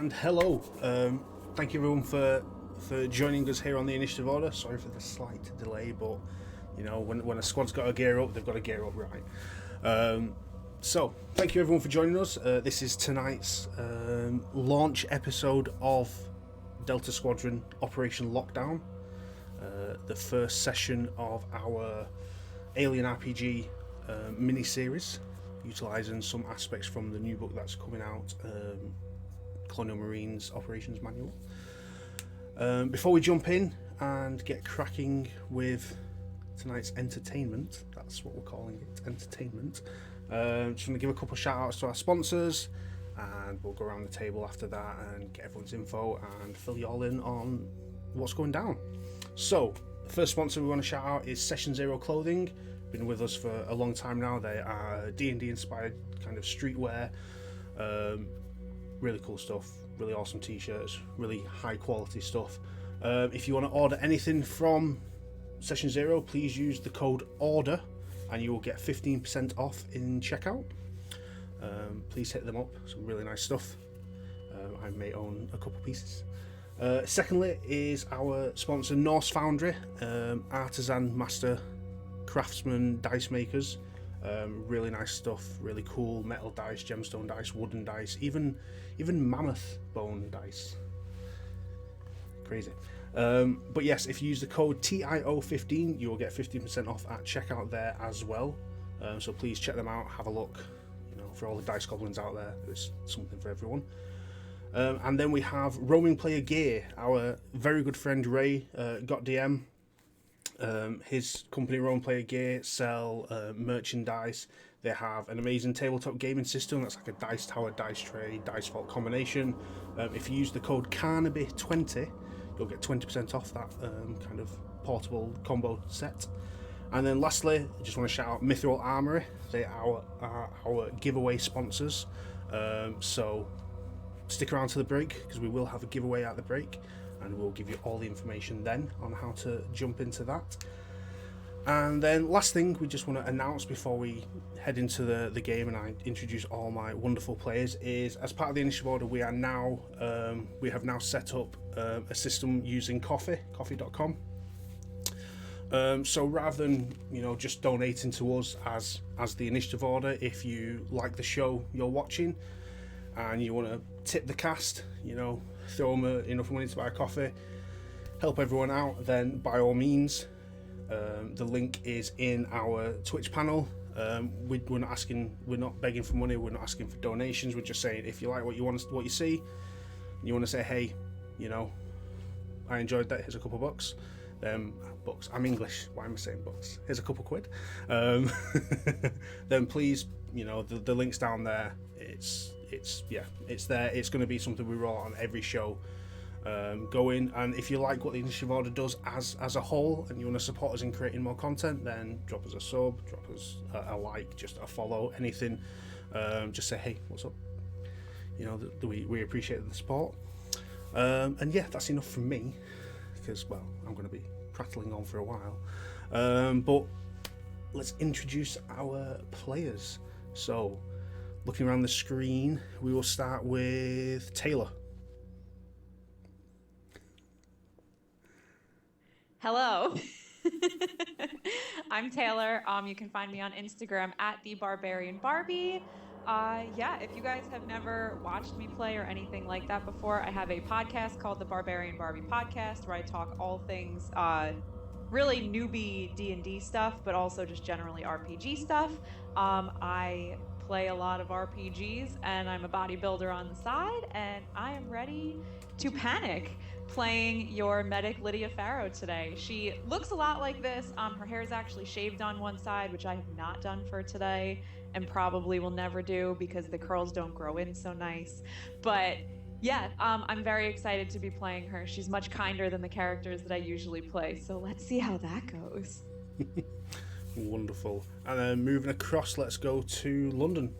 And hello, thank you everyone for joining us here on the Initiative Order. Sorry for the slight delay, but you know, when a squad's got to gear up, they've got to gear up right. So, thank you everyone for joining us. This is tonight's launch episode of Delta Squadron Operation Lockdown, the first session of our Alien RPG mini-series, utilising some aspects from the new book that's coming out, Colonial Marines Operations Manual. Before we jump in and get cracking with tonight's entertainment, that's what we're calling it, entertainment, just want to give a couple of shout outs to our sponsors, and we'll go around the table after that and get everyone's info and fill you all in on what's going down. So, the first sponsor we want to shout out is Session Zero Clothing. Been with us for a long time now. They are D&D inspired kind of streetwear. Really cool stuff, really awesome t-shirts, really high quality stuff. If you want to order anything from Session Zero, please use the code ORDER and you will get 15% off in checkout. Please hit them up, some really nice stuff. I may own a couple pieces. Secondly is our sponsor Norse Foundry, artisan master craftsman dice makers. Really nice stuff, really cool metal dice, gemstone dice, wooden dice, even mammoth bone dice. Crazy. But yes, if you use the code TIO15, you will get 15% off at checkout there as well. So please check them out, have a look. You know, for all the dice goblins out there, there's something for everyone. And then we have Roaming Player Gear. Our very good friend Ray got DM. His company Roaming Player Gear sell merchandise. They have an amazing tabletop gaming system that's like a dice tower, dice tray, dice vault combination. If you use the code Carnaby20, you'll get 20% off that kind of portable combo set. And then lastly, I just want to shout out Mithril Armory. They are our giveaway sponsors. So stick around to the break because we will have a giveaway at the break, and we'll give you all the information then on how to jump into that. And then last thing we just want to announce before we head into the game and I introduce all my wonderful players is, as part of the Initiative Order, we have now set up a system using coffee.com. So rather than just donating to us as the Initiative Order, if you like the show you're watching and you want to tip the cast, throw them enough money to buy a coffee, help everyone out, then by all means. The link is in our Twitch panel. We're not begging for money, we're not asking for donations, we're just saying if you like what you see, and you want to say, hey, I enjoyed that, here's a couple bucks. Bucks, I'm English, why am I saying bucks? Here's a couple quid. Then please, the link's down there. It's there. It's going to be something we roll out on every show. Go in, and if you like what the Initiative Order does as a whole and you want to support us in creating more content, then drop us a sub, drop us a like, just a follow, anything. Just say, hey, what's up? We appreciate the support. And yeah, that's enough from me, because, well, I'm going to be prattling on for a while. But let's introduce our players. So, looking around the screen, we will start with Taylor. Hello. I'm Taylor. You can find me on Instagram at @thebarbarianbarbie. Yeah, if you guys have never watched me play or anything like that before, I have a podcast called the Barbarian Barbie Podcast where I talk all things really newbie D&D stuff, but also just generally RPG stuff. I play a lot of RPGs and I'm a bodybuilder on the side, and I am ready to panic playing your medic Lydia Farrow today. She looks a lot like this. Her hair is actually shaved on one side, which I have not done for today and probably will never do because the curls don't grow in so nice. But yeah, I'm very excited to be playing her. She's much kinder than the characters that I usually play, so let's see how that goes. Wonderful. And then moving across, let's go to London.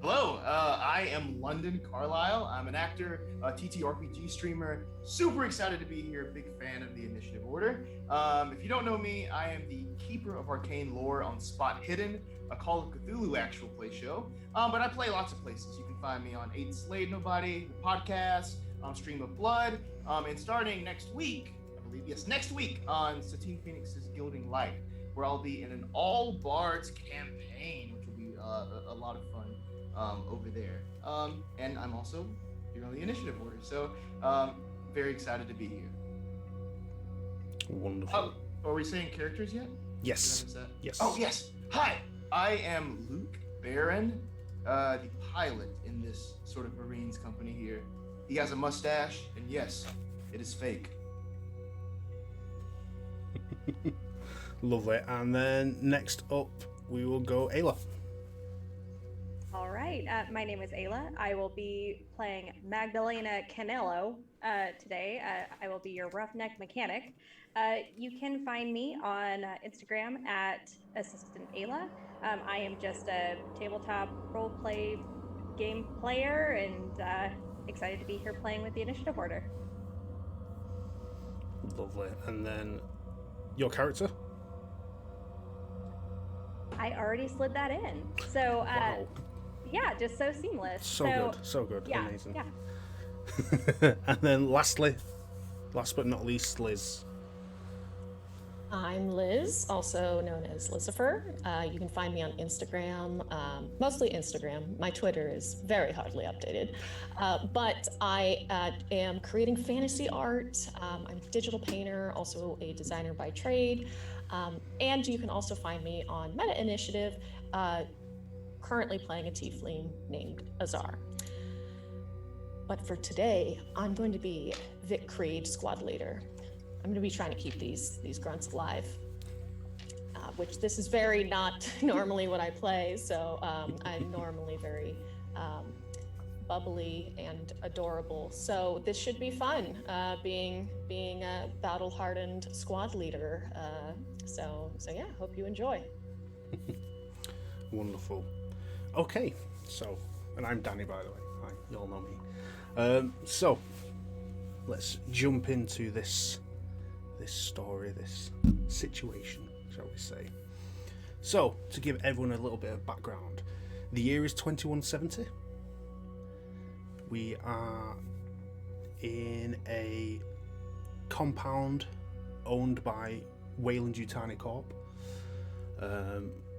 Hello, I am London Carlisle. I'm an actor, a TTRPG streamer. Super excited to be here. Big fan of the Initiative Order. If you don't know me, I am the keeper of arcane lore on Spot Hidden, a Call of Cthulhu actual play show. But I play lots of places. You can find me on Ain't Slayed Nobody, the podcast, Stream of Blood, and starting next week, I believe, yes, next week on Satine Phoenix's Gilding Light, where I'll be in an all bards campaign, which will be a lot of fun. Over there. And I'm also here on the Initiative Order, so very excited to be here. Wonderful. Are we saying characters yet? Yes. Yes. Oh, yes. Hi, I am Luke Barron, the pilot in this sort of Marines company here. He has a mustache, and yes, it is fake. Lovely. And then next up, we will go Ayla. All right, my name is Ayla. I will be playing Magdalena Canelo today. I will be your Roughneck mechanic. You can find me on Instagram at Assistant Ayla. I am just a tabletop roleplay game player and excited to be here playing with the Initiative Order. Lovely. And then your character? I already slid that in. So, Wow. yeah, just so seamless. So good. Yeah, Amazing. yeah. And then lastly, last but not least, Liz. I'm Liz, also known as Lizifer. You can find me on Instagram, mostly Instagram. My Twitter is very hardly updated. But I am creating fantasy art. I'm a digital painter, also a designer by trade. And you can also find me on Meta Initiative, currently playing a tiefling named Azar. But for today, I'm going to be Vic Creed, squad leader. I'm going to be trying to keep these grunts alive, which this is very not normally what I play. So I'm normally very bubbly and adorable. So this should be fun, being a battle-hardened squad leader. So yeah, hope you enjoy. Wonderful. Okay, so, and I'm Danny, by the way. Hi, you all know me. So, let's jump into this story, this situation, shall we say. So, to give everyone a little bit of background, the year is 2170. We are in a compound owned by Wayland Yutani Corp.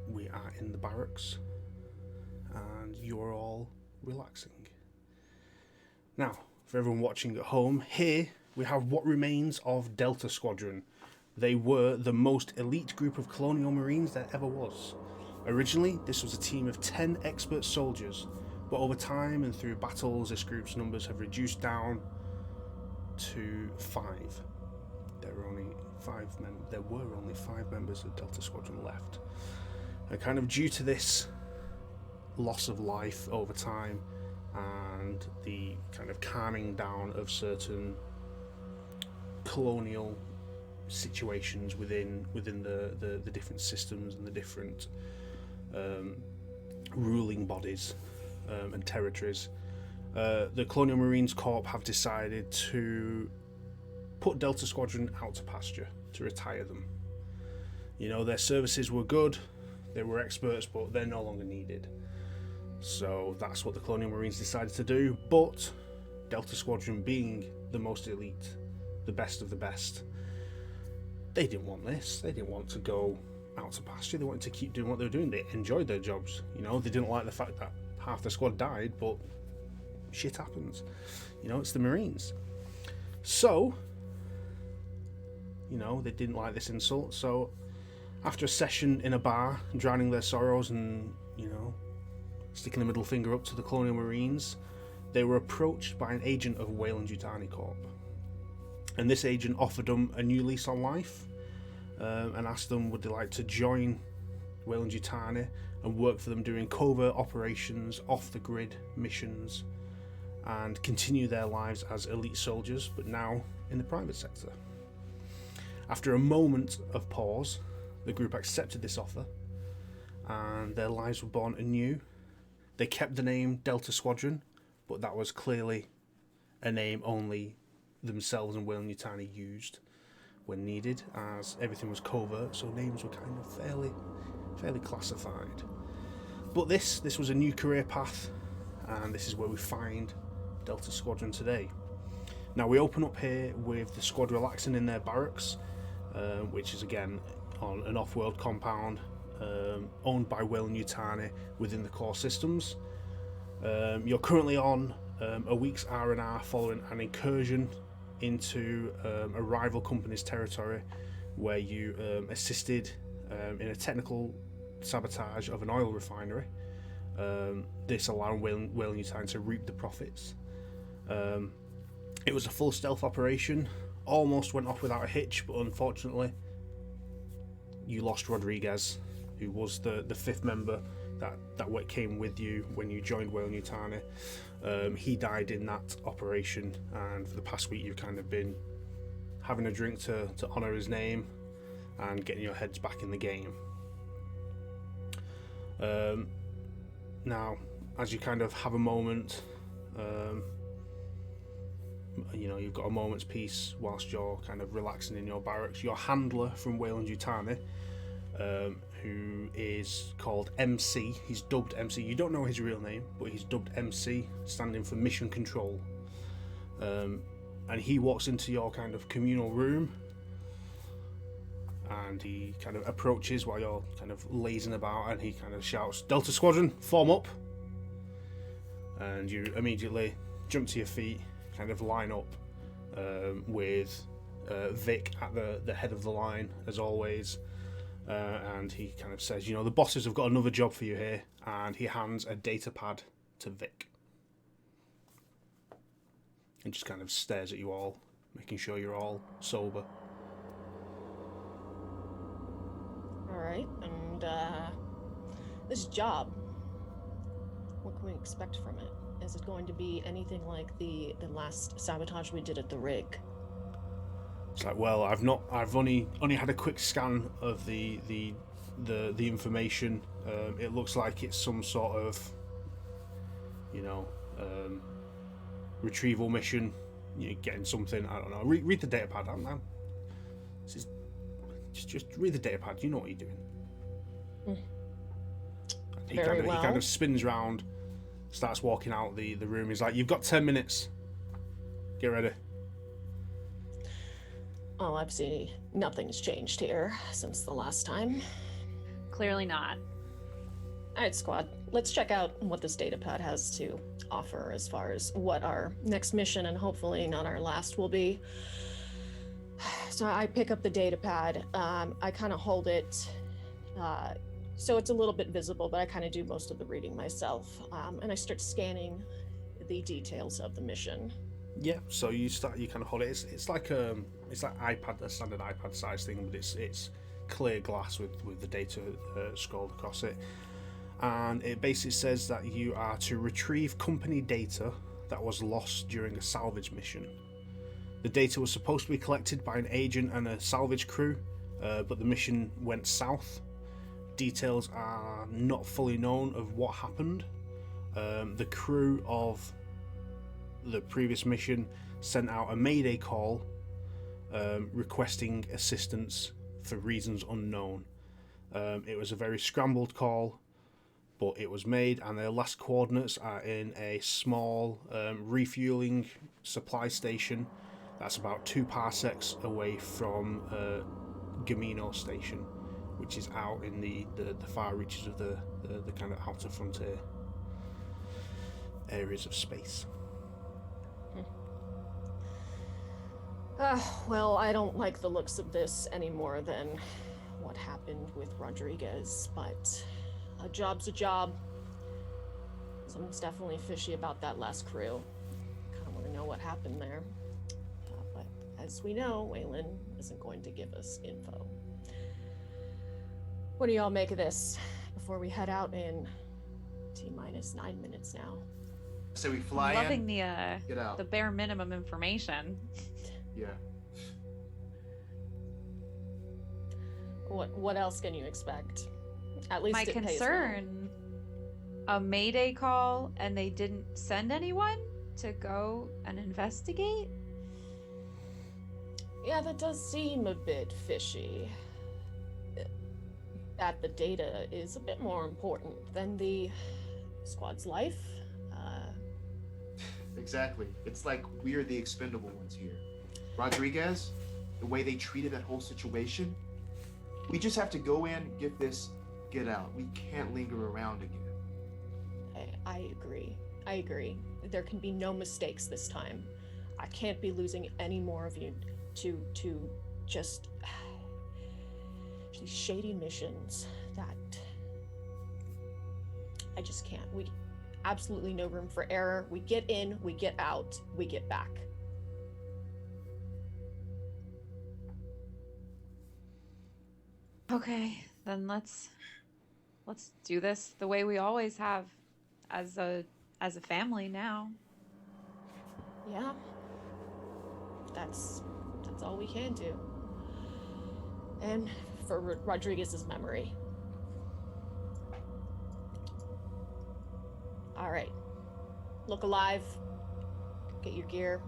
We are in the barracks, and you're all relaxing. Now, for everyone watching at home, here we have what remains of Delta Squadron. They were the most elite group of Colonial Marines there ever was. Originally, this was a team of 10 expert soldiers, but over time and through battles, this group's numbers have reduced down to 5. There were only 5 members of Delta Squadron left. And kind of due to this loss of life over time and the kind of calming down of certain colonial situations within the different systems and the different ruling bodies and territories, the Colonial Marines Corp have decided to put Delta Squadron out to pasture, to retire them. You know, their services were good, they were experts, but they're no longer needed. So that's what the Colonial Marines decided to do, but Delta Squadron being the most elite, the best of the best, they didn't want this. They didn't want to go out to pasture. They wanted to keep doing what they were doing. They enjoyed their jobs. You know, they didn't like the fact that half the squad died, but shit happens. It's the Marines. So, they didn't like this insult, so after a session in a bar, drowning their sorrows and, sticking the middle finger up to the Colonial Marines, they were approached by an agent of Wayland Yutani Corp. And this agent offered them a new lease on life, and asked them would they like to join Wayland Yutani and work for them doing covert operations, off-the-grid missions, and continue their lives as elite soldiers, but now in the private sector. After a moment of pause, the group accepted this offer, and their lives were born anew. They kept the name Delta Squadron, but that was clearly a name only themselves and Wayland Yutani used when needed, as everything was covert, so names were kind of fairly classified. But this was a new career path, and this is where we find Delta Squadron today. Now we open up here with the squad relaxing in their barracks, which is again on an off-world compound owned by Wayland Yutani within the core systems. You're currently on a week's R&R following an incursion into a rival company's territory, where you assisted in a technical sabotage of an oil refinery. This allowed Wayland Yutani to reap the profits. It was a full stealth operation, almost went off without a hitch, but unfortunately you lost Rodriguez, who was the fifth member that came with you when you joined Wayland Yutani. He died in that operation, and for the past week you've kind of been having a drink to honour his name and getting your heads back in the game. Now, as you kind of have a moment, you've got a moment's peace whilst you're kind of relaxing in your barracks. Your handler from Wayland Yutani, who is called MC, he's dubbed MC. You don't know his real name, but he's dubbed MC, standing for Mission Control. And he walks into your kind of communal room, and he kind of approaches while you're kind of lazing about, and he kind of shouts, "Delta Squadron, form up!" And you immediately jump to your feet, kind of line up with Vic at the head of the line, as always. And he kind of says, the bosses have got another job for you here, and he hands a data pad to Vic. And just kind of stares at you all, making sure you're all sober. Alright, and this job, what can we expect from it? Is it going to be anything like the last sabotage we did at the rig? It's like, well, I've only had a quick scan of the information. It looks like it's some sort of, retrieval mission. You're getting something, I don't know. Read the data pad, man. Just read the data pad. You know what you're doing. He kind of spins round, starts walking out the room. He's like, "You've got 10 minutes. Get ready." Oh, I've seen nothing's changed here since the last time. Clearly not. Alright, squad. Let's check out what this data pad has to offer as far as what our next mission, and hopefully not our last, will be. So I pick up the data pad. I kind of hold it so it's a little bit visible, but I kind of do most of the reading myself. And I start scanning the details of the mission. Yeah, so you kind of hold it. It's like iPad, a standard iPad size thing, but it's clear glass with the data scrolled across it. And it basically says that you are to retrieve company data that was lost during a salvage mission. The data was supposed to be collected by an agent and a salvage crew, but the mission went south. Details are not fully known of what happened. The crew of the previous mission sent out a mayday call requesting assistance for reasons unknown. It was a very scrambled call, but it was made, and their last coordinates are in a small refueling supply station that's about 2 parsecs away from Gamino Station, which is out in the far reaches of the kind of outer frontier. areas of space. Well, I don't like the looks of this any more than what happened with Rodriguez, but a job's a job. Something's definitely fishy about that last crew. Kind of want to know what happened there. But as we know, Wayland isn't going to give us info. What do y'all make of this before we head out in T-minus 9 minutes now? So we fly Loving in, the get out. the bare minimum information. Yeah. What else can you expect? At least My it pays well. concern, a Mayday call and they didn't send anyone to go and investigate? Yeah, that does seem a bit fishy. That the data is a bit more important than the squad's life. Exactly. It's like we're the expendable ones here. Rodriguez, the way they treated that whole situation, we just have to go in, get this, get out. We can't linger around again. I agree. There can be no mistakes this time. I can't be losing any more of you to just these shady missions that I just can't. We absolutely no room for error. We get in, we get out, we get back. Okay, then let's do this the way we always have as a family now. Yeah. That's all we can do. And for Rodriguez's memory. All right. Look alive. Get your gear.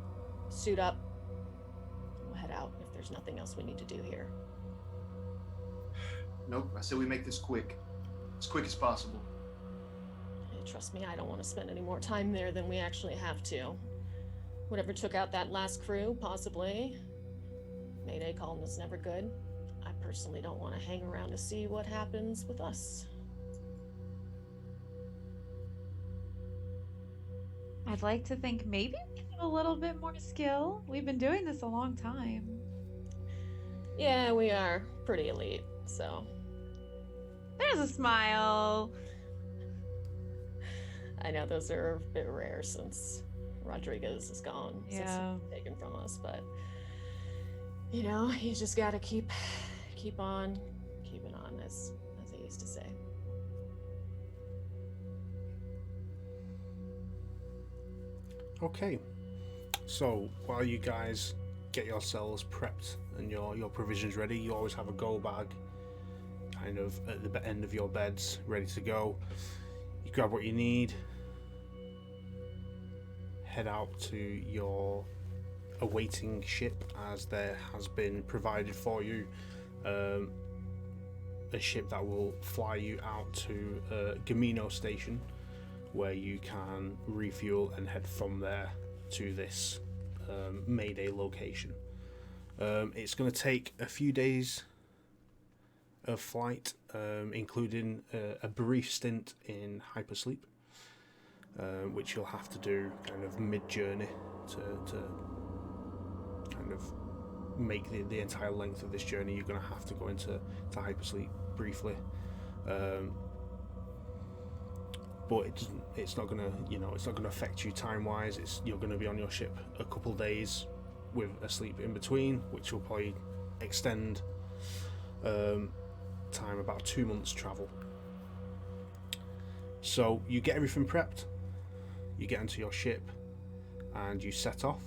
Suit up. We'll head out if there's nothing else we need to do here. Nope, I said we make this quick. As quick as possible. Trust me, I don't want to spend any more time there than we actually have to. Whatever took out that last crew, possibly. Mayday call was never good. I personally don't want to hang around to see what happens with us. I'd like to think maybe we have a little bit more skill. We've been doing this a long time. Yeah, we are pretty elite, so. There's a smile. I know those are a bit rare since Rodriguez is gone. Since Yeah. he's taken from us, but you know, you just gotta keep on keeping on, as I used to say. Okay, so while you guys get yourselves prepped and your provisions ready, you always have a go bag kind of at the end of your beds ready to go. You grab what you need, head out to your awaiting ship, as there has been provided for you a ship that will fly you out to Gamino station, where you can refuel and head from there to this Mayday location. It's going to take a few days of flight, including a brief stint in hypersleep, which you'll have to do kind of mid-journey to kind of make the entire length of this journey. You're going to have to go into hypersleep briefly. But it's not gonna, it's not gonna affect you time-wise. You're gonna be on your ship a couple days with a sleep in between, which will probably extend time about 2 months travel. So you get everything prepped, you get into your ship, and you set off.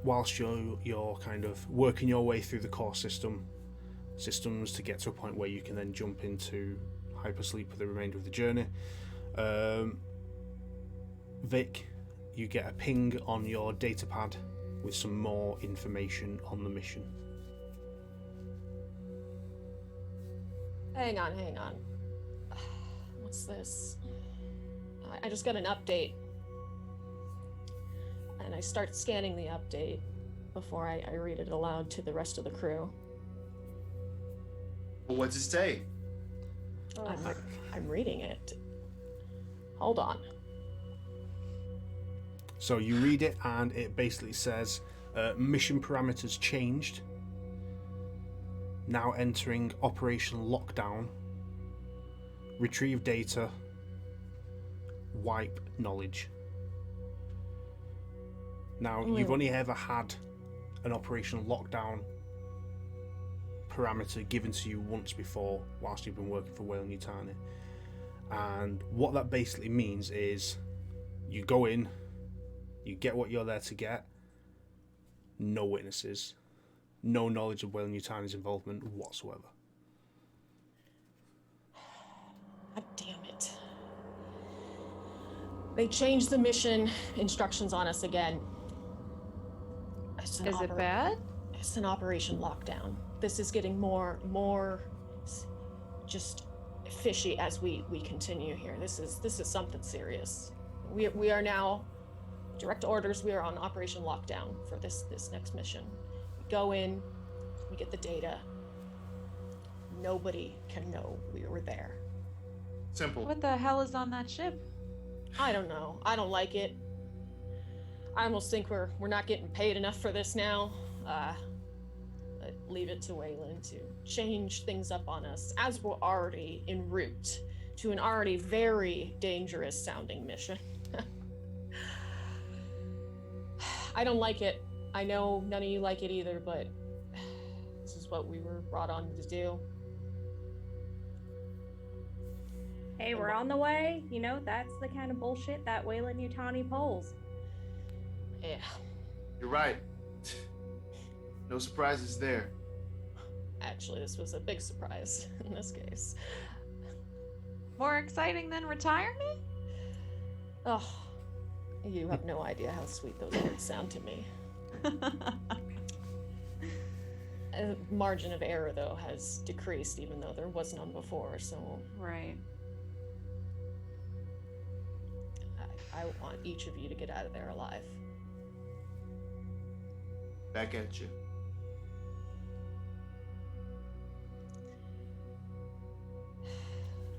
Whilst you're kind of working your way through the core systems to get to a point where you can then jump into hypersleep for the remainder of the journey. Vic, you get a ping on your datapad with some more information on the mission. Hang on. What's this? I just got an update. And I start scanning the update before I read it aloud to the rest of the crew. Well, what's it say? I'm reading it. Hold on. So you read it, and it basically says, mission parameters changed. Now entering operational lockdown. Retrieve data. Wipe knowledge. Now, you've only ever had an operational lockdown parameter given to you once before whilst you've been working for Wayland Yutani. And what that basically means is you go in, you get what you're there to get, no witnesses, no knowledge of Wayland Yutani's involvement whatsoever. God damn it. They changed the mission instructions on us again. Is it bad? It's an Operation Lockdown. This is getting more just fishy as we continue here. This is something serious. We are now direct orders. We are on Operation Lockdown for this next mission. We go in, we get the data. Nobody can know we were there. Simple. What the hell is on that ship? I don't know. I don't like it. I almost think we're not getting paid enough for this now. I leave it to Wayland to change things up on us as we're already en route to an already very dangerous sounding mission. I don't like it. I know none of you like it either, but this is what we were brought on to do. Hey, we're on the way. You know, that's the kind of bullshit that Wayland Yutani pulls. Yeah. You're right. No surprises there. Actually, this was a big surprise in this case. More exciting than retirement? Oh, you have no idea how sweet those words sound to me. Margin of error, though, has decreased, even though there was none before, so... Right. I want each of you to get out of there alive. Back at you.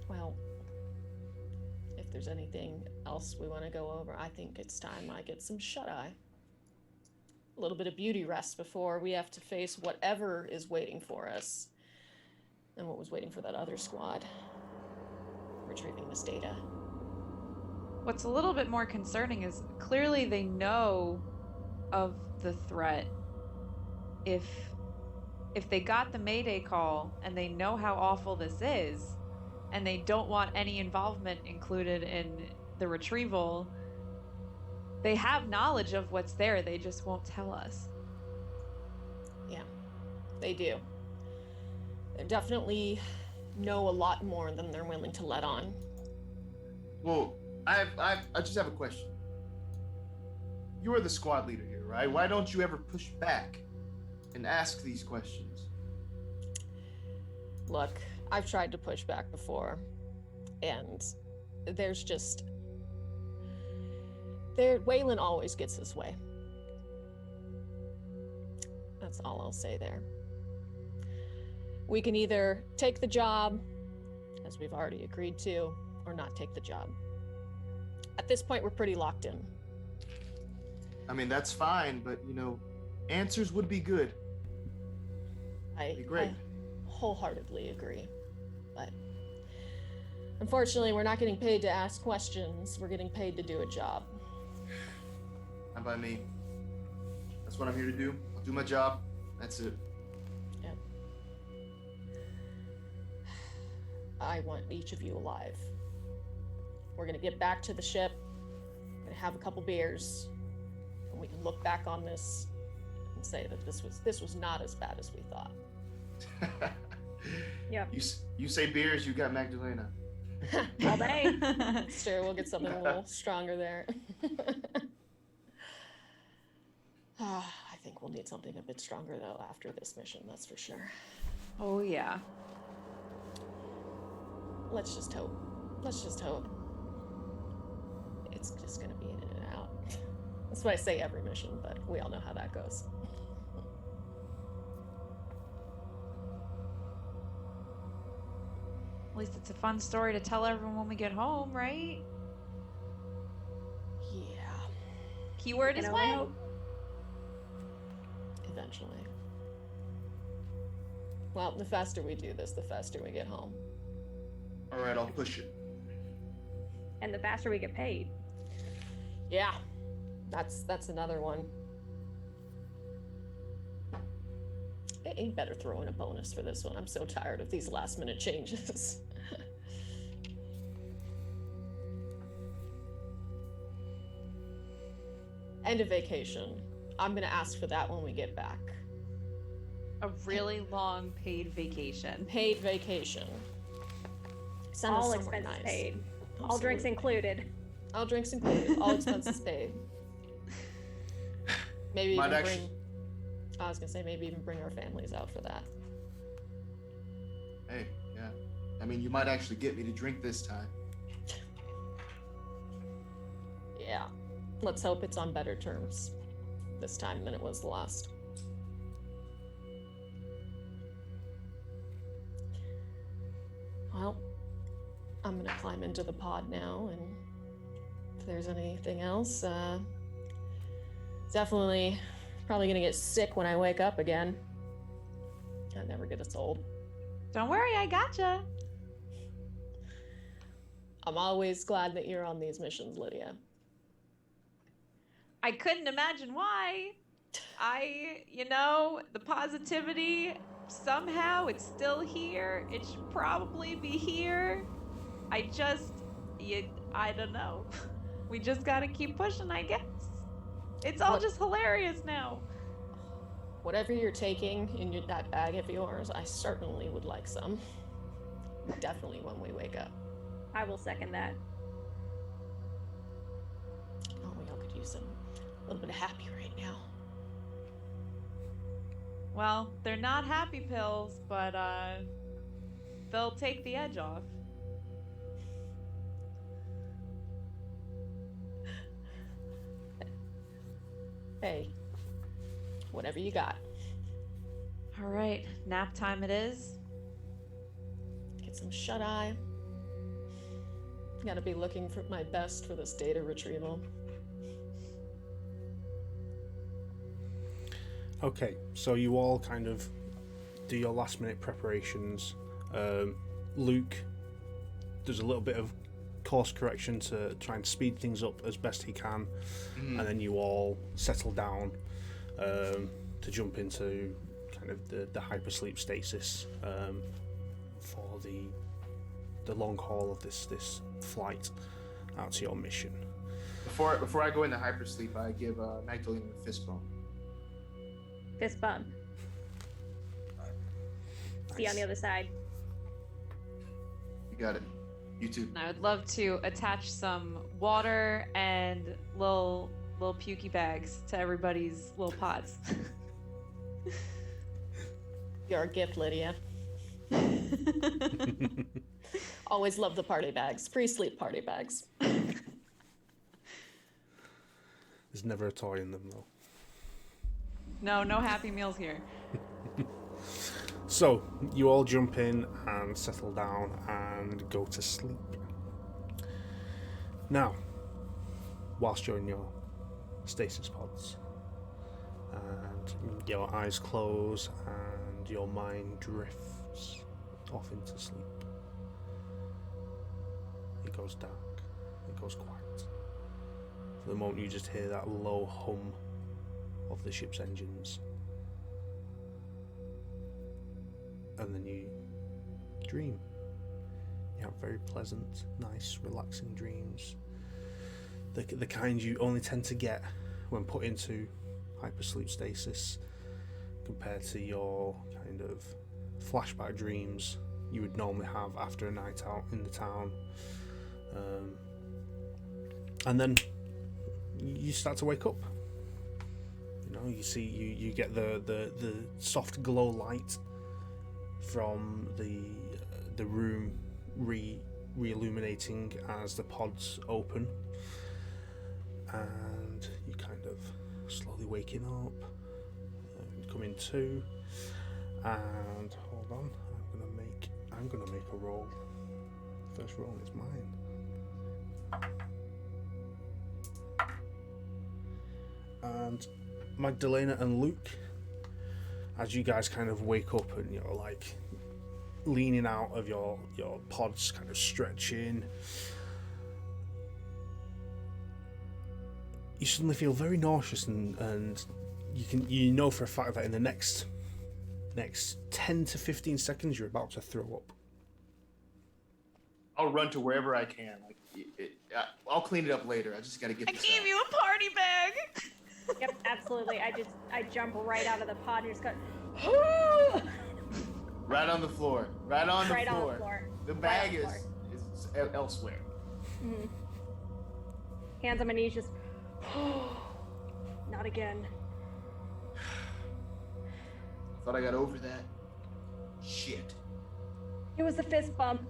Well, if there's anything else we want to go over, I think it's time I get some shut-eye. A little bit of beauty rest before we have to face whatever is waiting for us. And what was waiting for that other squad. Retrieving this data. What's a little bit more concerning is clearly they know of the threat. If they got the Mayday call and they know how awful this is, and they don't want any involvement included in the retrieval, they have knowledge of what's there, they just won't tell us. Yeah, they do. They definitely know a lot more than they're willing to let on. Well, I just have a question. You are the squad leader here, right? Why don't you ever push back and ask these questions? Look, I've tried to push back before, and there's just... Wayland always gets his way. That's all I'll say there. We can either take the job, as we've already agreed to, or not take the job. At this point, we're pretty locked in. I mean, that's fine, but, you know, answers would be good. Be great. I wholeheartedly agree. But unfortunately, we're not getting paid to ask questions. We're getting paid to do a job. Not by me. That's what I'm here to do. I'll do my job. That's it. Yep. I want each of you alive. We're gonna get back to the ship. We're gonna have a couple beers, and we can look back on this and say that this was not as bad as we thought. Yep. You say beers, you got Magdalena. All day. Sure, we'll get something a little stronger there. I think we'll need something a bit stronger, though, after this mission, that's for sure. Oh, yeah. Let's just hope. Let's just hope. It's just gonna be in and out. That's what I say every mission, but we all know how that goes. At least it's a fun story to tell everyone when we get home, right? Keyword is only when. hope. Eventually. Well, the faster we do this, the faster we get home. All right, I'll push it. And the faster we get paid. Yeah, that's another one. You better throw in a bonus for this one. I'm so tired of these last minute changes. End of vacation. I'm gonna ask for that when we get back. A really long paid vacation. Paid vacation. Send us All somewhere expenses nice. paid. All drinks included. All drinks included. All expenses paid. Maybe Might even actually- bring. I was gonna say maybe even bring our families out for that. Hey, yeah. I mean, you might actually get me to drink this time. Yeah. Let's hope it's on better terms this time than it was the last. Well, I'm gonna climb into the pod now, and if there's anything else, definitely probably gonna get sick when I wake up again. That never gets old. Don't worry, I gotcha. I'm always glad that you're on these missions, Lydia. I couldn't imagine why. The positivity, somehow it's still here. It should probably be here. I don't know. We just gotta keep pushing, I guess. It's all just hilarious now. Whatever you're taking in that bag of yours, I certainly would like some. Definitely when we wake up. I will second that. Oh, we all could use a little bit of happy right now. Well, they're not happy pills, but they'll take the edge off. Hey, whatever you got. All right, nap time it is. Get some shut-eye. Gotta be looking for my best for this data retrieval. Okay, so you all kind of do your last minute preparations. Luke does a little bit of course correction to try and speed things up as best he can, and then you all settle down to jump into kind of the hypersleep stasis for the long haul of this flight out to your mission. Before I go into hypersleep, I give Magdalena a fist bump. Fist bump. See you on the other side. You got it. You too. And I would love to attach some water and little pukey bags to everybody's little pods. You're a gift, Lydia. Always love the party bags. Free sleep party bags. There's never a toy in them though. No Happy Meals here. So you all jump in and settle down and go to sleep. Now, whilst you're in your stasis pods and your eyes close and your mind drifts off into sleep, it goes dark, it goes quiet. For the moment you just hear that low hum of the ship's engines, and then you dream. You have very pleasant, nice, relaxing dreams. The kind you only tend to get when put into hypersleep stasis, compared to your kind of flashback dreams you would normally have after a night out in the town. And then you start to wake up. You see, you get the soft glow light from the room re-illuminating as the pods open, and you kind of slowly waking up and coming to. And hold on, I'm gonna make a roll. First roll is mine. and Magdalena and Luke, as you guys kind of wake up and you're like leaning out of your pods, kind of stretching, you suddenly feel very nauseous, and you know for a fact that in the next 10 to 15 seconds you're about to throw up. I'll run to wherever I can. Like, I'll clean it up later. I just gotta get I this gave out. you a party bag. Yep, absolutely. I jump right out of the pod and just go. Right on the floor. Right on the Right on floor. the floor. The Right bag on the is elsewhere. Mm-hmm. Hands on my knees, just. Not again. Thought I got over that. Shit. It was a fist bump.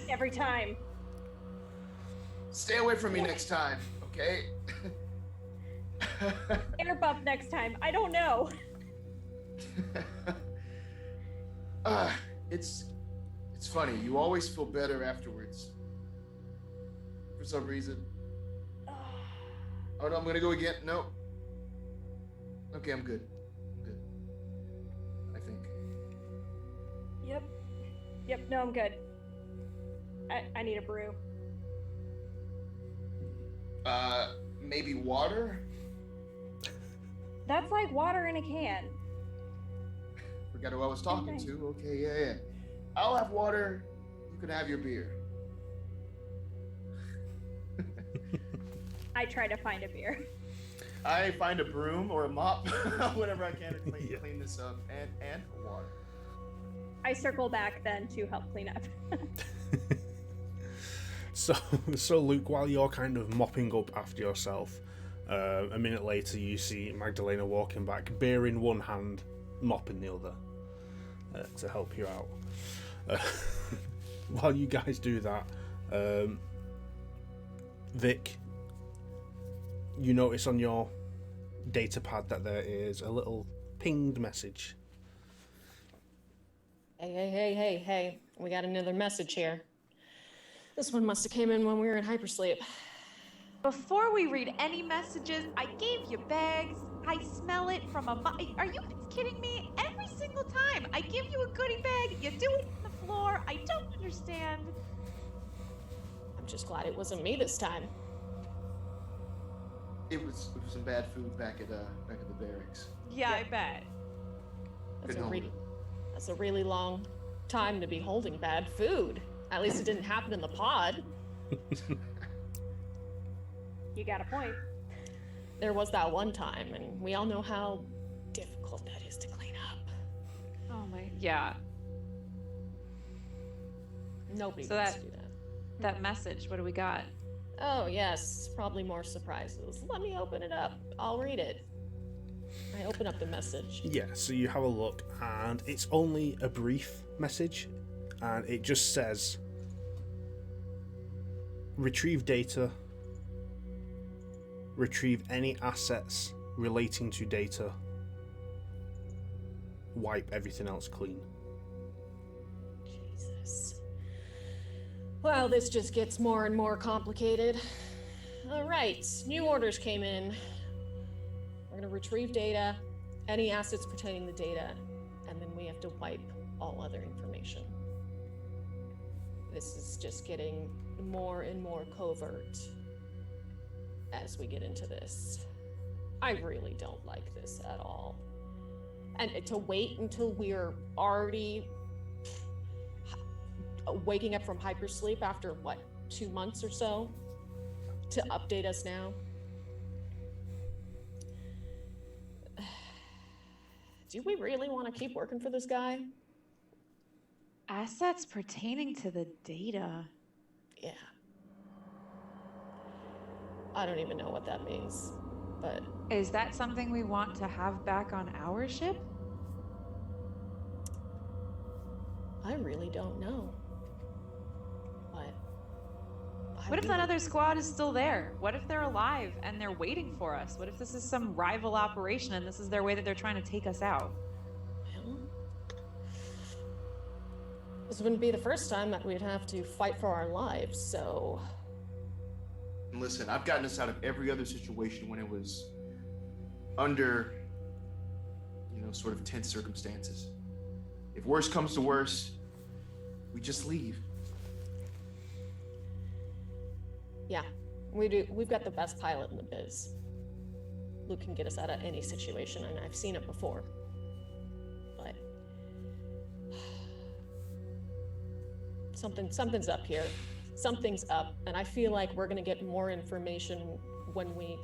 Every time. Stay away from me next time, okay? Air bump next time. I don't know. It's funny. You always feel better afterwards. For some reason. Oh no, I'm gonna go again. No. Okay, I'm good. I'm good. I think. Yep, no, I'm good. I need a brew. Maybe water? That's like water in a can. Forgot who I was talking to. Okay, yeah. I'll have water. You can have your beer. I try to find a beer. I find a broom or a mop whenever I can to clean this up, and water. I circle back then to help clean up. So Luke, while you're kind of mopping up after yourself, a minute later you see Magdalena walking back, beer in one hand, mop in the other, to help you out. While you guys do that, Vic, you notice on your data pad that there is a little pinged message. Hey, we got another message here. This one must have came in when we were in hypersleep. Before we read any messages, I gave you bags. I smell it from Are you kidding me? Every single time I give you a goodie bag, you do it on the floor. I don't understand. I'm just glad it wasn't me this time. It was some bad food back at the barracks. Yeah, I bet. That's a really long time to be holding bad food. At least it didn't happen in the pod. You got a point. There was that one time, and we all know how difficult that is to clean up. Oh my, yeah. Nobody So wants to do that. That message, what do we got? Oh yes, probably more surprises. Let me open it up. I'll read it. I open up the message. Yeah, so you have a look, and it's only a brief message, and it just says, retrieve data, retrieve any assets relating to data, wipe everything else clean. Jesus. Well, this just gets more and more complicated. All right, new orders came in. We're going to retrieve data, any assets pertaining to data, and then we have to wipe all other information. This is just getting more and more covert as we get into this. I really don't like this at all. And to wait until we're already waking up from hypersleep after, 2 months or so, to update us now? Do we really want to keep working for this guy? Assets pertaining to the data. Yeah. I don't even know what that means, but... Is that something we want to have back on our ship? I really don't know. But... What if that other squad is still there? What if they're alive and they're waiting for us? What if this is some rival operation and this is their way that they're trying to take us out? Well, this wouldn't be the first time that we'd have to fight for our lives, so... And listen, I've gotten us out of every other situation when it was under, sort of tense circumstances. If worse comes to worse, we just leave. Yeah, we do. We've got the best pilot in the biz. Luke can get us out of any situation, and I've seen it before. But something's up here. Something's up, and I feel like we're gonna get more information when we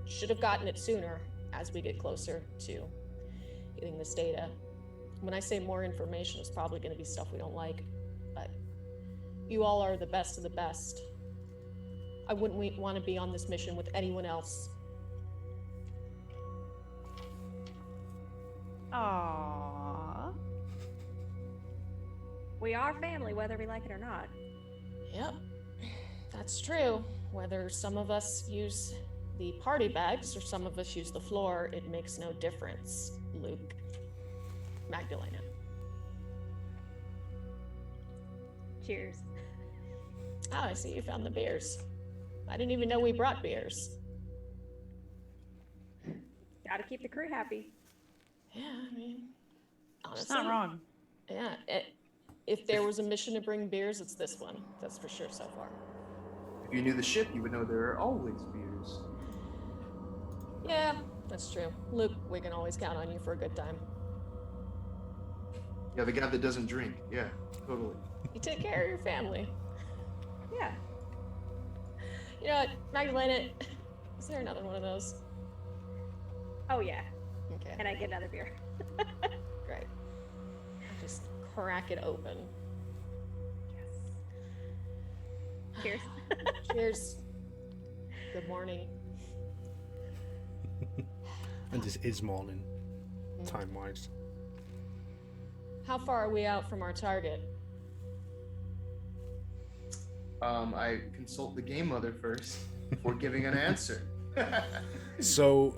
should have gotten it sooner as we get closer to getting this data. When I say more information, it's probably gonna be stuff we don't like, but you all are the best of the best. I wouldn't want to be on this mission with anyone else. Aww. We are family, whether we like it or not. Yep, that's true. Whether some of us use the party bags or some of us use the floor, it makes no difference, Luke. Magdalena. Cheers. Oh, I see you found the beers. I didn't even know we brought beers. Gotta keep the crew happy. Yeah, I mean, honestly. It's not wrong. Yeah, if there was a mission to bring beers, it's this one. That's for sure so far. If you knew the ship, you would know there are always beers. Yeah, that's true. Luke, we can always count on you for a good time. Yeah, the guy that doesn't drink. Yeah, totally. You take care of your family. Yeah. You know what, Magdalena, is there another one of those? Oh, yeah. Okay, And I get another beer. great. I'll just crack it open. Yes. Cheers. Cheers. Good morning. And this is morning, time-wise. How far are we out from our target? I consult the game mother first before giving an answer. So,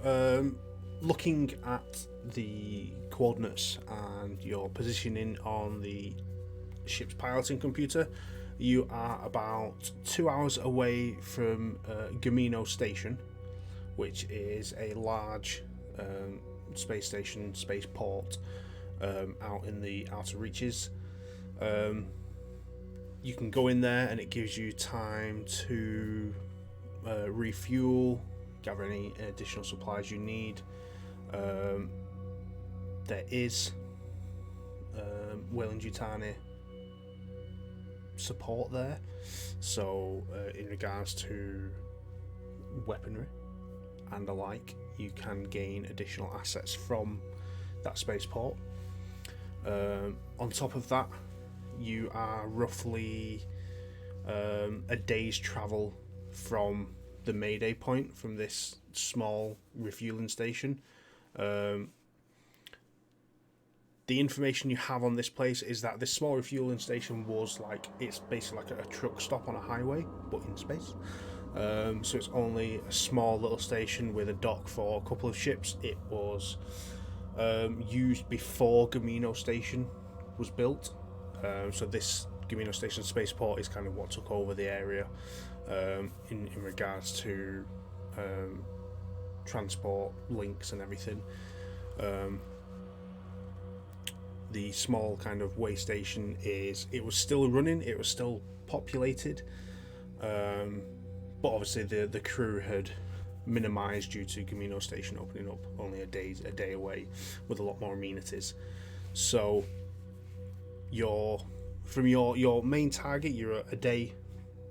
looking at the coordinates and your positioning on the ship's piloting computer, you are about 2 hours away from Gamino Station, which is a large space station, spaceport out in the outer reaches. You can go in there and it gives you time to refuel, gather any additional supplies you need. There is Wayland Yutani support there, so in regards to weaponry and the like, you can gain additional assets from that spaceport. On top of that, you are roughly a day's travel from the Mayday point, from this small refueling station. The information you have on this place is that this small refueling station was it's basically like a truck stop on a highway, but in space. So it's only a small little station with a dock for a couple of ships. It was used before Gamino Station was built. So this Gamino Station spaceport is kind of what took over the area in regards to transport links and everything. The small kind of way station it was still running, it was still populated, but obviously the crew had minimized due to Gamino Station opening up only a day away with a lot more amenities. So from your main target, you're a day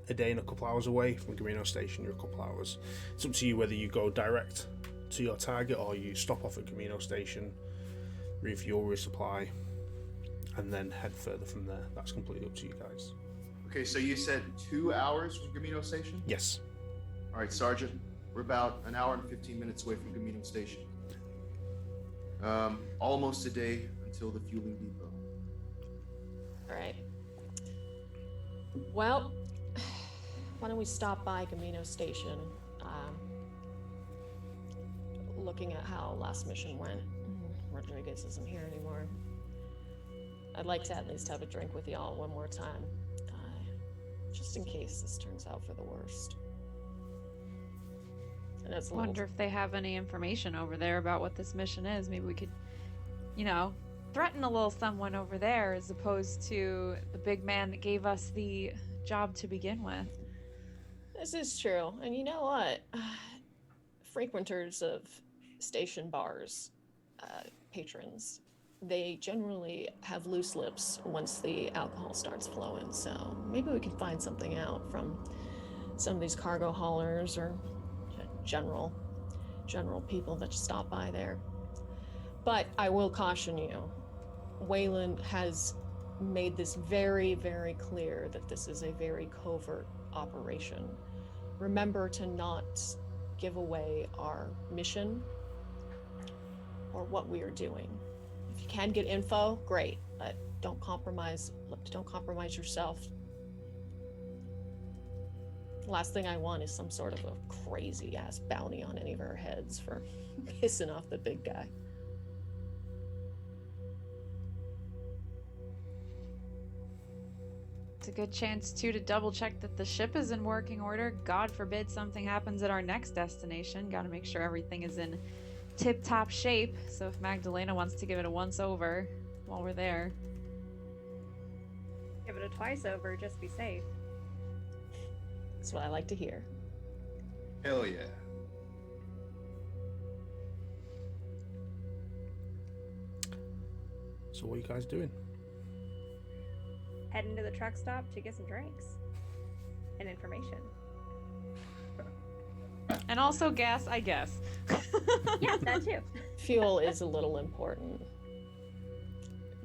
and a couple hours away. From Gamino Station, you're a couple hours. It's up to you whether you go direct to your target or you stop off at Gamino Station, refuel, resupply, and then head further from there. That's completely up to you guys. Okay, so you said 2 hours from Gamino Station? Yes. All right, Sergeant. We're about an hour and 15 minutes away from Gamino Station. Almost a day until the fueling depot. All right. Well, why don't we stop by Gamino Station? Looking at how last mission went. Rodriguez isn't here anymore. I'd like to at least have a drink with y'all one more time, just in case this turns out for the worst. And it's a I wonder if they have any information over there about what this mission is. Maybe we could, threaten a little someone over there as opposed to the big man that gave us the job to begin with. This is true. And you know what? Frequenters of station bars, patrons, they generally have loose lips once the alcohol starts flowing. So maybe we can find something out from some of these cargo haulers or general people that just stop by there. But I will caution you, Wayland has made this very, very clear that this is a very covert operation. Remember to not give away our mission or what we are doing. If you can get info, great, but don't compromise yourself. The last thing I want is some sort of a crazy ass bounty on any of our heads for pissing off the big guy. It's a good chance too to double check that the ship is in working order. God forbid something happens at our next destination. Got to make sure everything is in tip-top shape. So if Magdalena wants to give it a once over while we're there, Give it a twice over, just be safe. That's what I like to hear. Hell yeah. So what are you guys doing? Heading to the truck stop to get some drinks and information. and also gas, I guess. Yeah, that too. Fuel is a little important.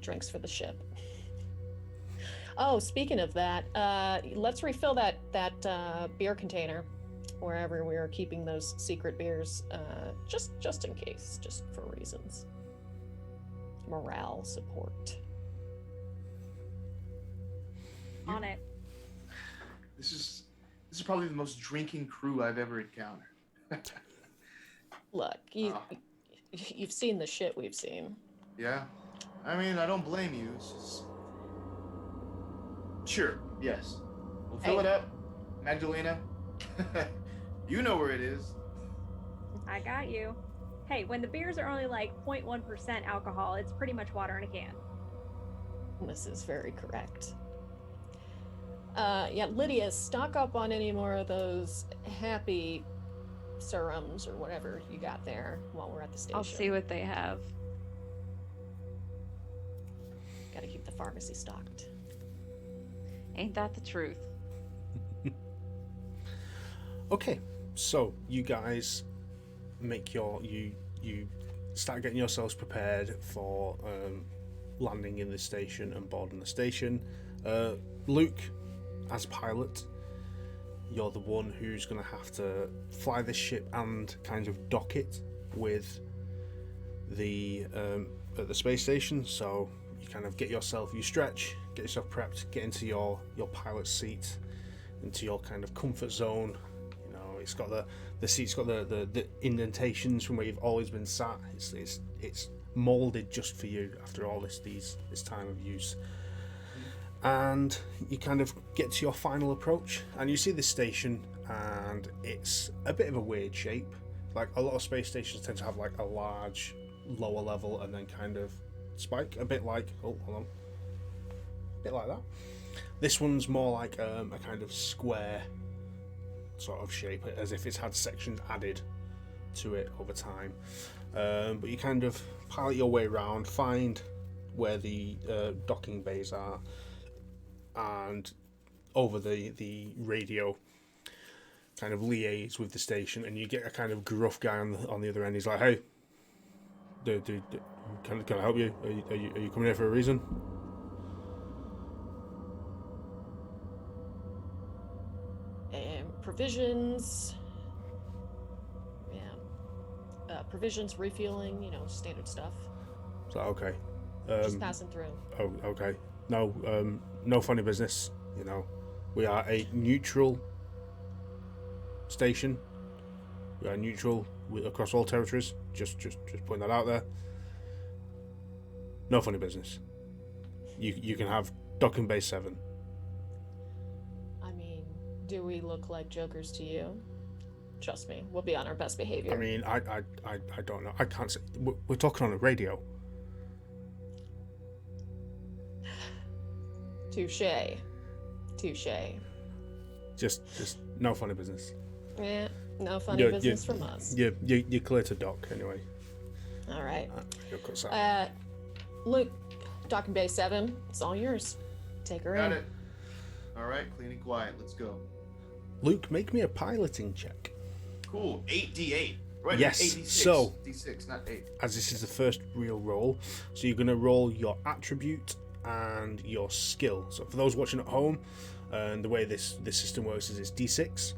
Drinks for the ship. Oh, speaking of that, let's refill that beer container wherever we are keeping those secret beers, just in case, just for reasons. Morale support. On it. This is probably the most drinking crew I've ever encountered. Look, you've seen the shit we've seen. Yeah. I mean, I don't blame you. It's just... Sure, yes. We'll fill it up. Magdalena. You know where it is. I got you. Hey, when the beers are only like 0.1% alcohol, it's pretty much water in a can. This is very correct. Yeah, Lydia, stock up on any more of those happy serums or whatever you got there while we're at the station. I'll see what they have. Gotta keep the pharmacy stocked. Ain't that the truth? Okay, so you guys make you start getting yourselves prepared for landing in the station and boarding the station. Luke, as pilot, you're the one who's going to have to fly this ship and kind of dock it with the at the space station. So you kind of you stretch, get yourself prepped, get into your pilot seat, into your kind of comfort zone. You know, it's got the seat's got the indentations from where you've always been sat. It's molded just for you after all this time of use. And you kind of get to your final approach, and you see this station, and it's a bit of a weird shape. Like a lot of space stations tend to have like a large lower level and then kind of spike, a bit like a bit like that. This one's more like a kind of square sort of shape, as if it's had sections added to it over time. But you kind of pilot your way around, find where the docking bays are, and over the radio kind of liaise with the station, and you get a kind of gruff guy on the other end. He's like, "Hey, can I help you? Are you coming here for a reason?" Provisions. Yeah. Provisions, refueling, standard stuff. So okay. Just passing through. Oh, okay. No funny business. We are a neutral station. We are neutral across all territories. Just putting that out there. No funny business. You can have docking bay 7. I mean, do we look like jokers to you? Trust me, we'll be on our best behavior. I mean, I don't know. I can't say. We're talking on a radio. Touche. Just no funny business. Yeah, no funny business from us. You're clear to dock anyway. All right. You'll cut that. Luke, docking bay 7, it's all yours. Take her Got in. it. All right, clean and quiet. Let's go. Luke, make me a piloting check. Cool. 8d8. Right. Yes, 8d6. so- d6, not 8. As this is the first real roll, so you're going to roll your attribute and your skill. So for those watching at home, and the way this system works is it's d6.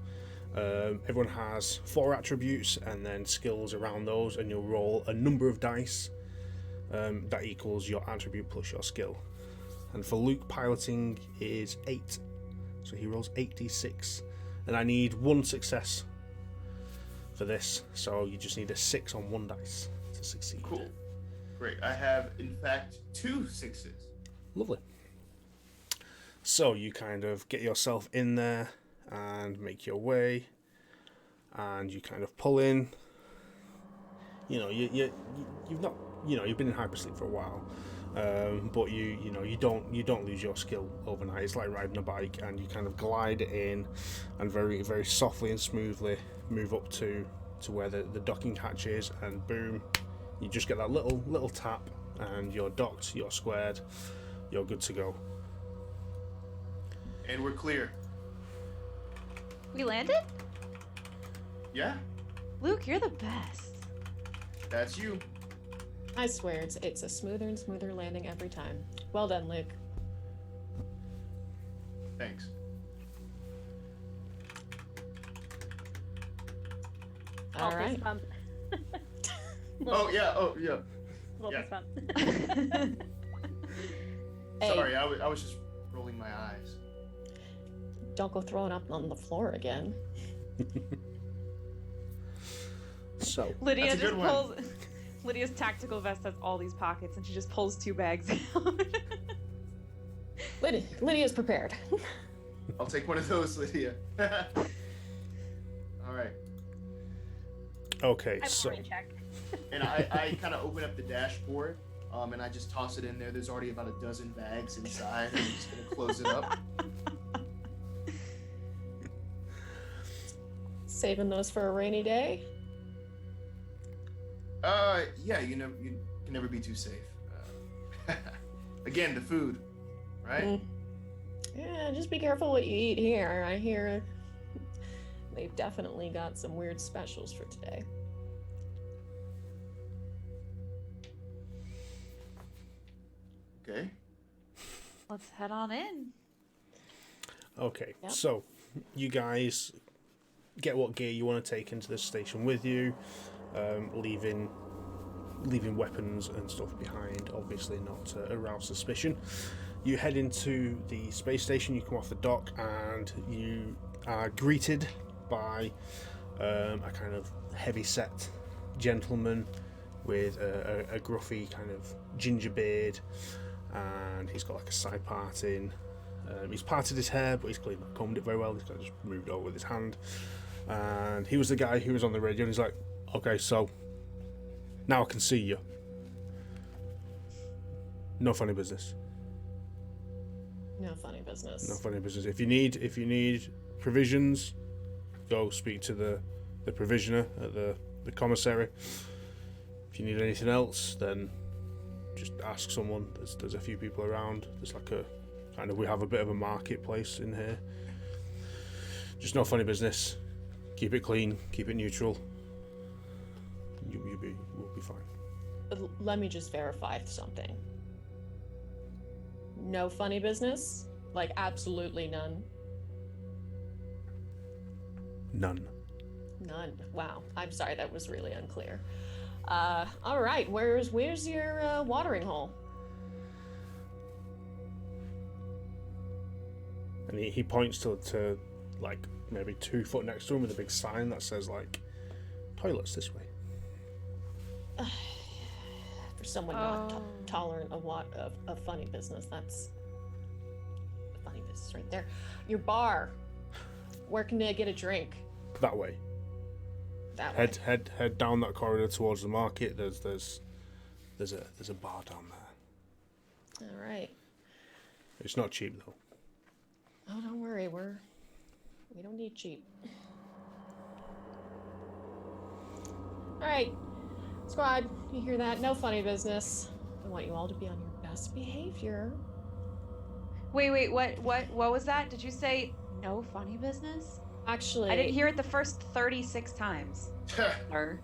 Everyone has 4 attributes and then skills around those, and you'll roll a number of dice that equals your attribute plus your skill. And for Luke, piloting is 8, so he rolls 8d6, and I need 1 success for this, so you just need a 6 on 1 dice to succeed. Cool. Great. I have, in fact, 2 6s. Lovely. So you kind of get yourself in there and make your way, and you kind of pull in. You know, you've not, you know, you've been in hypersleep for a while, but you don't lose your skill overnight. It's like riding a bike, and you kind of glide in, and very very softly and smoothly move up to where the docking hatch is, and boom, you just get that little tap, and you're docked, you're squared, you're good to go. And we're clear. We landed? Yeah? Luke, you're the best. That's you. I swear, it's a smoother and smoother landing every time. Well done, Luke. Thanks. All Little right. fist bump. Oh, yeah. Little Yeah. fist bump. Hey, Sorry, I was just rolling my eyes. don't go throwing up on the floor again. So Lydia That's a just good one. pulls. Lydia's tactical vest has all these pockets, and she just pulls 2 bags out. Lydia's prepared. I'll take one of those, Lydia. All right. okay, I so will check. And I kind of open up the dashboard, and I just toss it in there. There's already about a dozen bags inside. I'm just gonna close it up. Saving those for a rainy day. Yeah, you can never be too safe. Again, the food, right? Mm. Yeah, just be careful what you eat here. I hear they've definitely got some weird specials for today. Okay. Let's head on in. okay, Yep. so you guys get what gear you want to take into the station with you, leaving weapons and stuff behind, obviously not to arouse suspicion. You head into the space station, you come off the dock, and you are greeted by a kind of heavy-set gentleman with a gruffy kind of ginger beard, and he's got like a side parting. He's parted his hair, but he's clearly not combed it very well. He's kind of just moved over with his hand. And he was the guy who was on the radio, and he's like, okay, so now I can see you. No funny business. No funny business. No funny business. If you need provisions, go speak to the provisioner at the commissary. If you need anything else, then just ask someone. There's a few people around. There's like we have a bit of a marketplace in here. Just no funny business. Keep it clean. Keep it neutral. We'll be fine. Let me just verify something. No funny business? Like absolutely none? None. None. Wow. I'm sorry, that was really unclear. All right, where's your watering hole? And he points to like maybe 2 foot next to him with a big sign that says like toilets this way. For someone not Oh. tolerant of funny business, that's funny business right there. Your bar. Where can they get a drink? That way. That way. Head down that corridor towards the market. There's a bar down there. All right. It's not cheap though. Oh, don't worry. We don't need cheap. All right, squad. You hear that? No funny business. I want you all to be on your best behavior. Wait, what was that? Did you say no funny business? Actually, I didn't hear it the first 36 times. Sir.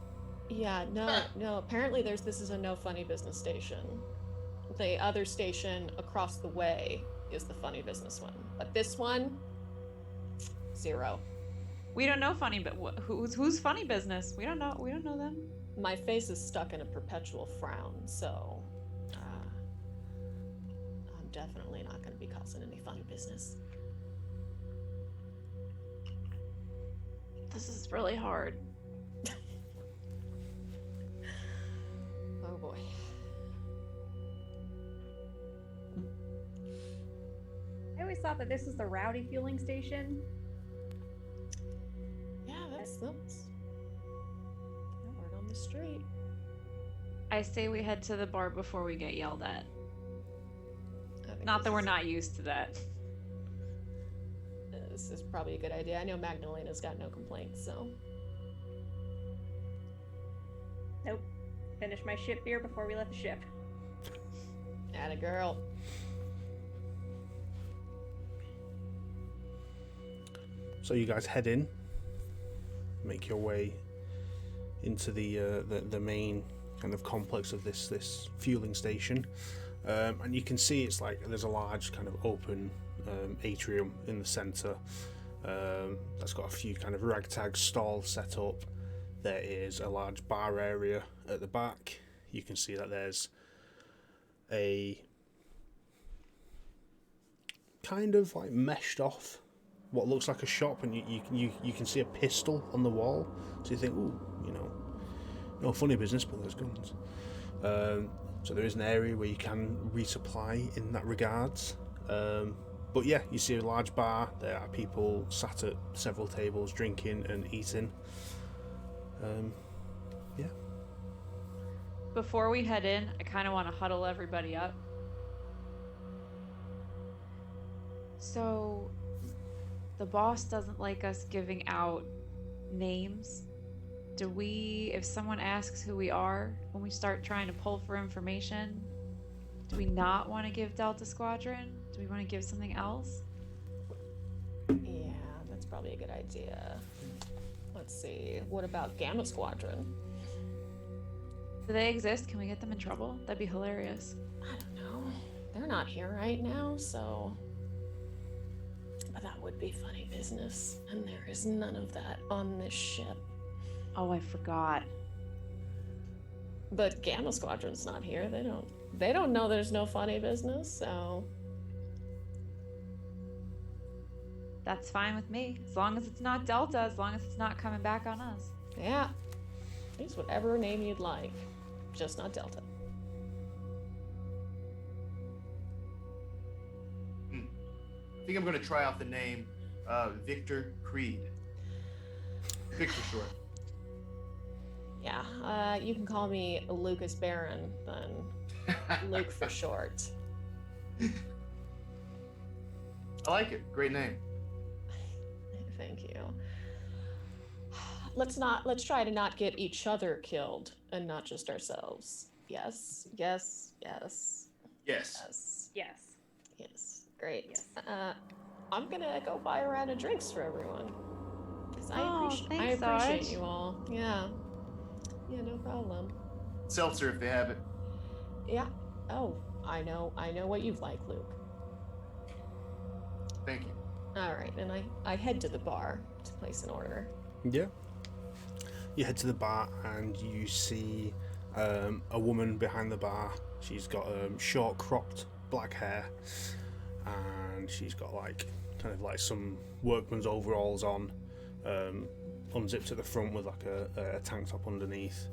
Yeah, no. Apparently, this is a no funny business station. The other station across the way is the funny business one, but this one, 0. We don't know funny, but who's funny business? We don't know them. My face is stuck in a perpetual frown, so I'm definitely not going to be causing any funny business. This is really hard. Oh boy. I always thought that this was the rowdy fueling station. Yeah, that's word on the street. I say we head to the bar before we get yelled at. I Not that we're not used to that. This is probably a good idea. I know Magdalena's got no complaints, so. Nope. Finish my ship beer before we left the ship. Atta girl. So you guys head in, make your way into the main kind of complex of this fueling station, and you can see it's like there's a large kind of open atrium in the center that's got a few kind of ragtag stalls set up. There is a large bar area at the back. You can see that there's a kind of like meshed off what looks like a shop, and you can see a pistol on the wall. So you think, ooh, no funny business, but there's guns. So there is an area where you can resupply in that regards. But yeah, you see a large bar. There are people sat at several tables drinking and eating. Yeah. Before we head in, I kind of want to huddle everybody up. So, the boss doesn't like us giving out names. Do we, if someone asks who we are, when we start trying to pull for information, do we not want to give Delta Squadron? Do we want to give something else? Yeah, that's probably a good idea. Let's see. What about Gamma Squadron? Do they exist? Can we get them in trouble? That'd be hilarious. I don't know. They're not here right now, so. But that would be funny business. And there is none of that on this ship. Oh, I forgot. But Gamma Squadron's not here. They don't know there's no funny business, so. That's fine with me. As long as it's not Delta, as long as it's not coming back on us. Yeah. Use whatever name you'd like. Just not Delta. I think I'm going to try out the name Victor Creed. Victor short. Yeah, you can call me Lucas Barron, then Luke for short. I like it. Great name. Thank you. Let's try to not get each other killed and not just ourselves. Yes. Yes. Great. Yes. I'm gonna go buy a round of drinks for everyone. 'Cause I thanks, appreciate Sarge. you all. Yeah. Yeah, no problem. Seltzer if they have it. Yeah. Oh, I know what you'd like, Luke. Thank you. All right, and I head to the bar to place an order. Yeah. You head to the bar and you see a woman behind the bar. She's got short cropped black hair, and she's got kind of like some workman's overalls on, unzipped at the front with like a tank top underneath,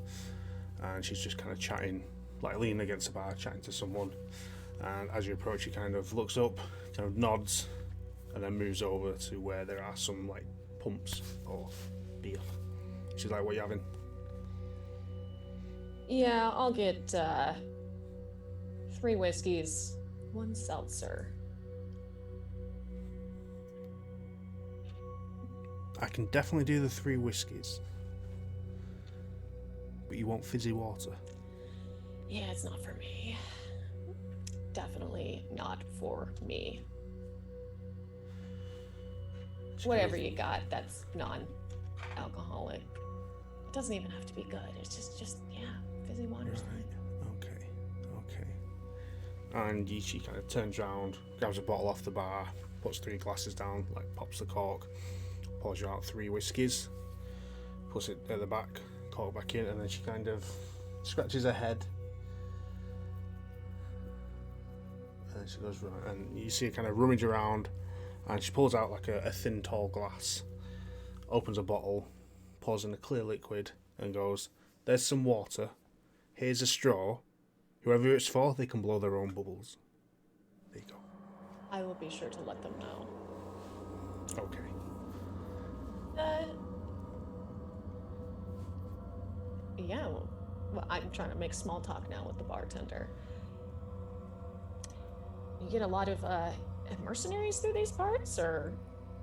and she's just kind of chatting, like leaning against the bar chatting to someone. And as you approach, she kind of looks up, kind of nods, and then moves over to where there are some like pumps or beer. She's like, what are you having? Yeah, I'll get 3 whiskeys, 1 seltzer. I can definitely do the 3 whiskeys. But you want fizzy water? Yeah, it's not for me. Definitely not for me. Whatever you got that's non-alcoholic. It doesn't even have to be good. It's just yeah, fizzy water's fine. Okay. And she kind of turns around, grabs a bottle off the bar, puts 3 glasses down, like pops the cork, pours you out 3 whiskeys, puts it at the back, cork back in, and then she kind of scratches her head. And she goes, right, and you see her kind of rummage around, and she pulls out like a thin, tall glass, opens a bottle, pours in a clear liquid, and goes, there's some water, here's a straw, whoever it's for, they can blow their own bubbles. There you go. I will be sure to let them know. Okay. Yeah, well, I'm trying to make small talk now with the bartender. You get a lot of mercenaries through these parts, or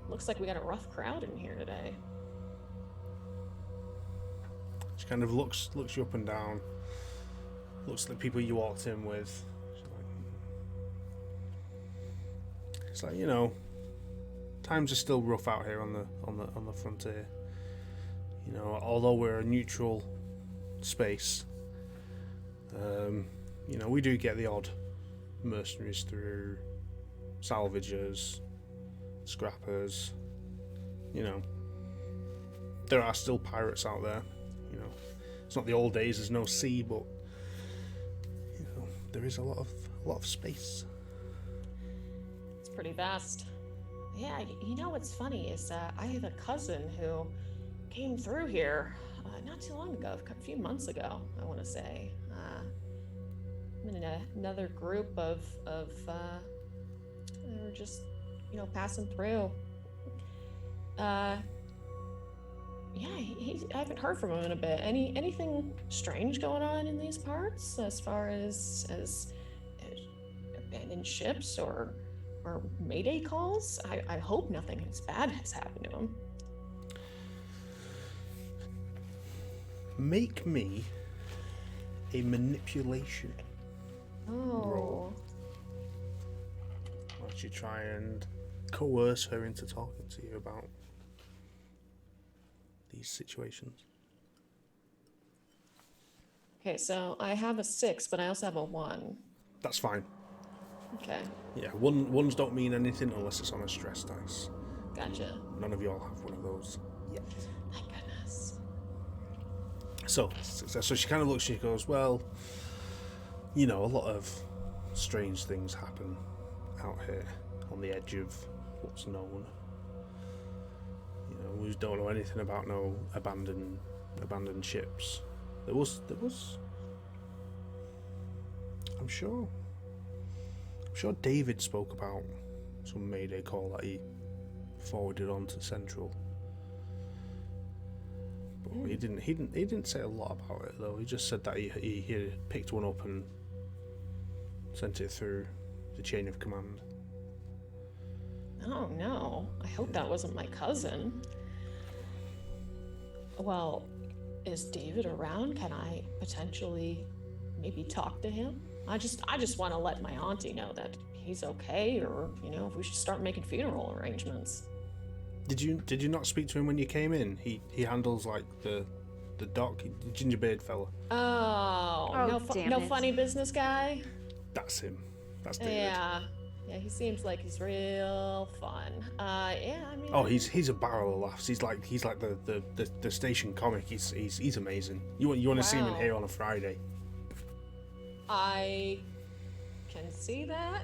looks like we got a rough crowd in here today. She kind of looks you up and down, looks at the people you walked in with. It's like, you know, times are still rough out here on the frontier. You know, although we're a neutral space, you know, we do get the odd mercenaries through, salvagers, scrappers. You know, there are still pirates out there. You know, it's not the old days. There's no sea, but you know, there is a lot of space. It's pretty vast. Yeah, you know what's funny is I have a cousin who came through here not too long ago, a few months ago, I want to say. I'm in another group of they were just, you know, passing through. Yeah, I haven't heard from him in a bit. Anything strange going on in these parts as far as abandoned ships or mayday calls? I hope nothing as bad has happened to him. Make me a manipulation roll. Why don't you try and coerce her into talking to you about these situations? Okay, so I have a 6, but I also have a 1. That's fine. Okay, Yeah, ones don't mean anything unless it's on a stress dice. gotcha. None of y'all have one of those yet. Thank goodness. So she kind of looks, she goes, well, you know, a lot of strange things happen out here on the edge of what's known. You know, we don't know anything about no abandoned ships. There was I'm sure David spoke about some mayday call that he forwarded on to Central. But he didn't say a lot about it though. He just said that he had picked one up and sent it through the chain of command. Oh no, I hope that wasn't my cousin. Well, is David around? Can I potentially maybe talk to him? I just want to let my auntie know that he's okay, or you know, if we should start making funeral arrangements. Did you not speak to him when you came in? He handles like the dock, the gingerbeard fella. Oh, no funny business guy. That's him. That's David. Yeah, he seems like he's real fun. Yeah, I mean. Oh, he's a barrel of laughs. He's like the station comic. He's amazing. You want to see him in here on a Friday? I can see that.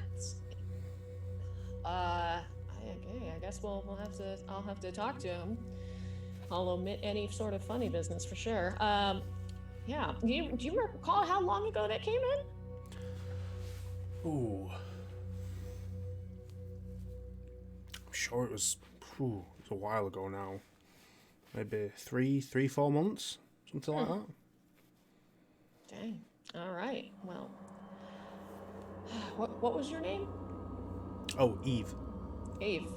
Okay, I guess I'll have to talk to him. I'll omit any sort of funny business for sure. Yeah. Do you recall how long ago that came in? Ooh. I'm sure it was a while ago now. maybe 4 months, something like that. Dang. All right. Well, what was your name? Oh, Eve. Eve.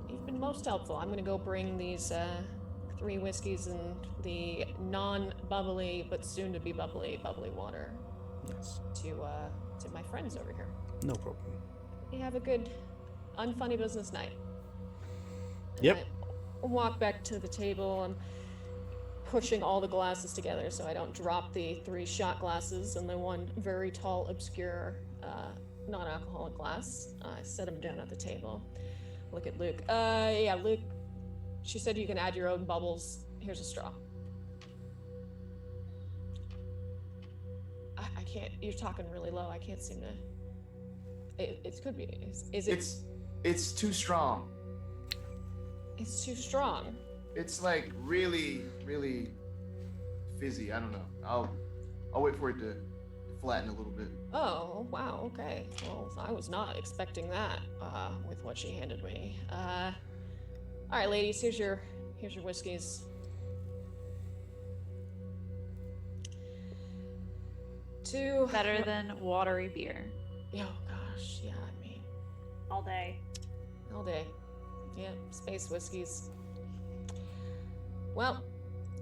You've been most helpful. I'm gonna go bring these 3 whiskeys and the non-bubbly but soon-to-be bubbly water Yes. to my friends over here. No problem. You have a good, unfunny business night. Yep. I walk back to the table. I'm pushing all the glasses together so I don't drop the 3 shot glasses and the 1 very tall, obscure, non-alcoholic glass. I set them down at the table. Look at Luke. Yeah, Luke. She said you can add your own bubbles. Here's a straw. I can't. You're talking really low. I can't seem to. It could be. Is it? It's too strong. It's too strong. It's like really, really fizzy. I don't know. I'll wait for it to flatten a little bit. Oh, wow, okay. Well, I was not expecting that, with what she handed me. All right, ladies, here's your whiskeys. Better than watery beer. Oh, gosh, yeah, I mean, All day. all day. Yeah, space whiskeys. Well,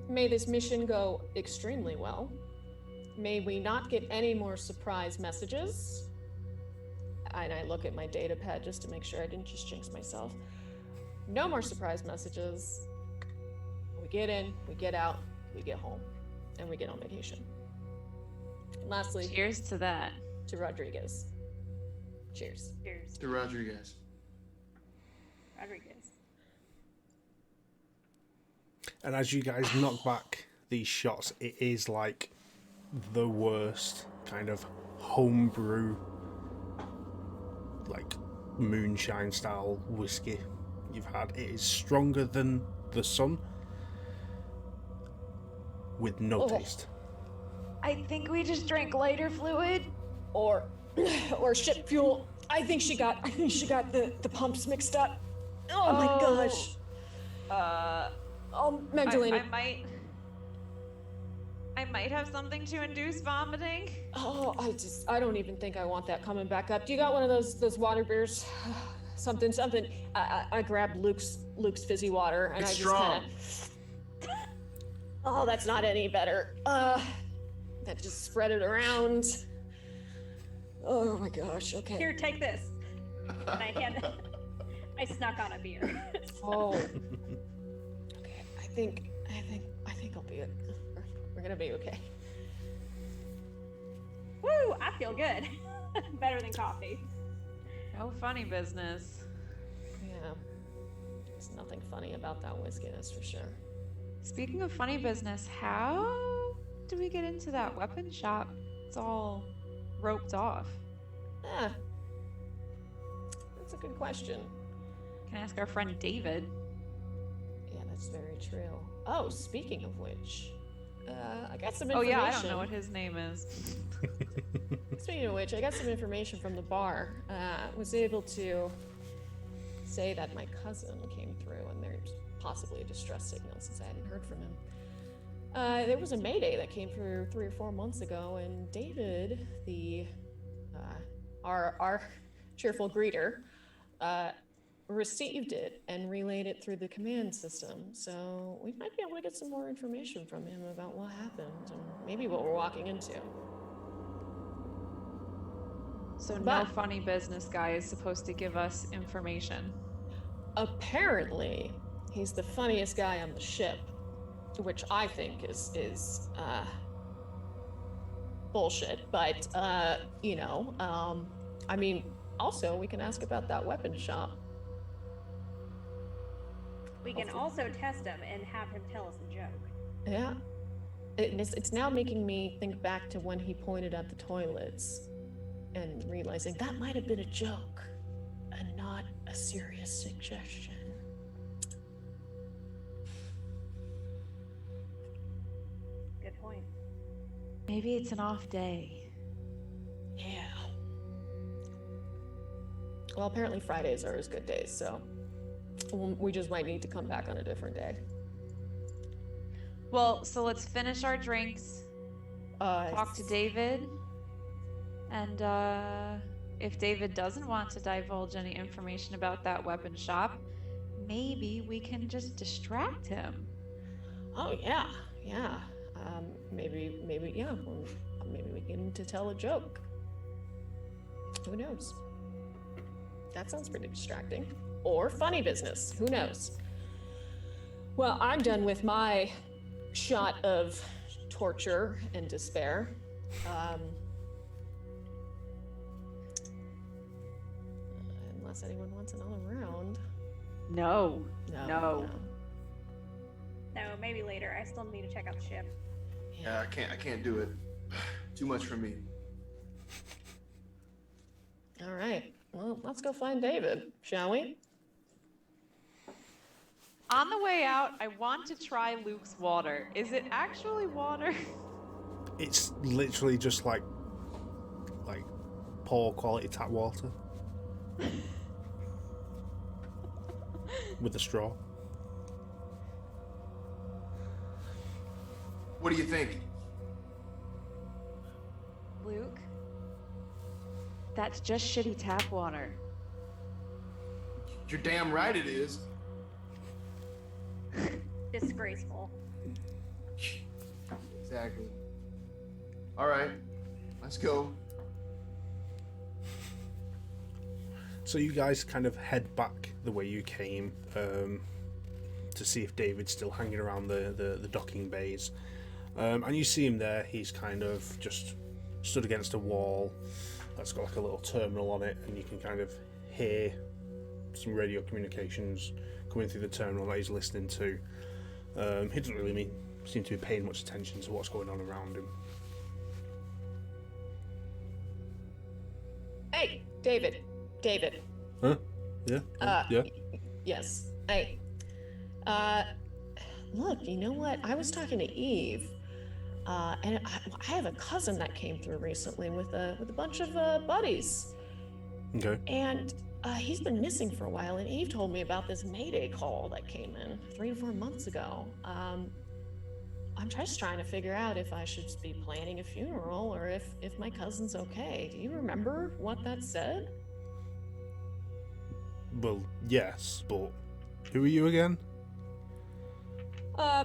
may this mission go extremely well. May we not get any more surprise messages. And I look at my data pad just to make sure I didn't just jinx myself. No more surprise messages. We get in, we get out, we get home, and we get on vacation. And lastly, Cheers to that. to Rodriguez. Cheers. Cheers. To Rodriguez. Rodriguez. And as you guys knock back these shots, it is like the worst kind of homebrew, like moonshine style whiskey you've had. It is stronger than the sun with no taste. I think we just drank lighter fluid. Or ship fuel. I think she got the pumps mixed up. Oh my gosh. Oh, Magdalena. I might have something to induce vomiting. Oh, I don't even think I want that coming back up. Do you got one of those water beers? something. I grabbed Luke's fizzy water and It's I just strong. kind of. Oh, that's not any better. That just spread it around. Oh my gosh. Okay. Here, take this. And I snuck on a beer. Oh. Okay. I think I'll be. We're gonna be okay. Woo! I feel good. Better than coffee. No funny business. Yeah. There's nothing funny about that whiskey, that's for sure. Speaking of funny business, how do we get into that weapon shop? It's all roped off. Ah. That's a good question. Can ask our friend David. Yeah, that's very true. Oh, speaking of which, I got some Oh information. yeah, I don't know what his name is. Speaking of which, I got some information from the bar. Was able to say that my cousin came through and there's possibly a distress signal since I hadn't heard from him. There was a mayday that came through 3 or 4 months ago, and David, our cheerful greeter, received it and relayed it through the command system. So we might be able to get some more information from him about what happened and maybe what we're walking into. So no But- funny business guy is supposed to give us information. Apparently, he's the funniest guy on the ship, which I think is bullshit. But I mean, also we can ask about that weapon shop. We can also test him and have him tell us a joke. Yeah, it's now making me think back to when he pointed at the toilets, and realizing that might have been a joke, and not a serious suggestion. Good point. Maybe it's an off day. Yeah. Well, apparently Fridays are his good days, so we just might need to come back on a different day. Well, so let's finish our drinks, talk to David, and if David doesn't want to divulge any information about that weapon shop, maybe we can just distract him. Oh yeah, yeah. Maybe yeah. Well, maybe we get him to tell a joke. Who knows? That sounds pretty distracting. Or funny business. Who knows? Well, I'm done with my shot of torture and despair. Unless anyone wants another round. No. No, maybe later. I still need to check out the ship. Yeah, I can't do it. Too much for me. All right. Well, let's go find David, shall we? On the way out, I want to try Luke's water. Is it actually water? It's literally just like poor quality tap water with a straw. What do you think? Luke? That's just shitty tap water. You're damn right it is. Disgraceful. Exactly. All right, let's go. So you guys kind of head back the way you came to see if David's still hanging around the docking bays. And you see him there. He's kind of just stood against a wall that's got like a little terminal on it, and you can kind of hear some radio communications coming through the terminal that he's listening to. He doesn't really seem to be paying much attention to what's going on around him. Hey, David. Huh? Yeah? Yeah? Yes. Hey. Look, you know what? I was talking to Eve, and I have a cousin that came through recently with a bunch of buddies. Okay. And he's been missing for a while, and Eve told me about this Mayday call that came in 3 to 4 months ago. I'm just trying to figure out if I should be planning a funeral or if my cousin's okay. Do you remember what that said? Well, yes, but who are you again?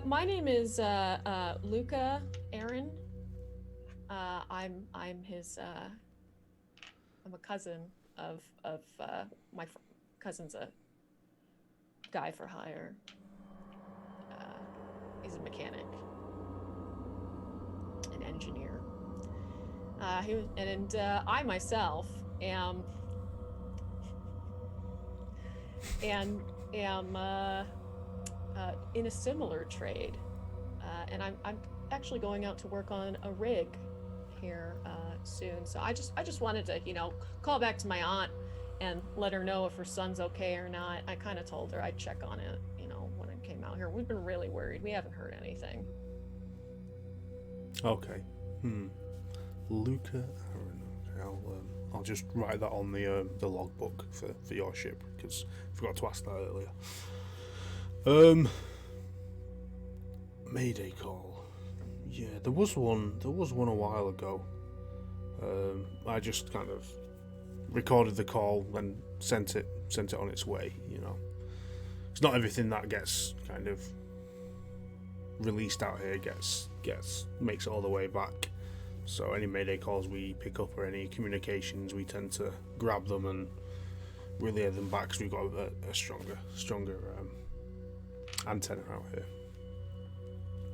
My name is Luca Aaron. I'm his I'm a cousin of my cousin's a guy for hire. He's a mechanic, an engineer. I myself am in a similar trade, and I'm actually going out to work on a rig here soon. So I just wanted to call back to my aunt and let her know if her son's okay or not. I kind of told her I'd check on it when I came out here. We've been really worried. We haven't heard anything. Okay. Luca Aaron. Okay, I'll just write that on the logbook for your ship, because I forgot to ask that earlier. Mayday call. Yeah, there was one a while ago. I just kind of recorded the call and sent it on its way. It's not everything that gets kind of released out here makes it all the way back. So any Mayday calls we pick up or any communications, we tend to grab them and relay them back, because we've got a stronger antenna out here.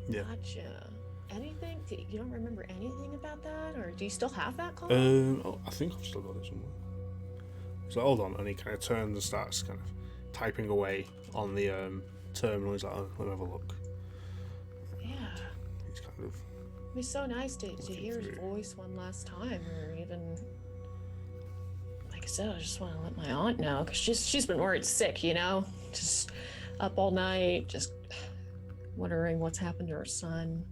Yeah. Gotcha. Anything? You don't remember anything about that, or do you still have that call? I think I've still got it somewhere. So hold on, and he kind of turns and starts kind of typing away on the terminal. He's like, oh, let me have a look. Yeah. He's kind of. It'd be so nice to hear his voice one last time, or even, like I said, I just want to let my aunt know, because she's been worried sick, just up all night, just wondering what's happened to her son.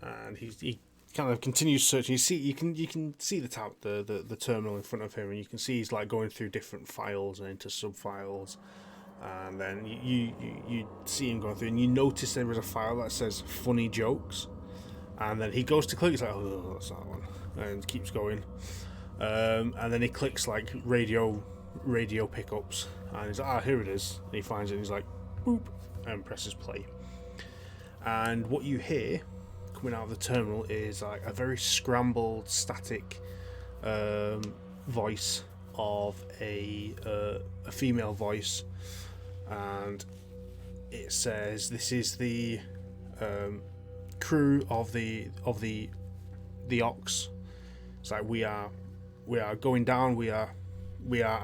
And he kind of continues searching. You can see the terminal in front of him, and you can see he's like going through different files and into sub files. and then you see him going through, and you notice there is a file that says funny jokes, and then he goes to click. He's like, oh, that's that one, and keeps going, and then he clicks like radio pickups, and he's like, here it is, and he finds it, and he's like, boop, and presses play, and what you hear coming out of the terminal is like a very scrambled, static voice of a female voice, and it says, "This is the crew of the Ox. It's like we are going down. We are,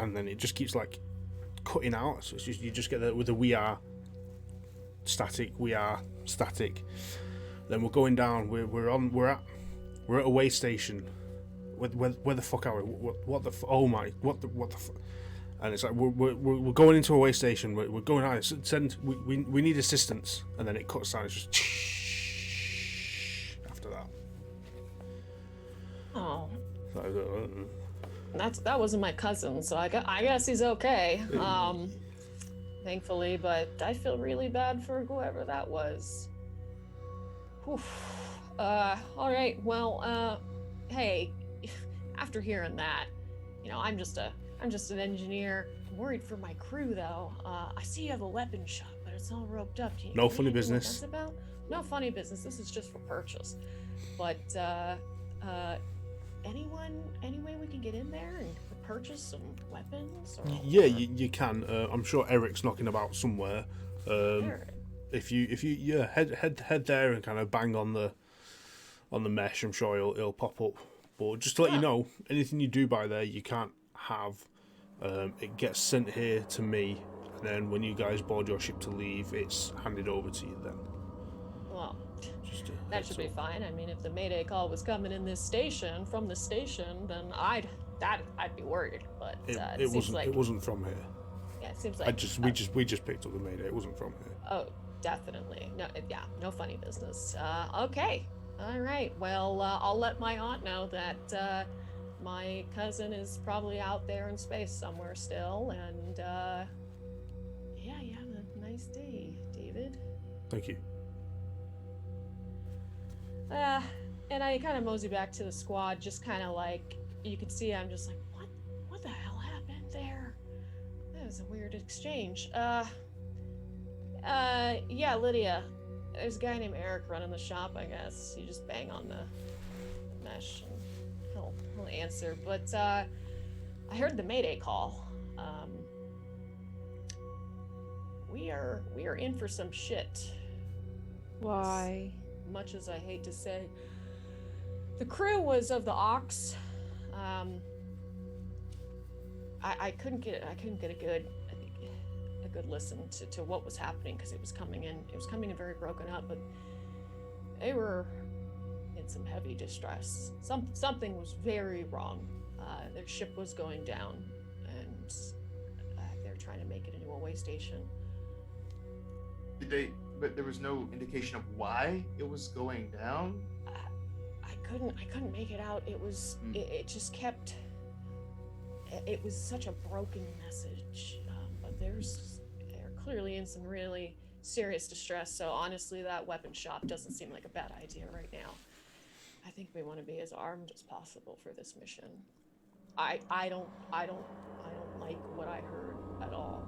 and then it just keeps like cutting out. So it's just, you just get that with the we are static. We are static. Then we're going down. We're at a way station. Where the fuck are we? What the? Oh my! What the? And it's like we're going into a way station. We're going out. Send. We need assistance. And then it cuts down. It's just after that. Oh. So, That wasn't my cousin, so I guess he's okay. Thankfully, but I feel really bad for whoever that was. Whew. All right. Well, hey. After hearing that, I'm just an engineer. I'm worried for my crew, though. I see you have a weapon shop, but it's all roped up. No funny business. That's about? No funny business. This is just for purchase. But any way we can get in there and purchase some weapons? Yeah, you can. I'm sure Eric's knocking about somewhere. Eric. If you head there and kind of bang on the mesh, I'm sure he'll pop up. But just to let you know, anything you do by there, you can't have. It gets sent here to me, and then when you guys board your ship to leave, it's handed over to you then. Well, that should be fine. I mean, if the Mayday call was coming in this station from the station, then I'd be worried. But it wasn't from here. Yeah, it seems like we just picked up the Mayday. It wasn't from here. Oh, definitely. No funny business. Okay. All right. Well, I'll let my aunt know that my cousin is probably out there in space somewhere still, and yeah, you have a nice day, David. Thank you. And I kind of mosey back to the squad, just kind of like, you can see I'm just like, what the hell happened there? That was a weird exchange. Yeah, Lydia. There's a guy named Eric running the shop, I guess. You just bang on the mesh and he'll answer. But I heard the Mayday call. We are in for some shit. Why? As much as I hate to say. The crew was of the Ox. I couldn't get a good listen to what was happening, because it was coming in very broken up, but they were in some heavy distress. Something was very wrong. Their ship was going down, and they're trying to make it into a way station. But there was no indication of why it was going down? I couldn't make it out. It was it just kept, it was such a broken message, but they're clearly in some really serious distress. So honestly, that weapon shop doesn't seem like a bad idea right now. I think we want to be as armed as possible for this mission. I don't like what I heard at all.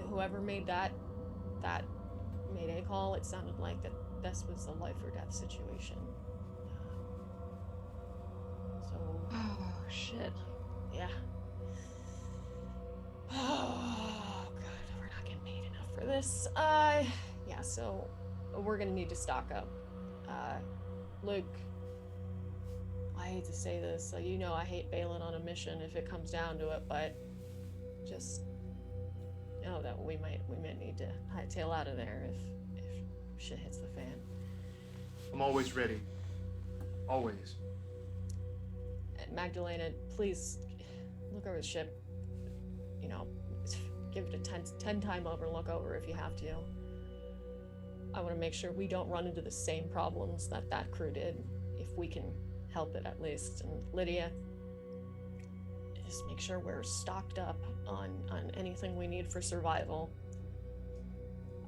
Whoever made that Mayday call, it sounded like this was a life or death situation. So. Oh shit. Yeah. Oh god, we're not getting paid enough for this. Yeah. So we're gonna need to stock up. Luke, I hate to say this, I hate bailing on a mission if it comes down to it, but just know that we might need to hightail out of there if shit hits the fan. I'm always ready. Always. And Magdalena, please look over the ship. Give it a 10 time look over if you have to. I want to make sure we don't run into the same problems that crew did, if we can help it at least. And Lydia, just make sure we're stocked up on anything we need for survival.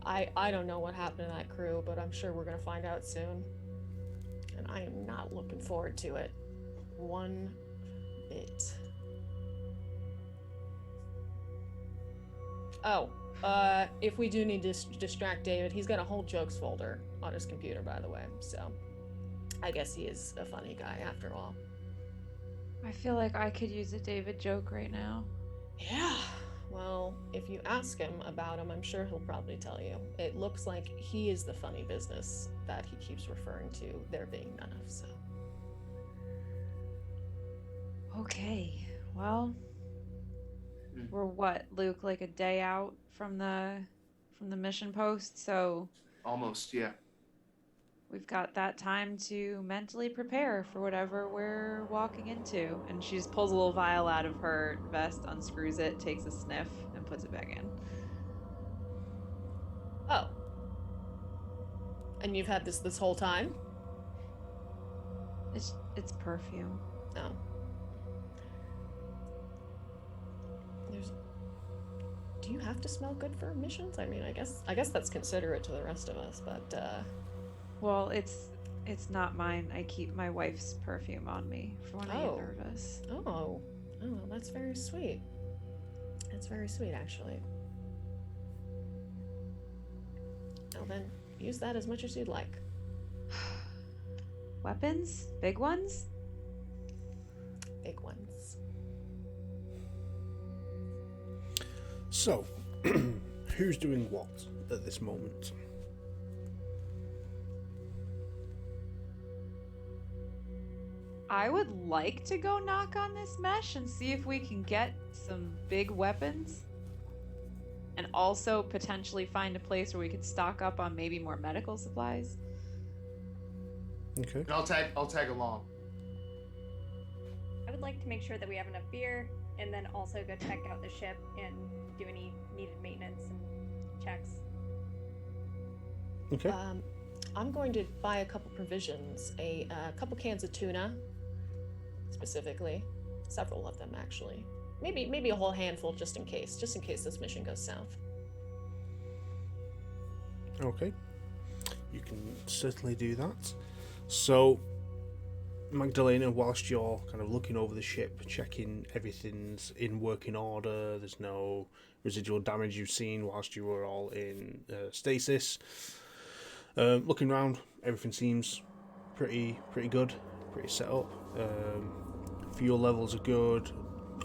I don't know what happened to that crew, but I'm sure we're gonna find out soon. And I am not looking forward to it one bit. Oh, if we do need to distract David, he's got a whole jokes folder on his computer, by the way, so I guess he is a funny guy after all. I feel like I could use a David joke right now. Yeah, well, if you ask him about him, I'm sure he'll probably tell you. It looks like he is the funny business that he keeps referring to, there being none of, so. Okay, well, we're what, Luke, like a day out from the mission post, so Almost, yeah. we've got that time to mentally prepare for whatever we're walking into. And she just pulls a little vial out of her vest, unscrews it, takes a sniff, and puts it back in. Oh. And you've had this whole time? It's perfume. Oh. Do you have to smell good for missions? I mean, I guess that's considerate to the rest of us, but Well, it's not mine. I keep my wife's perfume on me for when I get nervous. Oh, that's very sweet. That's very sweet, actually. Well then, use that as much as you'd like. Weapons? Big ones? Big ones. So, who's doing what at this moment? I would like to go knock on this mesh and see if we can get some big weapons. And also potentially find a place where we could stock up on maybe more medical supplies. Okay. And I'll tag along. I would like to make sure that we have enough beer, and then also go check out the ship and do any needed maintenance and checks. Okay. I'm going to buy a couple provisions, a couple cans of tuna, specifically, several of them actually. Maybe a whole handful just in case this mission goes south. Okay. You can certainly do that. So, Magdalena, whilst you're kind of looking over the ship, checking everything's in working order, there's no residual damage you've seen whilst you were all in stasis. Looking around, everything seems pretty good, pretty set up. Fuel levels are good,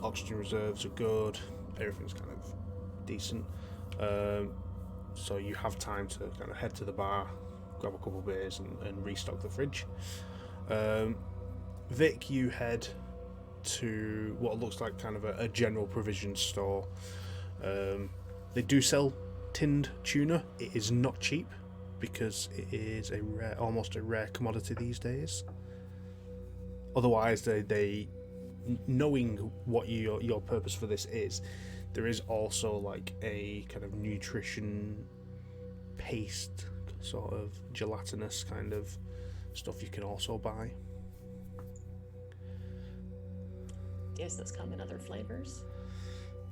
oxygen reserves are good, everything's kind of decent. So you have time to kind of head to the bar, grab a couple beers and restock the fridge. Vic, you head to what looks like kind of a general provision store. They do sell tinned tuna. It is not cheap because it is almost a rare commodity these days. Otherwise, they knowing what your purpose for this is, there is also like a kind of nutrition paste, sort of gelatinous kind of stuff you can also buy. Does this come in other flavors?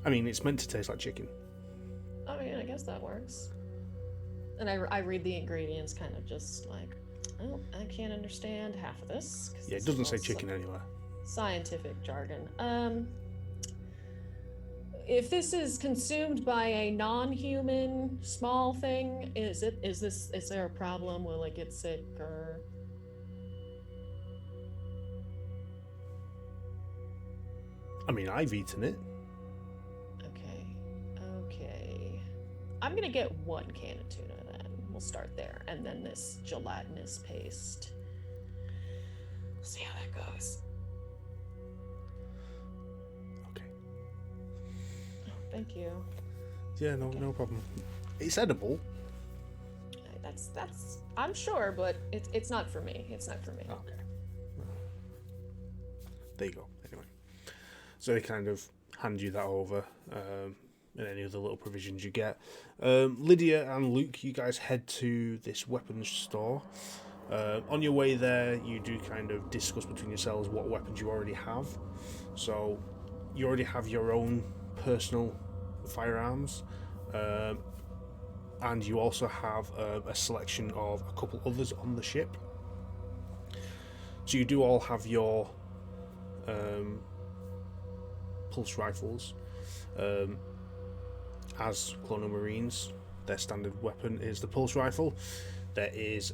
I mean, it's meant to taste like chicken. I mean, I guess that works. And I read the ingredients kind of just like, oh, I can't understand half of this. Yeah, it doesn't say chicken anywhere. Scientific jargon. If this is consumed by a non-human small thing, is there a problem? Will it get sick or? I mean, I've eaten it. Okay. I'm gonna get one can of tuna then. We'll start there, and then this gelatinous paste. We'll see how that goes. Okay. Oh, thank you. Yeah, no problem. It's edible. That's I'm sure, but it's not for me. It's not for me. Okay. There you go. Anyway, so they kind of hand you that over, and any other little provisions you get. Lydia and Luke, you guys head to this weapons store. On your way there, you do kind of discuss between yourselves what weapons you already have. So you already have your own personal firearms, and you also have a selection of a couple others on the ship. So you do all have your pulse rifles. As Colonial Marines, their standard weapon is the pulse rifle. There is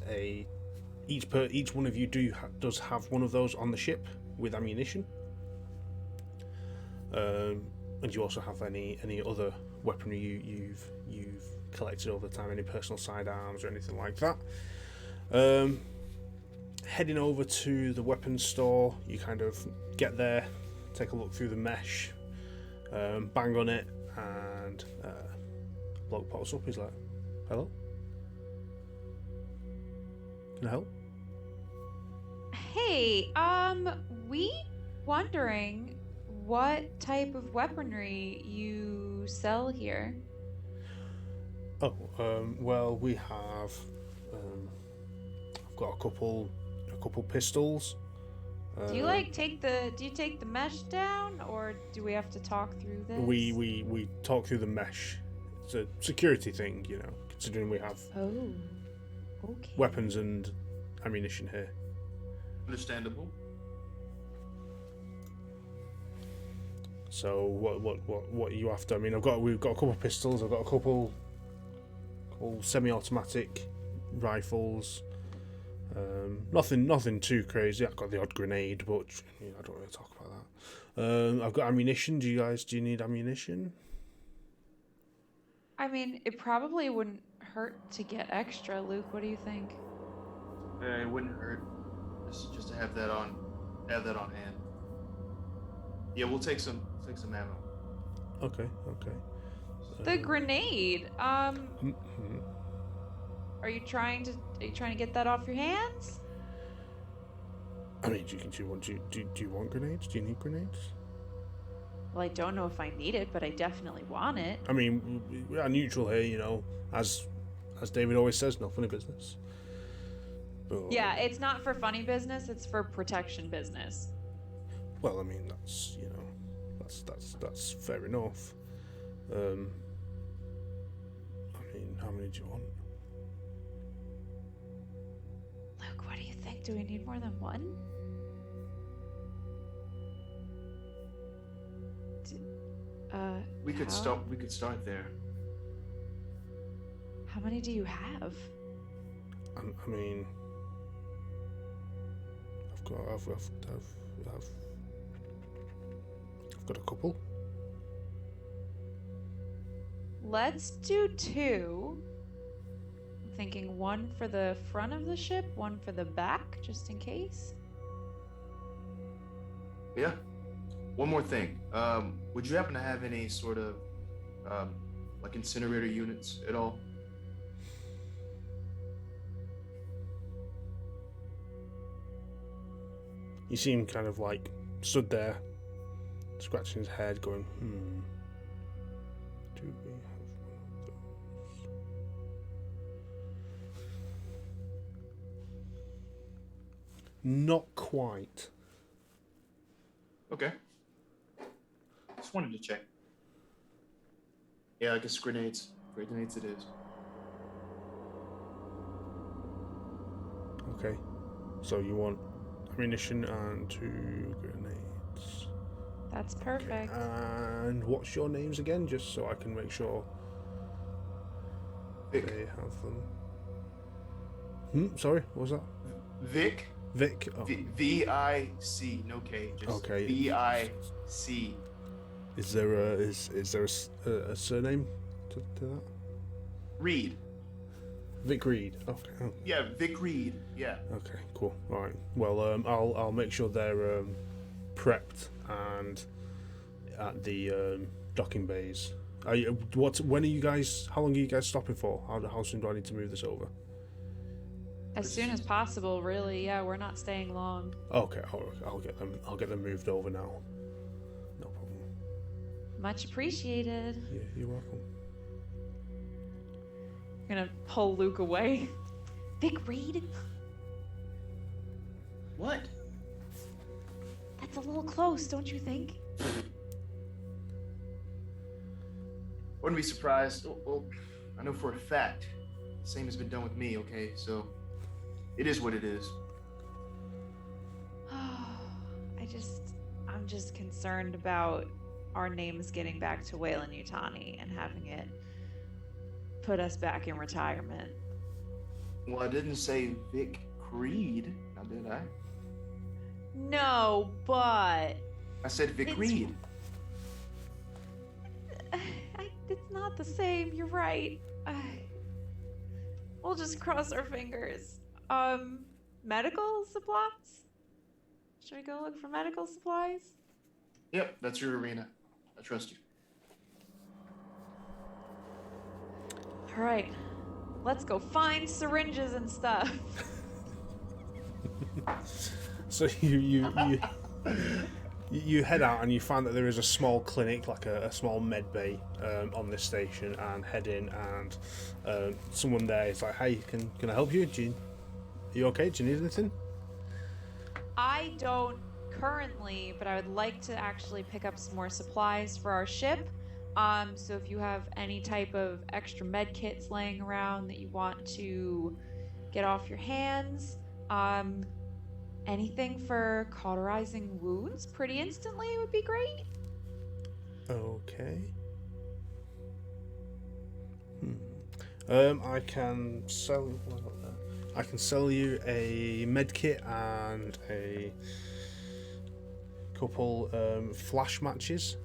each one of you does have one of those on the ship with ammunition. And you also have any other weaponry you've collected over time, any personal sidearms or anything like that. Heading over to the weapons store, you kind of get there, take a look through the mesh, bang on it, and a bloke pops up. He's like, "Hello? Can I help?" Hey, we wondering what type of weaponry you sell here. Oh, well, we have. I've got a couple pistols. Do you take the mesh down, or do we have to talk through this? We talk through the mesh. It's a security thing, you know, considering we have okay. weapons and ammunition here. Understandable. So what are you after? I mean, we've got a couple of pistols. I've got a couple semi-automatic rifles. Nothing too crazy. I've got the odd grenade, but you know, I don't really talk about that. I've got ammunition. Do you need ammunition? I mean, it probably wouldn't hurt to get extra, Luke. What do you think? It wouldn't hurt just to have that on hand. Yeah, we'll take some ammo. Okay. The grenade. Mhm. Are you trying to get that off your hands? I mean, do you want grenades? Do you need grenades? Well, I don't know if I need it, but I definitely want it. I mean, we are neutral here, you know. As David always says, no funny business. But, Yeah, it's not for funny business, it's for protection business. well, I mean, that's, you know, that's fair enough. I mean, how many do you want? Luke, what do you think? Do we need more than one? We could start there. How many do you have? I mean, I've got a couple. Let's do 2. I'm thinking 1 for the front of the ship, 1 for the back, just in case. Yeah. One more thing. Would you happen to have any sort of like incinerator units at all? He seemed kind of like stood there, scratching his head, going, do we have one of those? Not quite. Okay. Just wanted to check. Yeah, I guess grenades. Grenades it is. Okay. So you want ammunition and 2 grenades. That's perfect. And what's your names again, just so I can make sure Vic. they have them. Sorry, what was that? Vic. Vic. Oh. V-I-C, no K, just Okay. V-I-C. Is there a surname to that? Reed. Vic Reed. Okay. Oh. Yeah, Vic Reed. Yeah. Okay. Cool. All right. Well, I'll make sure they're prepped and at the docking bays. When are you guys? How long are you guys stopping for? How soon do I need to move this over? As soon as possible, really. Yeah, we're not staying long. Okay. I'll get them moved over now. No problem. Much appreciated. Yeah, you're welcome. I'm gonna pull Luke away. Vic Reed? What? That's a little close, don't you think? wouldn't be surprised. Well, I know for a fact, the same has been done with me, okay? So, it is what it is. I'm just concerned about our names getting back to Wayland Yutani and having it put us back in retirement. Well, I didn't say Vic Creed, now did I? No, but... I said Vic Reed. It's not the same, you're right. We'll just cross our fingers. Medical supplies? Should we go look for medical supplies? Yep, that's your arena. I trust you. All right, let's go find syringes and stuff. So you head out and you find that there is a small clinic, like a small med bay on this station, and head in, and someone there is like, "Hey, can I help you? Are you okay? Do you need anything?" I don't currently, but I would like to actually pick up some more supplies for our ship. So if you have any type of extra med kits laying around that you want to get off your hands, anything for cauterizing wounds pretty instantly would be great. Okay. I can sell you a med kit and a couple flash matches.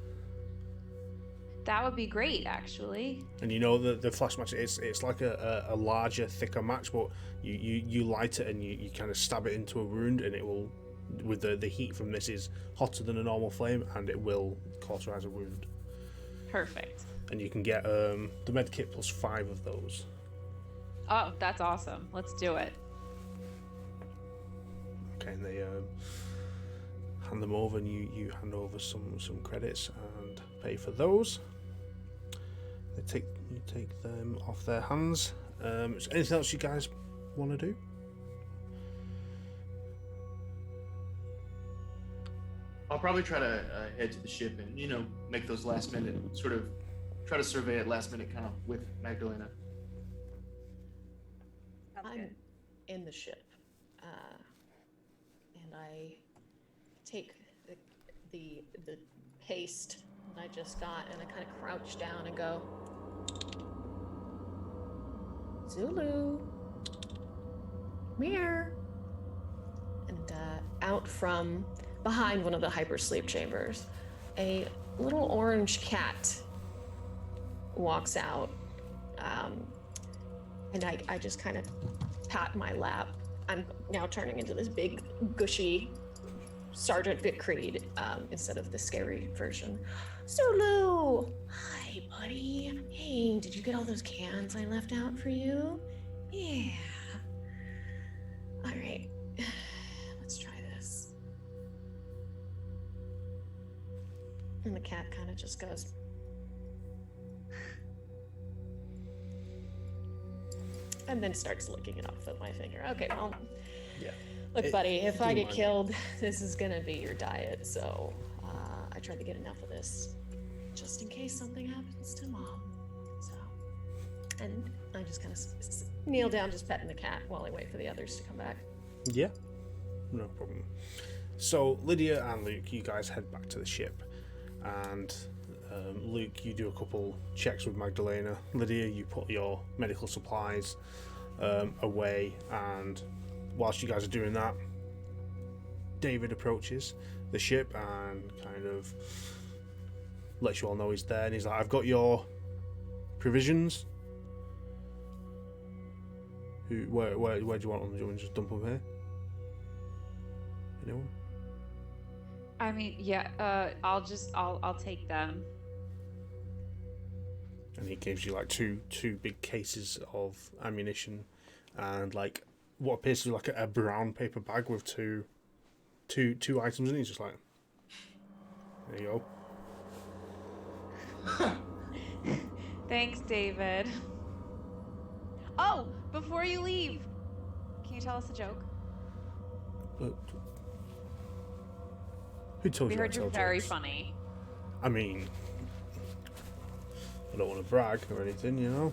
That would be great, actually. And you know that the flash match, it's like a larger, thicker match, but you light it and you kind of stab it into a wound, and it will, with the heat from this, is hotter than a normal flame, and it will cauterize a wound. Perfect. And you can get the med kit plus 5 of those. Oh, that's awesome. Let's do it. Okay, and they hand them over, and you hand over some credits and pay for those. You take them off their hands. Is there anything else you guys want to do? I'll probably try to head to the ship and, make those last minute, sort of try to survey it last minute kind of with Magdalena. I'm in the ship, and I take the paste that I just got, and I kind of crouch down and go, Zulu, come here. And out from behind one of the hypersleep chambers, a little orange cat walks out, and I just kind of pat my lap. I'm now turning into this big, gushy Sergeant Vic Creed instead of the scary version. Zulu! Hi, buddy. Hey, did you get all those cans I left out for you? Yeah. All right. Let's try this. And the cat kind of just goes. And then starts licking it off with my finger. Okay, well. Yeah. Look, buddy, if I get killed, this is gonna be your diet, so I tried to get enough of this just in case something happens to Mom. So, and I just kind of kneel down, just petting the cat while I wait for the others to come back. Yeah, no problem. So Lydia and Luke, you guys head back to the ship, and Luke, you do a couple checks with Magdalena. Lydia, you put your medical supplies away, and whilst you guys are doing that, David approaches the ship and kind of lets you all know he's there, and he's like, I've got your provisions. Where do you want them? Do you want to just dump them here? Anyone? I mean, yeah, I'll take them. And he gives you like two big cases of ammunition and like what appears to be like a brown paper bag with two items in it. He's just like, there you go. Thanks, David. Oh, before you leave, can you tell us a joke? Who told We you? heard I you're tell very jokes? funny. I mean, I don't want to brag or anything, you know.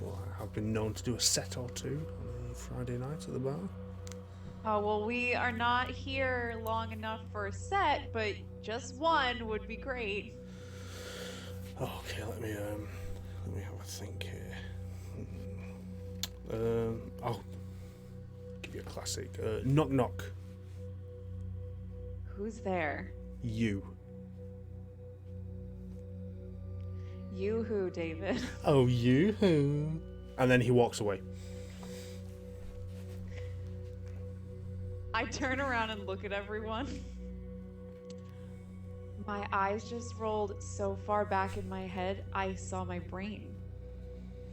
Well, I've been known to do a set or two on a Friday night at the bar. Oh, well, we are not here long enough for a set, but just one would be great. Okay, let me have a think here. I'll give you a classic. Knock knock. Who's there? You. You who, David? Oh, you who? And then he walks away. I turn around and look at everyone. My eyes just rolled so far back in my head, I saw my brain.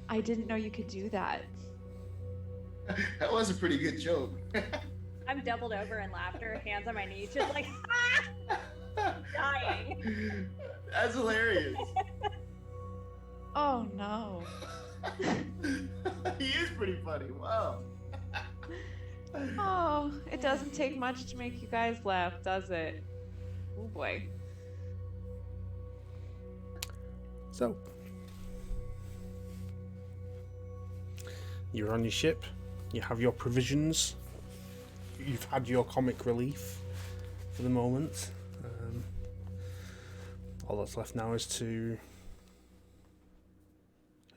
I didn't know you could do that. That was a pretty good joke. I'm doubled over in laughter, hands on my knees, just like, dying. That's hilarious. Oh no. He is pretty funny. Wow. Oh, it doesn't take much to make you guys laugh, does it? Oh boy. So, you're on your ship, you have your provisions, you've had your comic relief for the moment. All that's left now is to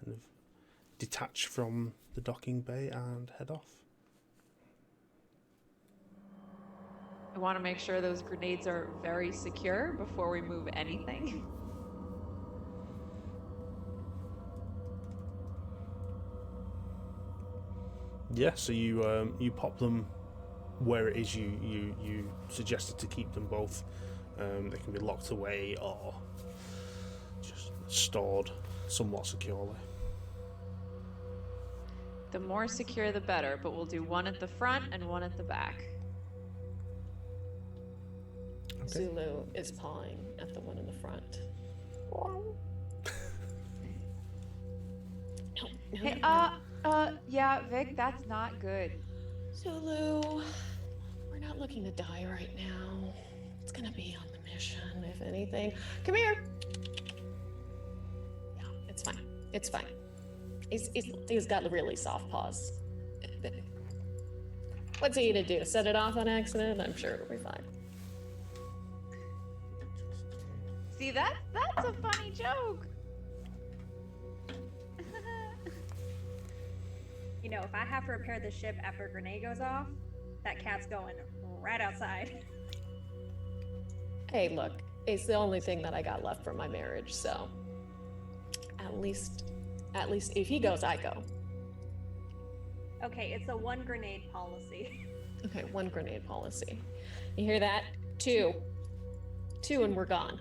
kind of detach from the docking bay and head off. I want to make sure those grenades are very secure before we move anything. Yeah, so you pop them where it is you suggested to keep them both. They can be locked away or just stored somewhat securely. The more secure the better, but we'll do one at the front and one at the back. Okay. Zulu is pawing at the one in the front. No, Hey, yeah, Vic, that's not good. Zulu, we're not looking to die right now. It's gonna be on the mission, if anything. Come here. Yeah, it's fine. It's fine. He's got really soft paws. What's he gonna do? Set it off on accident? I'm sure it'll be fine. See, that's a funny joke. You know, if I have to repair the ship after a grenade goes off, that cat's going right outside. Hey, look, it's the only thing that I got left from my marriage, so at least if he goes, I go. Okay, it's a one grenade policy. Okay, one grenade policy. You hear that? Two and we're gone.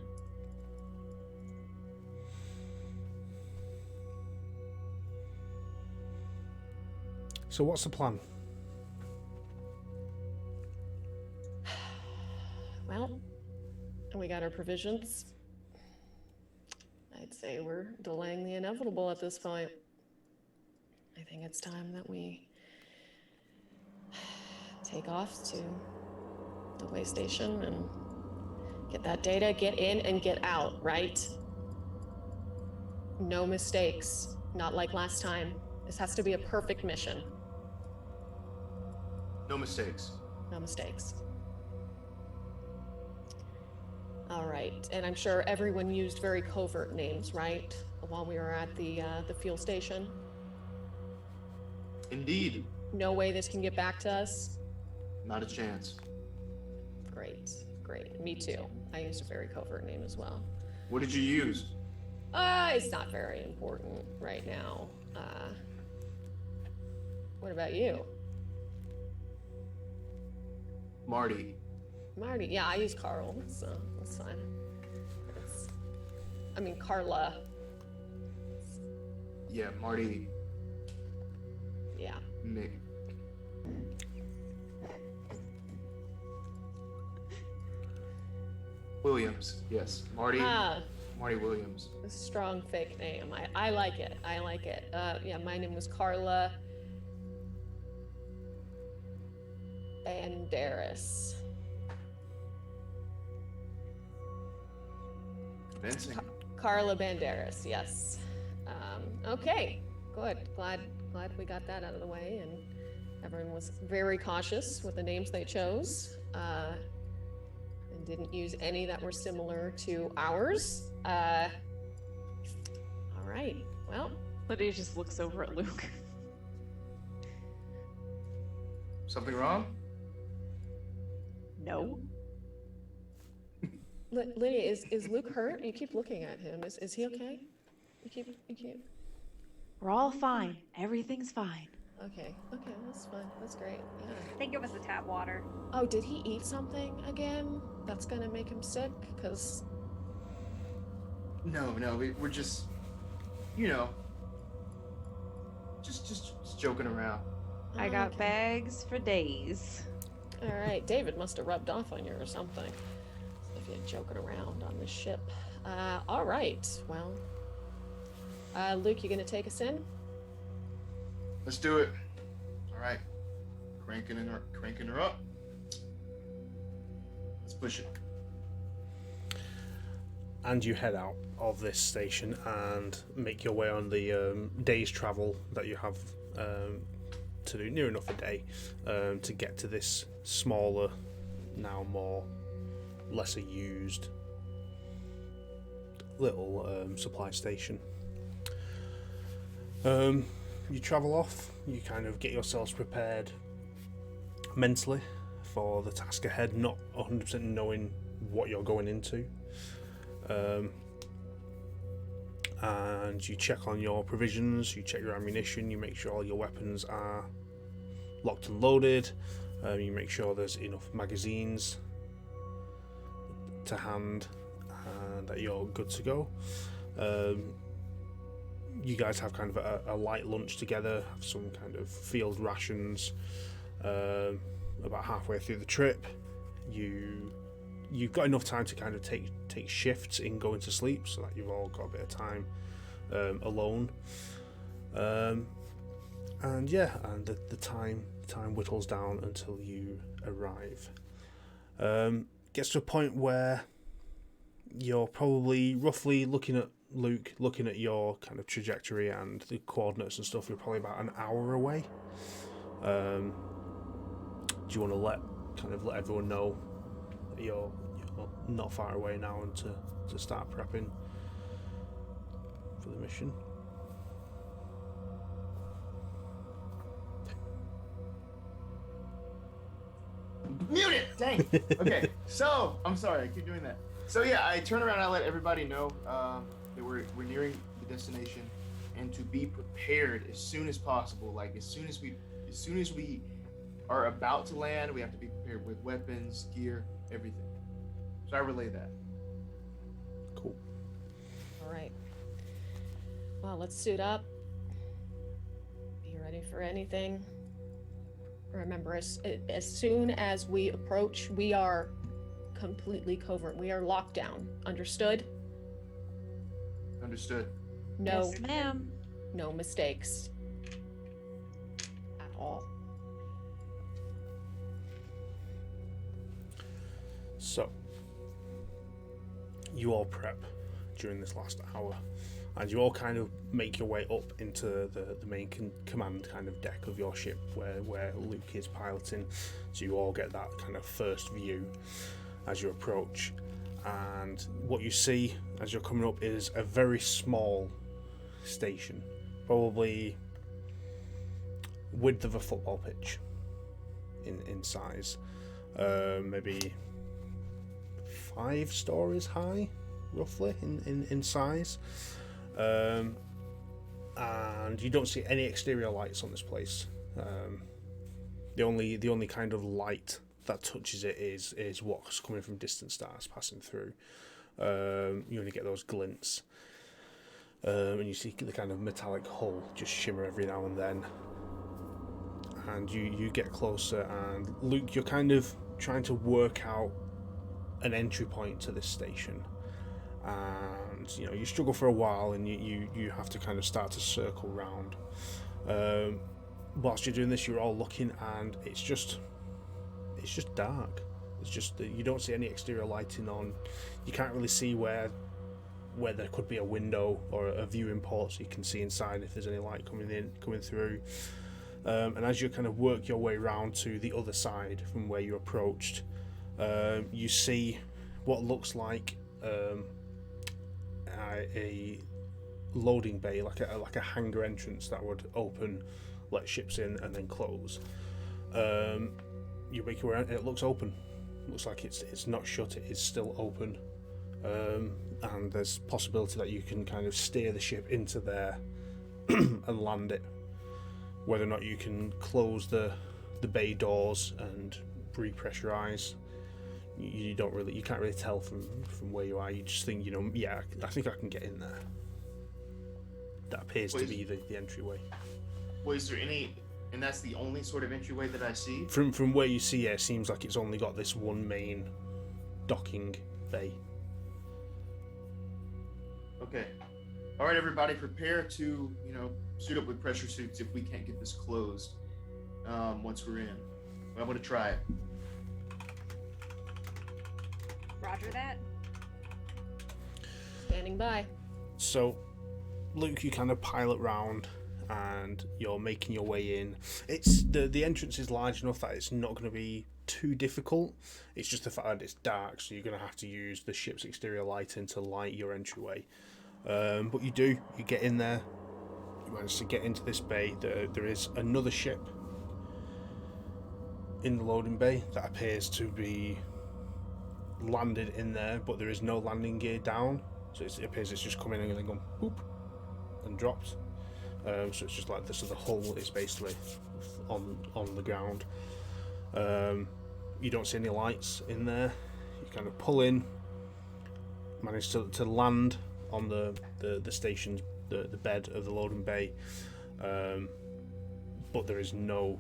So what's the plan? Well, we got our provisions. I'd say we're delaying the inevitable at this point. I think it's time that we take off to the way station and get that data, get in and get out, right? No mistakes, not like last time. This has to be a perfect mission. No mistakes. No mistakes. All right, and I'm sure everyone used very covert names, right? While we were at the fuel station. Indeed. No way this can get back to us. Not a chance. Great, great. Me too. I used a very covert name as well. What did you use? It's not very important right now. What about you? Marty. Marty, yeah, I use Carl, so that's fine. Carla. Yeah, Marty. Yeah. Nick. Williams. Yes, Marty. Marty Williams. A strong fake name. I like it. I like it. Yeah, my name was Carla Banderas. Convincing. Carla Banderas, yes. Okay, good. Glad we got that out of the way, and everyone was very cautious with the names they chose, and didn't use any that were similar to ours. All right, well. Lydia just looks over at Luke. Something wrong? No. Lydia, is Luke hurt? You keep looking at him. Is he okay? You keep. We're all fine. Everything's fine. Okay, that's fine. That's great. Yeah. I think it was the tap water. Oh, did he eat something again? That's gonna make him sick? Cause. No, we're just, just joking around. I got Okay. bags for days. All right, David must have rubbed off on you or something. If you're joking around on this ship. All right. Well, Luke, you gonna take us in? Let's do it. All right, cranking her up. Let's push it. And you head out of this station and make your way on the day's travel that you have to do, near enough a day, to get to this smaller, now lesser used little supply station. You travel off, you kind of get yourselves prepared mentally for the task ahead, not 100% knowing what you're going into. And you check on your provisions, you check your ammunition, you make sure all your weapons are locked and loaded, you make sure there's enough magazines to hand and that you're good to go. You guys have kind of a light lunch together, have some kind of field rations. About halfway through the trip, you've got enough time to kind of take shifts in going to sleep, so that you've all got a bit of time alone. And the time whittles down until you arrive. Gets to a point where you're probably roughly looking at Luke, looking at your kind of trajectory and the coordinates and stuff. You're probably about an hour away. Do you want to let everyone know that you're not far away now and to start prepping for the mission? Mute it! Dang. Okay, so I'm sorry, I keep doing that. So yeah, I turn around and I let everybody know that we're nearing the destination, and to be prepared as soon as possible. Like as soon as we are about to land, we have to be prepared with weapons, gear, everything. So I relay that. Cool. All right. Well, let's suit up. Be ready for anything. Remember, as soon as we approach, we are completely covert. We are locked down. Understood? Understood. No, Yes, ma'am. no mistakes at all. So, you all prep during this last hour, and you all kind of make your way up into the main command kind of deck of your ship where Luke is piloting, so you all get that kind of first view as you approach. And what you see as you're coming up is a very small station, probably width of a football pitch in size, maybe 5 stories high, roughly in size. And you don't see any exterior lights on this place. The only kind of light that touches it is what's coming from distant stars passing through. You only get those glints, and you see the kind of metallic hull just shimmer every now and then. And you get closer, and Luke, you're kind of trying to work out an entry point to this station. And you struggle for a while, and you have to kind of start to circle round. Whilst you're doing this, you're all looking, and it's just dark. It's just that you don't see any exterior lighting on. You can't really see where where there could be a window or a viewing port, so you can see inside if there's any light coming through. And as you kind of work your way around to the other side from where you approached, you see what looks like a loading bay, like a hangar entrance that would open, let ships in, and then close. You make your way around, and it looks open. Looks like it's not shut; it is still open. And there's possibility that you can kind of steer the ship into there and land it. Whether or not you can close the bay doors and repressurize, you can't really tell from where you are. You just think, yeah, I think I can get in there. That appears to be the entryway. Well, is there any, and that's the only sort of entryway that I see? From where you see, it seems like it's only got this one main docking bay. Okay. All right, everybody, prepare to, suit up with pressure suits if we can't get this closed once we're in. But I'm going to try it. Roger that. Standing by. So, Luke, you kind of pilot round and you're making your way in. It's the entrance is large enough that it's not going to be too difficult. It's just the fact that it's dark, so you're going to have to use the ship's exterior lighting to light your entryway. But you get in there. You manage to get into this bay. There is another ship in the loading bay that appears to be landed in there, but there is no landing gear down, so it appears it's just coming in and then gone boop and dropped. So it's just like this. So the hull is basically on the ground. You don't see any lights in there. You kind of pull in, manage to land on the station's the bed of the loading bay, but there is no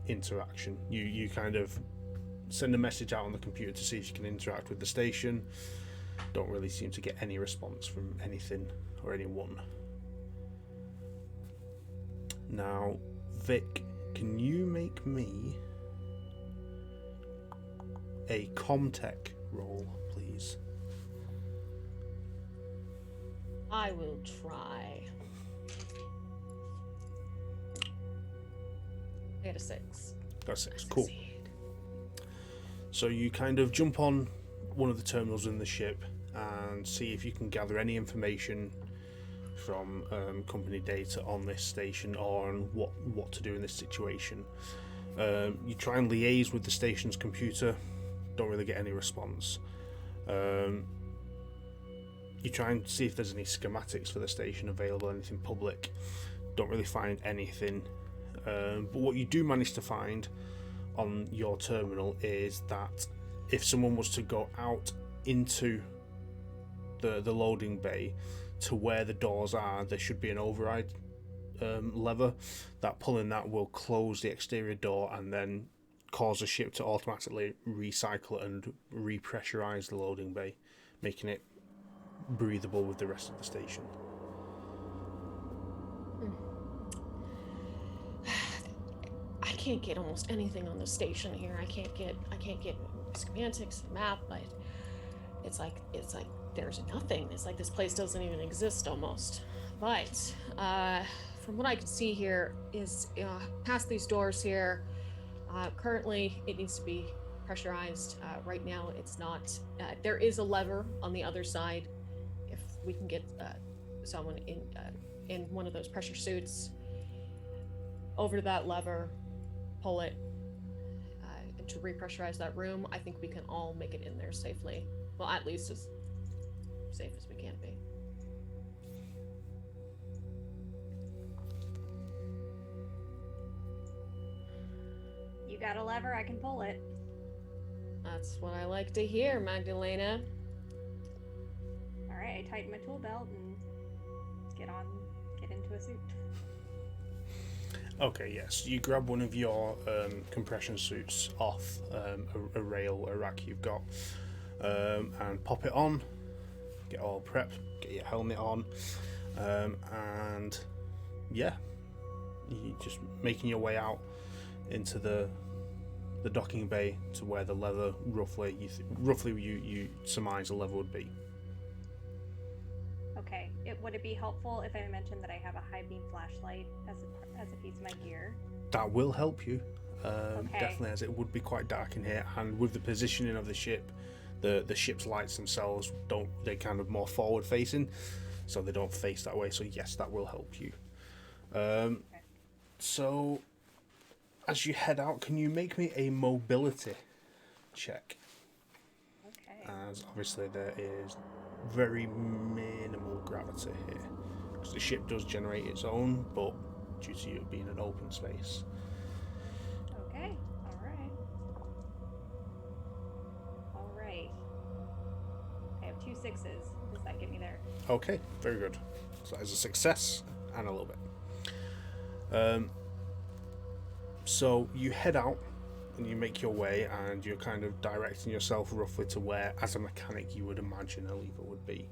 interaction. You kind of send a message out on the computer to see if you can interact with the station. Don't really seem to get any response from anything or anyone. Now, Vic, can you make me a Comtech roll, please? I will try. I got a 6. Got 6. Cool. So you kind of jump on one of the terminals in the ship and see if you can gather any information from company data on this station or on what to do in this situation. You try and liaise with the station's computer. Don't really get any response. You try and see if there's any schematics for the station available, anything public. Don't really find anything. But what you do manage to find on your terminal is that if someone was to go out into the loading bay to where the doors are, there should be an override lever. That pulling that will close the exterior door and then cause the ship to automatically recycle and repressurize the loading bay, making it breathable with the rest of the station. I can't get almost anything on the station here. I can't get schematics, map, but it's like there's nothing. It's like this place doesn't even exist almost. But from what I can see here is past these doors here, currently it needs to be pressurized. Right now it's not. There is a lever on the other side. If we can get someone in one of those pressure suits over to that lever, pull it, and to repressurize that room, I think we can all make it in there safely. Well, at least as safe as we can be. You got a lever, I can pull it. That's what I like to hear, Magdalena. All right, I tighten my tool belt and get into a suit. Okay, yes. You grab one of your compression suits off a rail, a rack you've got, and pop it on. Get all prepped, get your helmet on, and yeah, you just making your way out into the docking bay to where the lever roughly you surmise the lever would be. would it be helpful if I mentioned that I have a high beam flashlight as a piece of my gear? That will help you. Okay. Definitely, as it would be quite dark in here, and with the positioning of the ship, the ship's lights themselves they're kind of more forward facing, so they don't face that way. So yes, that will help you. Okay. So as you head out, can you make me a mobility check? Okay. As obviously there is very minimal gravity here, because the ship does generate its own, but due to you being an open space. Okay. All right. I have 2 6s. Does that get me there? Okay, very good. So that is a success and a little bit. So you head out and you make your way, and you're kind of directing yourself roughly to where, as a mechanic, you would imagine a lever would be.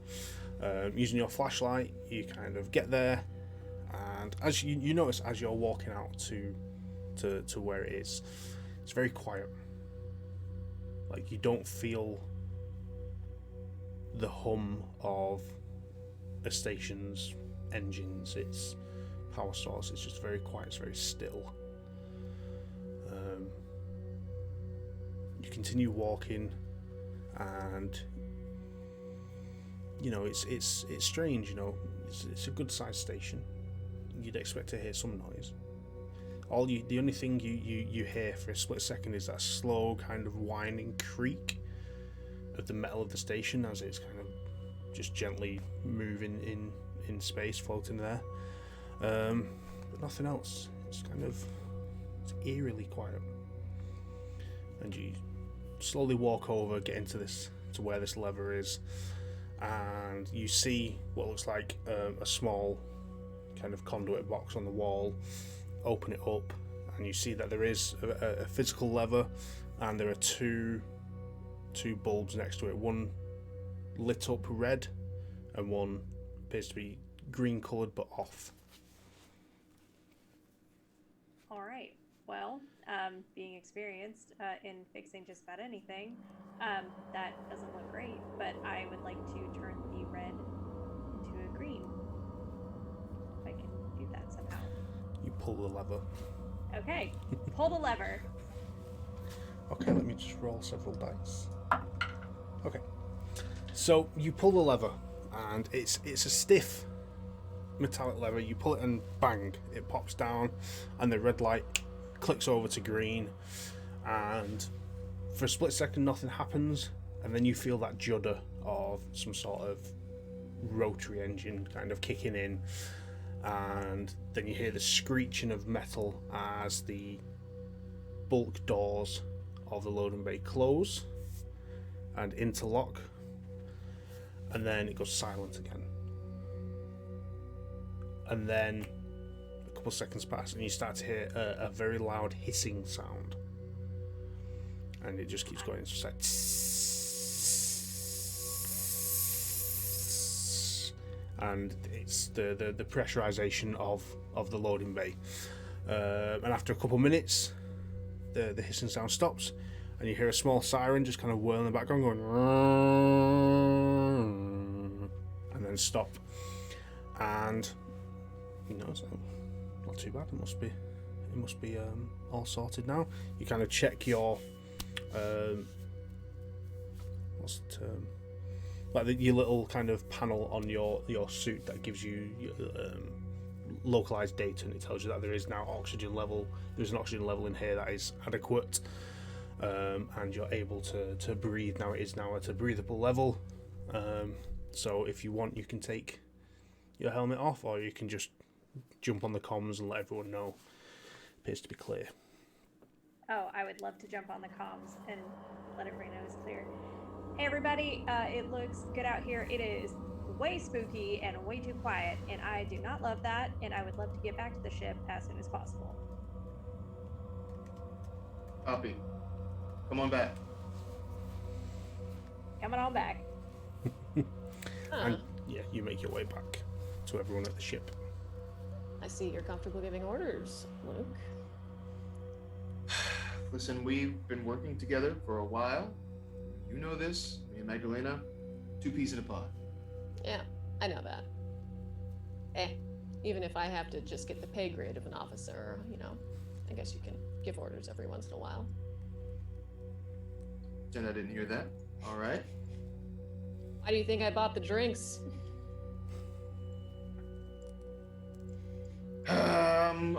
Using your flashlight, you kind of get there, and as you notice as you're walking out to where it is, it's very quiet. Like, you don't feel the hum of a station's engines, its power source. It's just very quiet, it's very still. You continue walking, and you know it's strange. You know, it's a good sized station. You'd expect to hear some noise. The only thing you hear for a split second is that slow kind of whining creak of the metal of the station as it's kind of just gently moving in space, floating there. But nothing else. It's eerily quiet. And you slowly walk over, get into to where this lever is, and you see what looks like a small kind of conduit box on the wall. Open it up, and you see that there is a physical lever, and there are two bulbs next to it. One lit up red, and one appears to be green coloured but off. All right. Well, being experienced in fixing just about anything, that doesn't look great, but I would like to turn the red into a green. If I can do that somehow. You pull the lever. Okay, pull the lever. Okay, let me just roll several dice. Okay, so you pull the lever, and it's a stiff metallic lever. You pull it and bang, it pops down, and the red light clicks over to green, and for a split second nothing happens, and then you feel that judder of some sort of rotary engine kind of kicking in, and then you hear the screeching of metal as the bulk doors of the loading bay close and interlock, and then it goes silent again. And then a couple seconds pass, and you start to hear a very loud hissing sound, and it just keeps going. It's just like tss, and it's the pressurization of the loading bay. And after a couple minutes, the hissing sound stops, and you hear a small siren just kind of whirl in the background, going, and then stop. And you know, so not too bad. It must be all sorted now. You kind of check your what's the term? Like your little kind of panel on your suit that gives you localized data, and it tells you that there is now oxygen level. There's an oxygen level in here that is adequate, and you're able to breathe now. It is now at a breathable level. So if you want, you can take your helmet off, or you can just jump on the comms and let everyone know. Appears to be clear. Oh, I would love to jump on the comms and let everybody know it's clear. Hey everybody, it looks good out here. It is way spooky and way too quiet, and I do not love that, and I would love to get back to the ship as soon as possible. Copy. Come on back. Coming on back. And yeah, you make your way back to everyone at the ship. I see you're comfortable giving orders, Luke. Listen, we've been working together for a while. You know this, me and Magdalena, two peas in a pod. Yeah, I know that. even if I have to just get the pay grade of an officer, you know, I guess you can give orders every once in a while. Jen, I didn't hear that. All right. Why do you think I bought the drinks?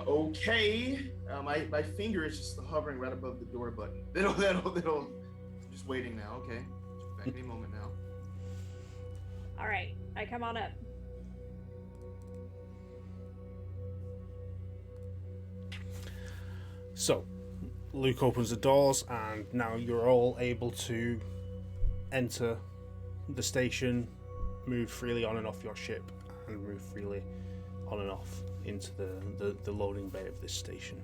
Okay. My finger is just hovering right above the door button. That'll. Just waiting now. Okay. Back any moment now. All right, I come on up. So, Luke opens the doors, and now you're all able to enter the station, move freely on and off your ship, and move freely on and off into the loading bay of this station.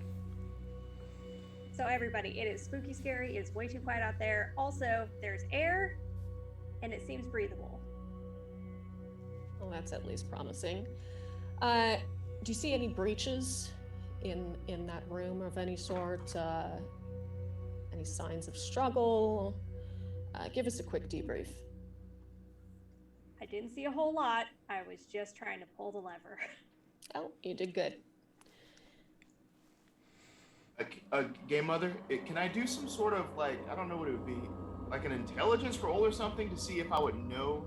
So everybody, it is spooky scary. It is way too quiet out there. Also, there's air, and it seems breathable. Well, that's at least promising. Do you see any breaches in that room of any sort? Any signs of struggle? Give us a quick debrief. I didn't see a whole lot. I was just trying to pull the lever. Oh, you did good. Game Mother, can I do some sort of, like, I don't know what it would be, like an intelligence roll or something to see if I would know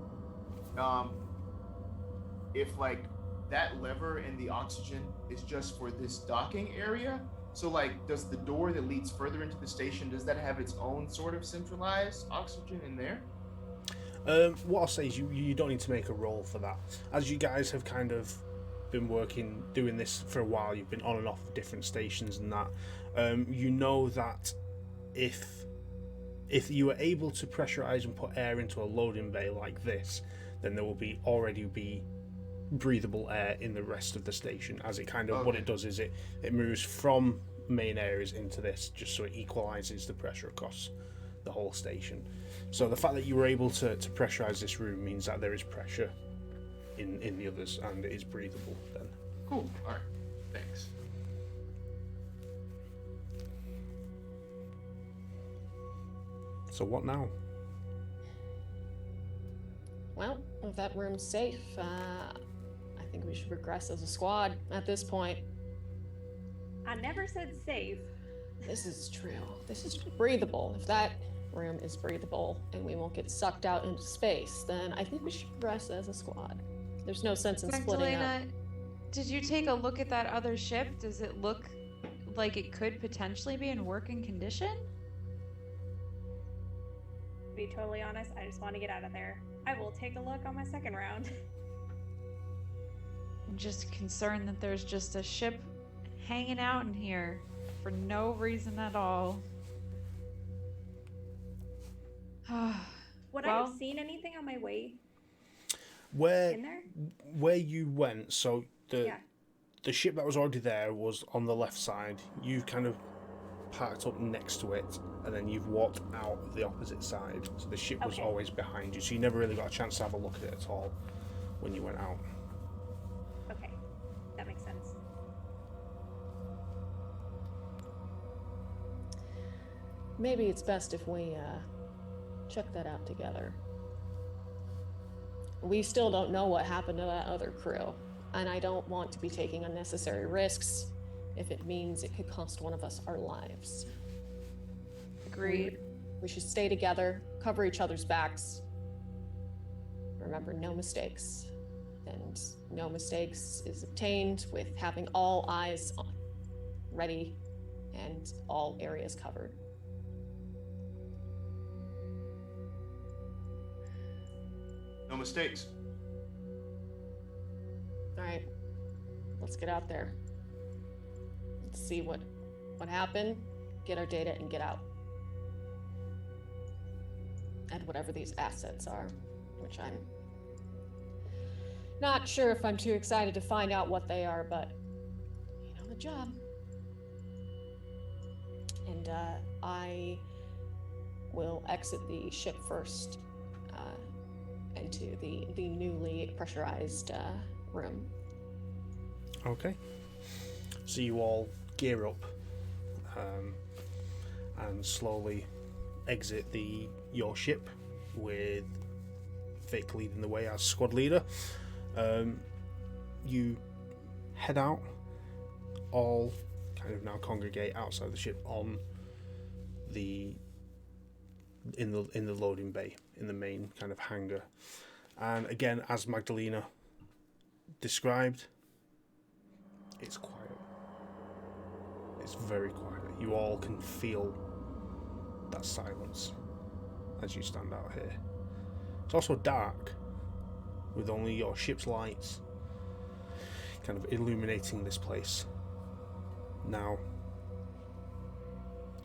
if, like, that lever and the oxygen is just for this docking area? So, like, does the door that leads further into the station, does that have its own sort of centralized oxygen in there? What I'll say is you don't need to make a roll for that. As you guys have kind of been doing this for a while, you've been on and off of different stations and that, you know that if you are able to pressurize and put air into a loading bay like this, then there will already be breathable air in the rest of the station. As it kind of, okay. What it does is it moves from main areas into this, just so it equalizes the pressure across the whole station. So the fact that you were able to pressurize this room means that there is pressure in the others, and it is breathable then. Cool. All right. Thanks. So what now? Well, if that room's safe, I think we should progress as a squad at this point. I never said safe. This is true. This is breathable. If that room is breathable and we won't get sucked out into space, then I think we should progress as a squad. There's no sense in splitting up. Magdalena, did you take a look at that other ship? Does it look like it could potentially be in working condition? To be totally honest, I just want to get out of there. I will take a look on my second round. I'm just concerned that there's just a ship hanging out in here for no reason at all. Would I have seen anything on my way in there? Where you went, so the ship that was already there was on the left side. You've kind of parked up next to it, and then you've walked out of the opposite side. So the ship was always behind you, so you never really got a chance to have a look at it at all when you went out. Okay, that makes sense. Maybe it's best if we check that out together. We still don't know what happened to that other crew, and I don't want to be taking unnecessary risks if it means it could cost one of us our lives. Agreed. We should stay together, cover each other's backs. Remember, no mistakes. And no mistakes is obtained with having all eyes on, ready, and all areas covered. No mistakes. All right, let's get out there. Let's see what happened, get our data, and get out. And whatever these assets are, which I'm not sure if I'm too excited to find out what they are, but you know the job. And I will exit the ship first into the newly pressurized room. Okay. So you all gear up and slowly exit your ship, with Vic leading the way as squad leader. you head out, all kind of now congregate outside the ship on the in the loading bay, in the main kind of hangar. And again, as Magdalena described, it's quiet. It's very quiet. You all can feel that silence as you stand out here. It's also dark, with only your ship's lights kind of illuminating this place. Now,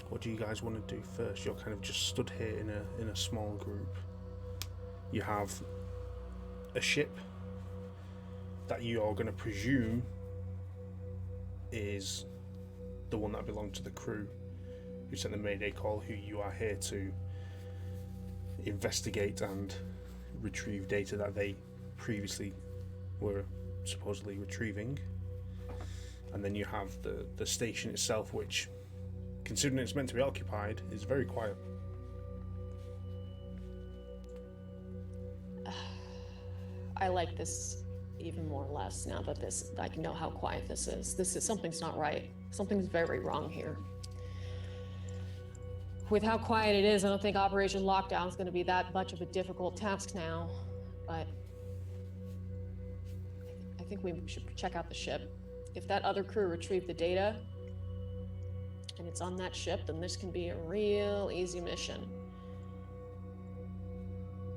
what do you guys want to do first? You're kind of just stood here in a small group. You have a ship that you are going to presume is the one that belonged to the crew who sent the Mayday call, who you are here to investigate and retrieve data that they previously were supposedly retrieving. And then you have the station itself, which, considering it's meant to be occupied, is very quiet. I like this even more or less now that I know how quiet this is. Something's not right. Something's very wrong here. With how quiet it is, I don't think Operation Lockdown is going to be that much of a difficult task now, but I think we should check out the ship. If that other crew retrieved the data, and it's on that ship, then this can be a real easy mission.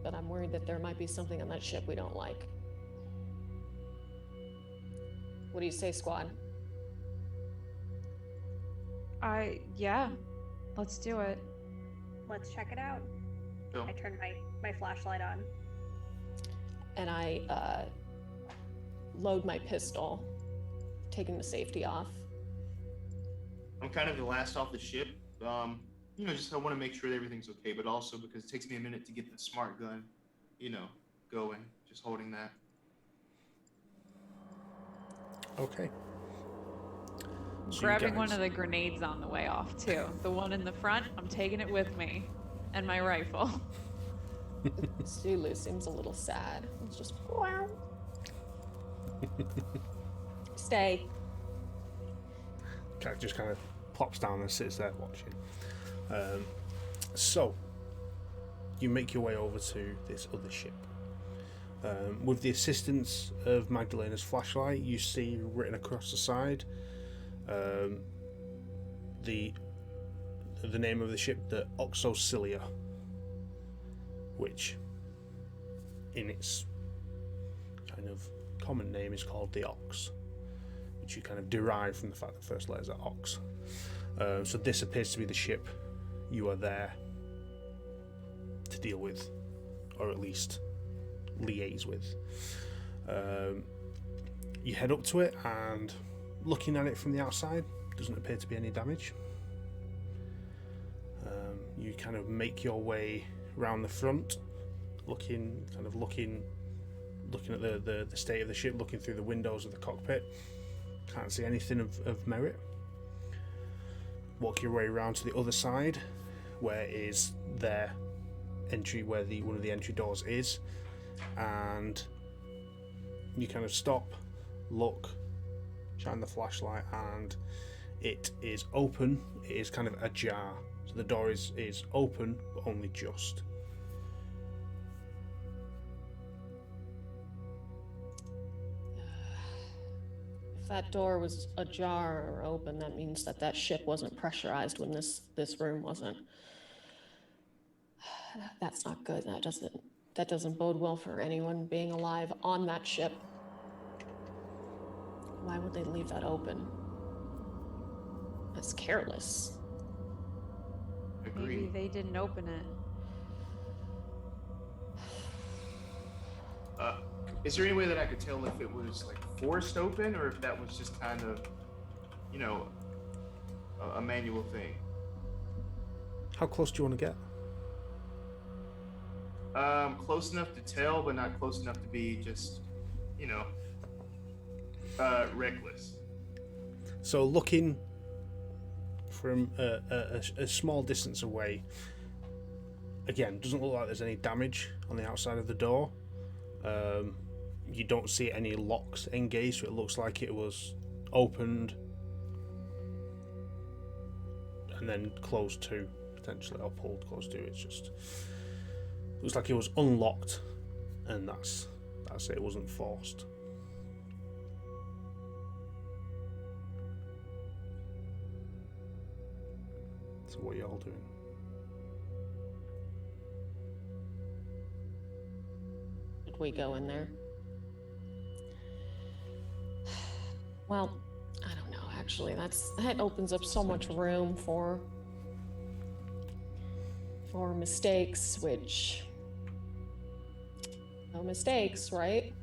But I'm worried that there might be something on that ship we don't like. What do you say, squad? Yeah. Let's do it. Let's check it out. Cool. I turn my flashlight on. And I load my pistol, taking the safety off. I'm kind of the last off the ship. Just I want to make sure that everything's okay, but also because it takes me a minute to get the smart gun, going. Just holding that. Okay. So Grabbing one of the grenades on the way off, too. The one in the front, I'm taking it with me. And my rifle. Sulu seems a little sad. It's just, wow. Stay. Cat just kind of plops down and sits there watching. So, you make your way over to this other ship. With the assistance of Magdalena's flashlight, you see written across the side the name of the ship, the Oxocilia, which in its kind of common name is called the Ox, which you kind of derive from the fact that the first letters are Ox. So this appears to be the ship you are there to deal with, or at least liaise with. You head up to it, and looking at it from the outside, doesn't appear to be any damage. You kind of make your way round the front, looking at the state of the ship, looking through the windows of the cockpit. Can't see anything of merit. Walk your way around to the other side, where is their entry, where one of the entry doors is, and you kind of stop, look, shine the flashlight, and it is open. It is kind of ajar, so the door is open, but only just. If that door was ajar or open, that means that ship wasn't pressurized when this room wasn't. That's not good. That doesn't bode well for anyone being alive on that ship. Why would they leave that open? That's careless. Agreed. Maybe they didn't open it. Is there any way that I could tell if it was like forced open, or if that was just kind of, a manual thing? How close do you want to get? Close enough to tell, but not close enough to be just, reckless. So looking from a small distance away, again, doesn't look like there's any damage on the outside of the door. you don't see any locks engaged, so it looks like it was opened and then closed to, potentially, or pulled close to. It's just looks like it was unlocked, and that's it. It wasn't forced. So what are y'all doing? Did we go in there? Well, I don't know, actually. That opens up so much room for mistakes, which... No mistakes, right?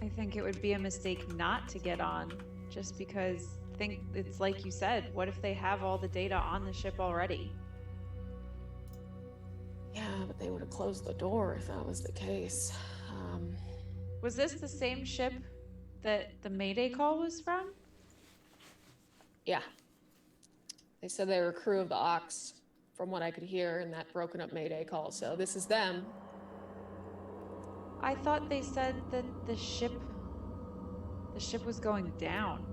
I think it would be a mistake not to get on, just because it's like you said, what if they have all the data on the ship already? Yeah, but they would have closed the door if that was the case. Was this the same ship that the Mayday call was from? Yeah. They said they were a crew of the Ox, from what I could hear in that broken up Mayday call, so this is them. I thought they said that the ship was going down.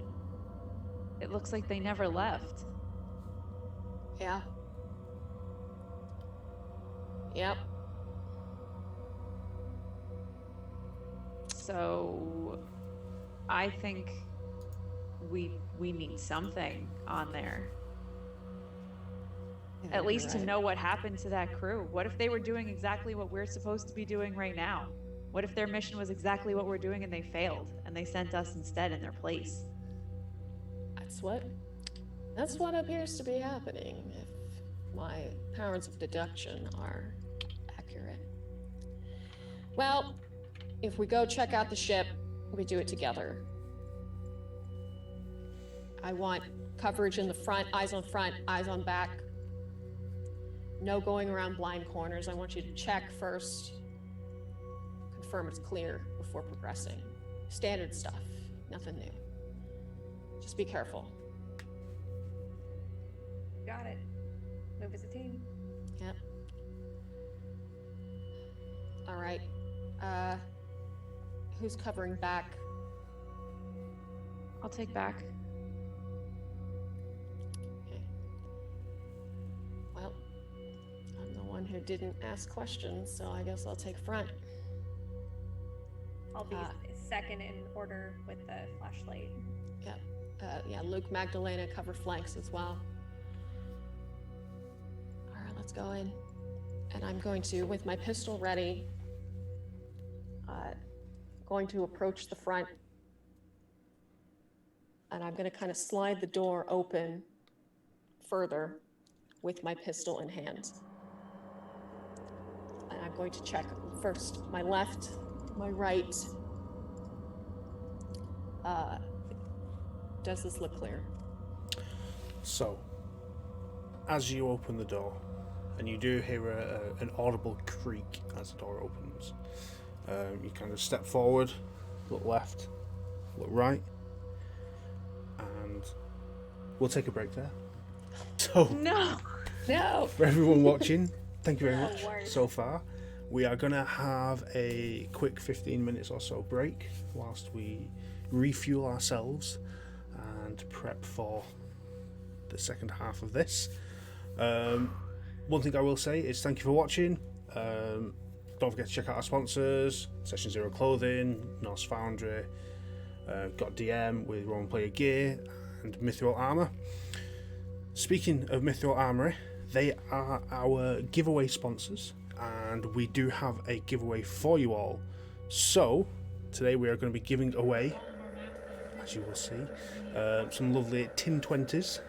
It looks like they never left. Yeah. Yep. So I think we need something on there. Yeah, At least to right. know what happened to that crew. What if they were doing exactly what we're supposed to be doing right now? What if their mission was exactly what we're doing and they failed and they sent us instead in their place? That's what appears to be happening, if my powers of deduction are accurate. Well, if we go check out the ship, we do it together. I want coverage in the front, eyes on back. No going around blind corners. I want you to check first, confirm it's clear before progressing. Standard stuff, nothing new. Just be careful. Got it. Move as a team. Yep. All right. Who's covering back? I'll take back. Okay. Well, I'm the one who didn't ask questions, so I guess I'll take front. I'll be second in order with the flashlight. Yep. Yeah, Luke, Magdalena cover flanks as well. All right, let's go in. And I'm going to, with my pistol ready, going to approach the front. And I'm going to kind of slide the door open further with my pistol in hand. And I'm going to check first my left, my right. Does this look clear? So, as you open the door, and you do hear an audible creak as the door opens, you kind of step forward, look left, look right, and we'll take a break there. So, No! for everyone watching, thank you very No much worries. so far. We are going to have a quick 15 minutes or so break whilst we refuel ourselves and prep for the second half of this. One thing I will say is thank you for watching. Don't forget to check out our sponsors, Session Zero Clothing, Norse Foundry, got DM with Roman Player Gear, and Mithril Armour. Speaking of Mithril Armoury, they are our giveaway sponsors, and we do have a giveaway for you all. So, today we are going to be giving away, as you will see, some lovely Tin 20s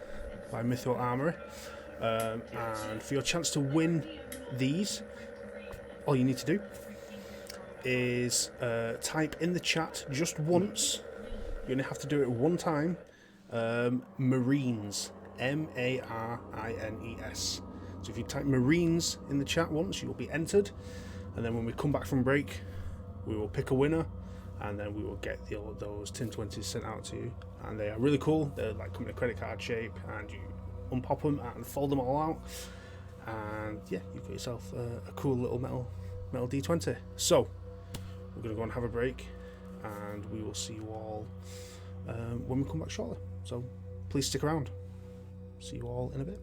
by Mithril Armoury. And for your chance to win these, all you need to do is type in the chat just once. You only have to do it one time. Marines, Marines. So if you type Marines in the chat once, you will be entered. And then when we come back from break, we will pick a winner, and then we will get those Tin 20s sent out to you. And they are really cool. They're like come in a credit card shape, and you unpop them and fold them all out. And yeah, you've got yourself a cool little metal metal D20. So, we're going to go and have a break, and we will see you all when we come back shortly. So, please stick around. See you all in a bit.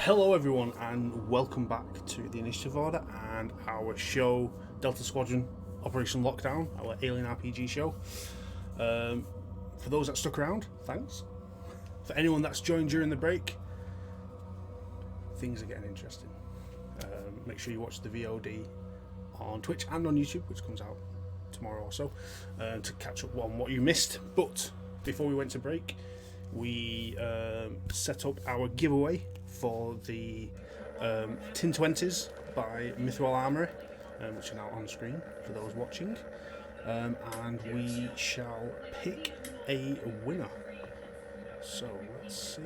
Hello everyone and welcome back to the Initiative Order and our show Delta Squadron Operation Lockdown, our alien RPG show. For those that stuck around, thanks. For anyone that's joined during the break, things are getting interesting. Make sure you watch the VOD on Twitch and on YouTube, which comes out tomorrow or so, to catch up on what you missed. But before we went to break, we set up our giveaway for the Tin 20s by Mithril Armory, which are now on screen for those watching, and we shall pick a winner. So let's see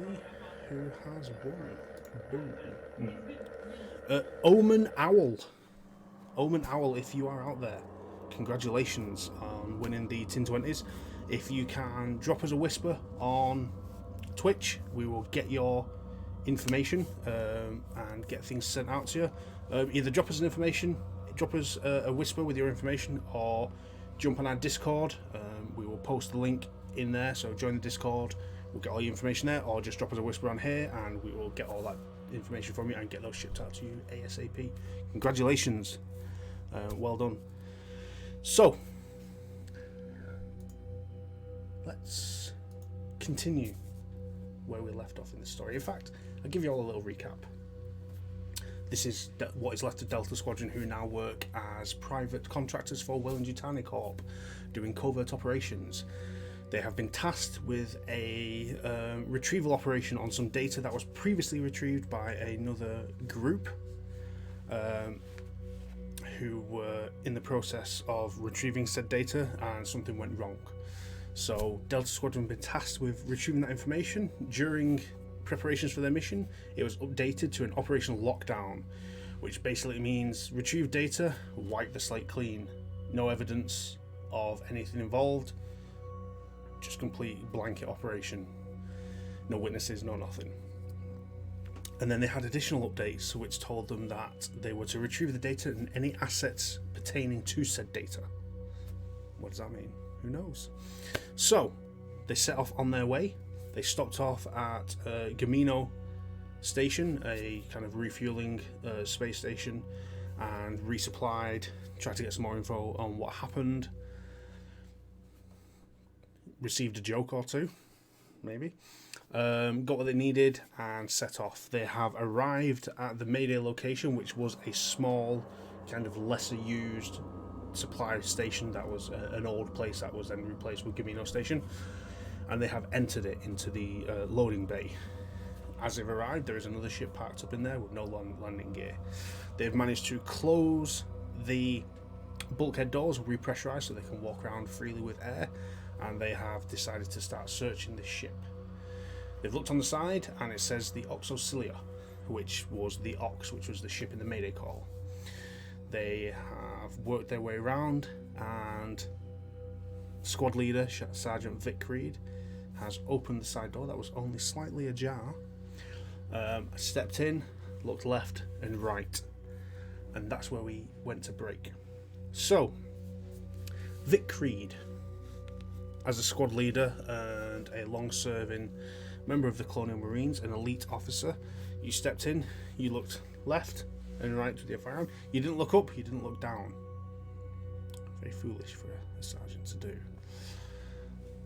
who has won. Boom. Omen Owl. Omen Owl, if you are out there, congratulations on winning the Tin 20s. If you can drop us a whisper on Twitch, we will get your information and get things sent out to you. Either drop us a whisper with your information, or jump on our Discord. We will post the link in there, so join the Discord, we'll get all your information there, or just drop us a whisper on here and we will get all that information from you and get those shipped out to you ASAP. Congratulations, well done. So let's continue where we left off in the story. In fact, I'll give you all a little recap. This is what is left of Delta Squadron, who now work as private contractors for Wayland Yutani Corp, doing covert operations. They have been tasked with a retrieval operation on some data that was previously retrieved by another group who were in the process of retrieving said data, and something went wrong. So Delta Squadron have been tasked with retrieving that information. During preparations for their mission, it was updated to an operational lockdown, which basically means retrieve data, wipe the slate clean. No evidence of anything involved, just complete blanket operation. No witnesses, no nothing. And then they had additional updates which told them that they were to retrieve the data and any assets pertaining to said data. What does that mean? Who knows? So they set off on their way. They stopped off at Gamino Station, a kind of refueling space station, and resupplied, tried to get some more info on what happened. Received a joke or two, maybe. Got what they needed and set off. They have arrived at the Mayday location, which was a small, kind of lesser used supply station that was an old place that was then replaced with Gamino Station, and they have entered it into the loading bay. As they've arrived, there is another ship parked up in there with no landing gear. They've managed to close the bulkhead doors, repressurize so they can walk around freely with air, and they have decided to start searching this ship. They've looked on the side and it says the Oxocilia, which was the Ox, which was the ship in the Mayday call. They have worked their way around, and squad leader Sergeant Vic Reed has opened the side door that was only slightly ajar. Stepped in, looked left and right, and that's where we went to break. So Vic Reed, as a squad leader and a long-serving member of the Colonial Marines, an elite officer, you stepped in, you looked left and right with your firearm. You didn't look up, you didn't look down. Very foolish for a sergeant to do.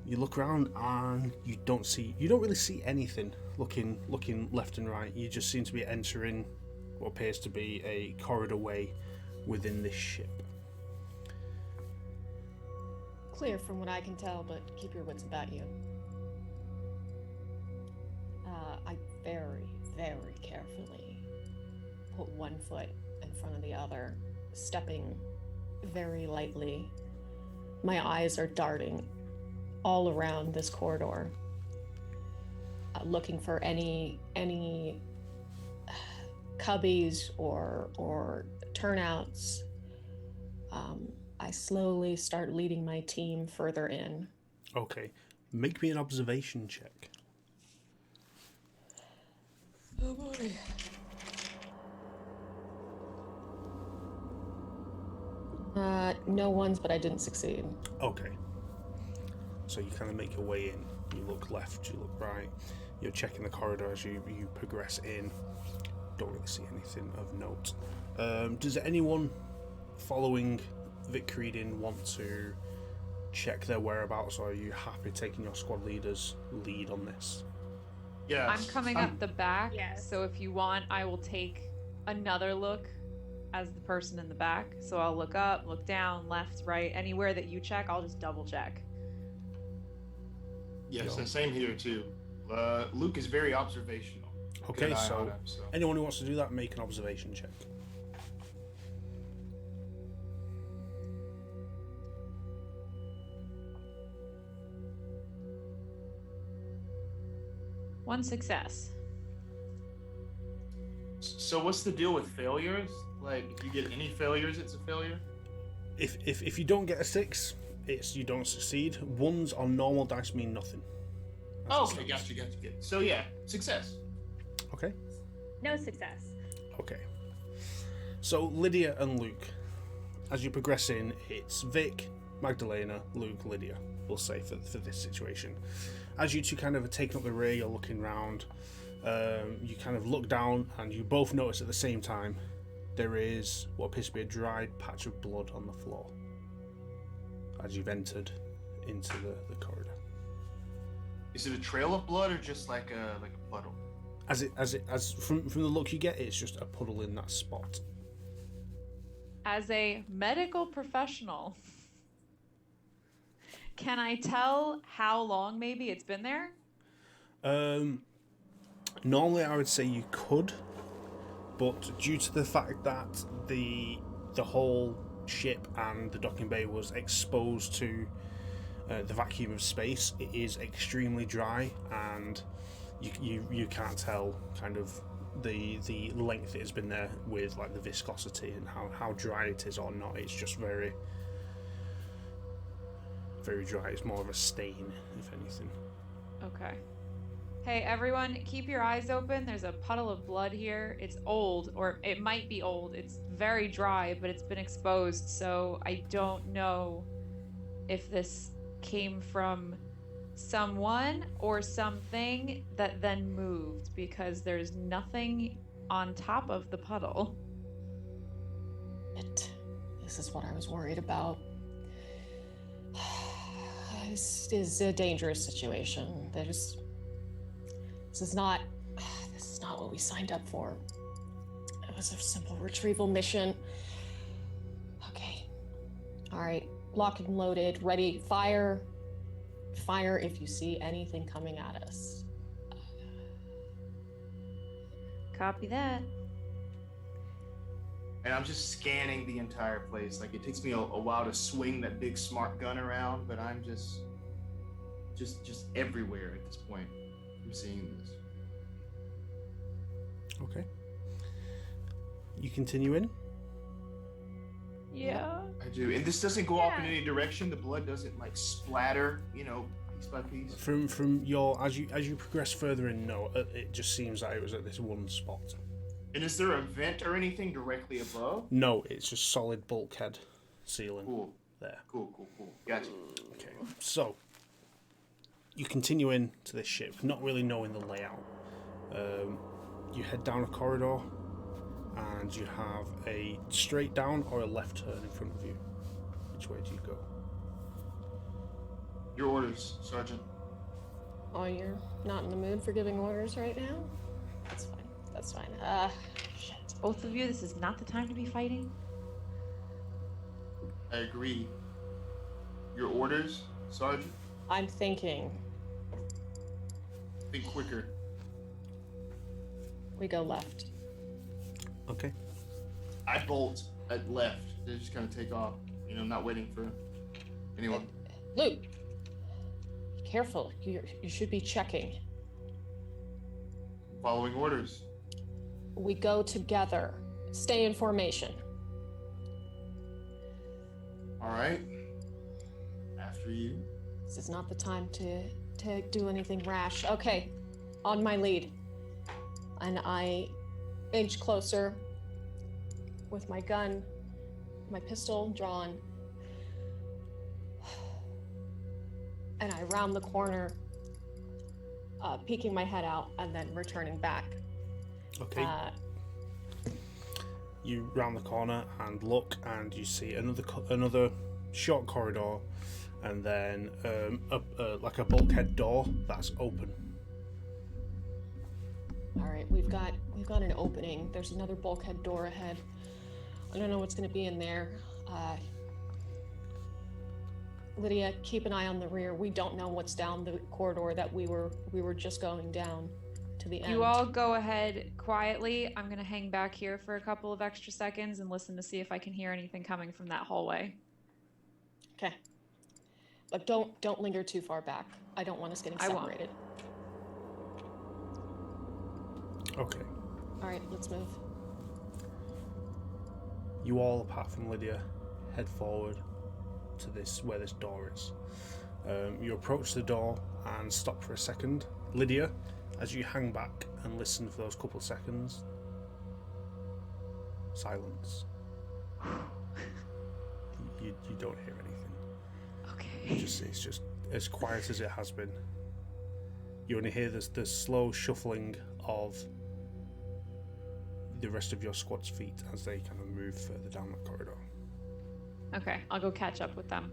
You look around and you don't really see anything looking left and right. You just seem to be entering what appears to be a corridor way within this ship. Clear from what I can tell, but keep your wits about you. I very, very carefully put one foot in front of the other, stepping very lightly. My eyes are darting all around this corridor, looking for any cubbies or turnouts. I slowly start leading my team further in. Okay, make me an observation check. Oh boy. No ones, but I didn't succeed. Okay. So you kind of make your way in. You look left, you look right. You're checking the corridor as you progress in. Don't really see anything of note. Does anyone following Vic Creedon want to check their whereabouts, or are you happy taking your squad leader's lead on this? Yeah. I'm coming up the back, Yes. so if you want, I will take another look as the person in the back. So I'll look up, look down, left, right, anywhere that you check, I'll just double check. Yes, and same here too. Luke is very observational. Okay, Good eye so on him, so anyone who wants to do that, make an observation check. One success. So what's the deal with failures? Like, if you get any failures, it's a failure? If you don't get a 6, it's you don't succeed. 1s on normal dice mean nothing. Oh, okay, gotcha. So yeah, success. Okay. No success. Okay. So Lydia and Luke, as you progress in, it's Vic, Magdalena, Luke, Lydia, we'll say for this situation. As you two kind of are taking up the rear, you're looking round, you kind of look down and you both notice at the same time there is what appears to be a dried patch of blood on the floor as you've entered into the corridor. Is it a trail of blood or just like a puddle? As from the look you get, it's just a puddle in that spot. As a medical professional, can I tell how long maybe it's been there? Normally I would say you could, but due to the fact that the whole ship and the docking bay was exposed to the vacuum of space, it is extremely dry, and you can't tell kind of the length it has been there with like the viscosity and how dry it is or not. It's just very very dry. It's more of a stain, if anything. Okay. Hey everyone, keep your eyes open. There's a puddle of blood here. It's old, or it might be old. It's very dry, but it's been exposed, so I don't know if this came from someone or something that then moved, because there's nothing on top of the puddle. This is what I was worried about. This is a dangerous situation. This is not what we signed up for. It was a simple retrieval mission. Okay. All right. Locked and loaded. Ready. Fire. Fire if you see anything coming at us. Copy that. And I'm just scanning the entire place. Like, it takes me a while to swing that big smart gun around, but I'm just everywhere at this point. I'm seeing this. Okay. You continue in? Yeah. I do. And this doesn't go off in any direction. The blood doesn't like splatter, piece by piece. From your as you progress further in, no, it just seems like it was at this one spot. And is there a vent or anything directly above? No, it's just solid bulkhead ceiling. Cool. There. Cool. Gotcha. Okay. So you continue into this ship, not really knowing the layout. You head down a corridor, and you have a straight down or a left turn in front of you. Which way do you go? Your orders, Sergeant. Oh, you're not in the mood for giving orders right now? That's fine. Shit. Both of you, this is not the time to be fighting. I agree. Your orders, Sergeant? I'm thinking Think quicker. we go left. Okay. I bolt at left. They just kind of take off. Not waiting for anyone. Luke, careful. You should be checking. Following orders. We go together. Stay in formation. All right. After you. This is not the time to do anything rash. Okay, on my lead. And I inch closer with my gun, my pistol drawn. And I round the corner. peeking my head out and then returning back. Okay. You round the corner and look, and you see another short corridor, and then like a bulkhead door that's open. All right, we've got an opening. There's another bulkhead door ahead. I don't know what's going to be in there. Lydia, keep an eye on the rear. We don't know what's down the corridor that we were just going down to the end. You all go ahead quietly. I'm going to hang back here for a couple of extra seconds and listen to see if I can hear anything coming from that hallway. Okay. But don't linger too far back. I don't want us getting separated. Okay. All right, let's move. You all, apart from Lydia, head forward to where this door is. You approach the door and stop for a second. Lydia, as you hang back and listen for those couple seconds, silence. You don't hear anything. Okay. It's just as quiet as it has been. You only hear the slow shuffling of the rest of your squad's feet as they kind of move further down the corridor. Okay, I'll go catch up with them.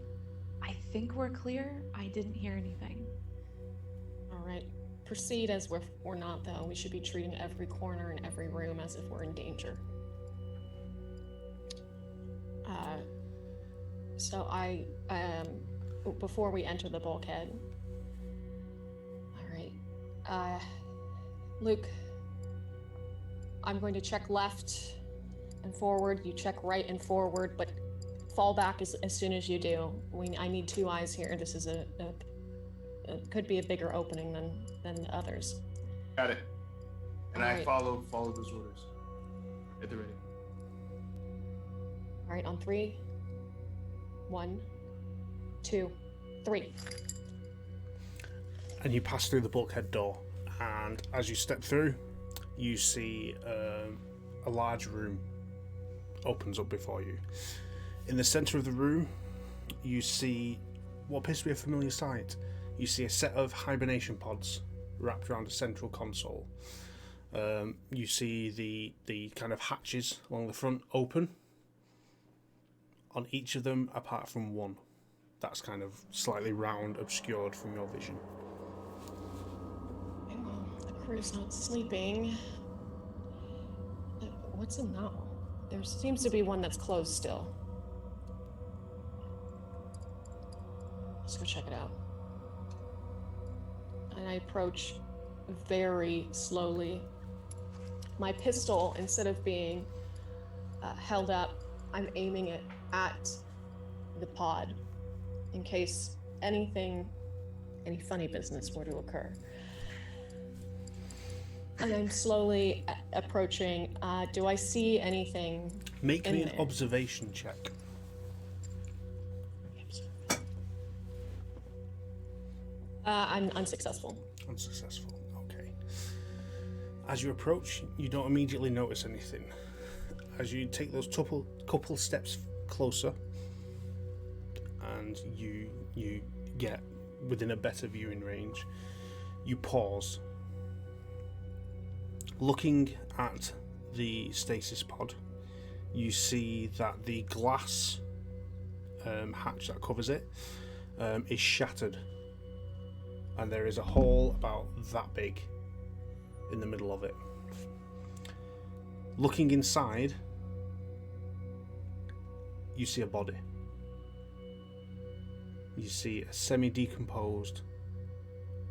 I think we're clear. I didn't hear anything. All right. Proceed as we're not, though. We should be treating every corner and every room as if we're in danger. So I, before we enter the bulkhead. All right. Luke, I'm going to check left and forward. You check right and forward, but fall back as soon as you do. I need two eyes here. This is it could be a bigger opening than others. Got it. And All I right. follow those orders. At the ready. All right, on 3. 1, 2, 3. And you pass through the bulkhead door, and as you step through, you see a large room opens up before you. In the center of the room, you see what appears to be a familiar sight. You see a set of hibernation pods wrapped around a central console. You see the kind of hatches along the front open on each of them, apart from one that's kind of slightly round, obscured from your vision. Well, the crew's not sleeping. What's in that one? There seems to be one that's closed still. Let's go check it out. And I approach very slowly. My pistol, instead of being held up, I'm aiming it at the pod in case any funny business were to occur. And I'm slowly approaching. Do I see anything? Make me an there? observation check. I'm unsuccessful. Unsuccessful. Okay. As you approach, you don't immediately notice anything. As you take those couple steps closer, and you get within a better viewing range, you pause. Looking at the stasis pod, you see that the glass hatch that covers it is shattered, and there is a hole about that big in the middle of it. Looking inside, you see a body. You see a semi-decomposed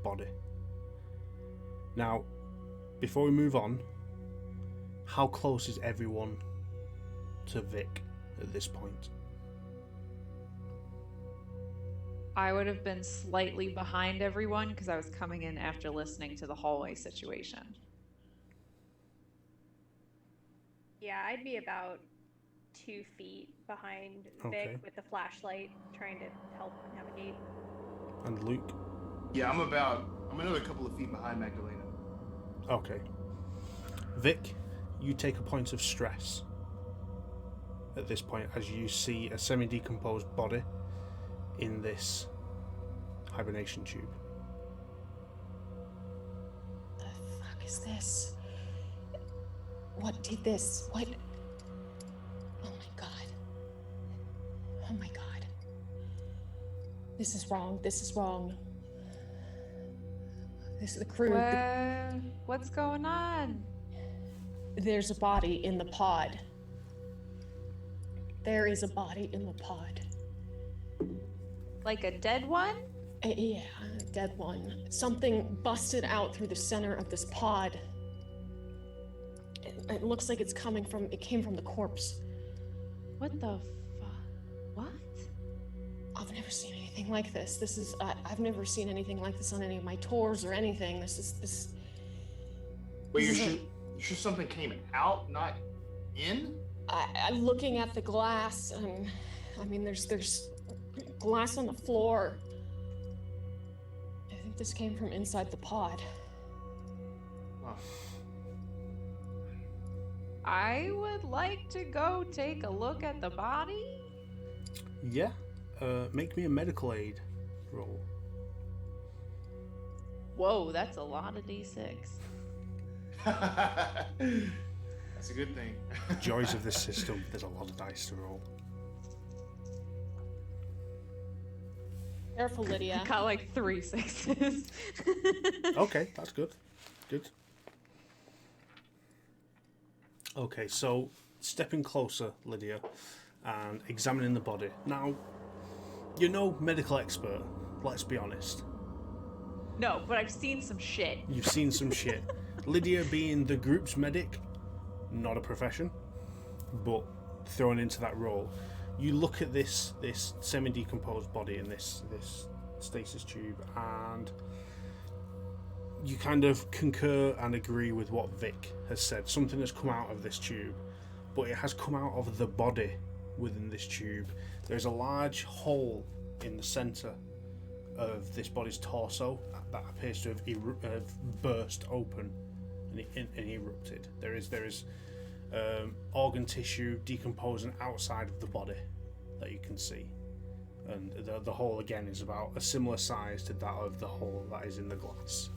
body. Now, before we move on, how close is everyone to Vic at this point? I would have been slightly behind everyone because I was coming in after listening to the hallway situation. Yeah, I'd be about 2 feet behind Okay. Vic with the flashlight, trying to help navigate. And Luke? Yeah, I'm another couple of feet behind Magdalena. Okay. Vic, you take a point of stress at this point as you see a semi-decomposed body in this hibernation tube. is this? What did this? What? Oh my god. Oh my god. This is wrong. This is wrong. This is the crew. What's going on? There's a body in the pod. There is a body in the pod. Like a dead one? Yeah, a dead one. Something busted out through the center of this pod. It looks like it came from the corpse. What the what? I've never seen anything like this. I've never seen anything like this on any of my tours or anything. Wait, you're sure something came out, not in? I'm looking at the glass, and I mean, there's glass on the floor. I think this came from inside the pod. Huh. I would like to go take a look at the body. Yeah. Make me a medical aid roll. Whoa, that's a lot of D6. That's a good thing. Joys of this system. There's a lot of dice to roll. Careful, Lydia. I got like 3 6s. Okay, that's good. Good. Okay, so stepping closer, Lydia, and examining the body. Now, you're no medical expert, let's be honest. No, but I've seen some shit. You've seen some shit. Lydia being the group's medic, not a profession, but thrown into that role. You look at this semi-decomposed body in this stasis tube, and you kind of concur and agree with what Vic has said. Something has come out of this tube, but it has come out of the body within this tube. There's a large hole in the centre of this body's torso that appears to have burst open and erupted. There is organ tissue decomposing outside of the body that you can see, and the hole again is about a similar size to that of the hole that is in the glass.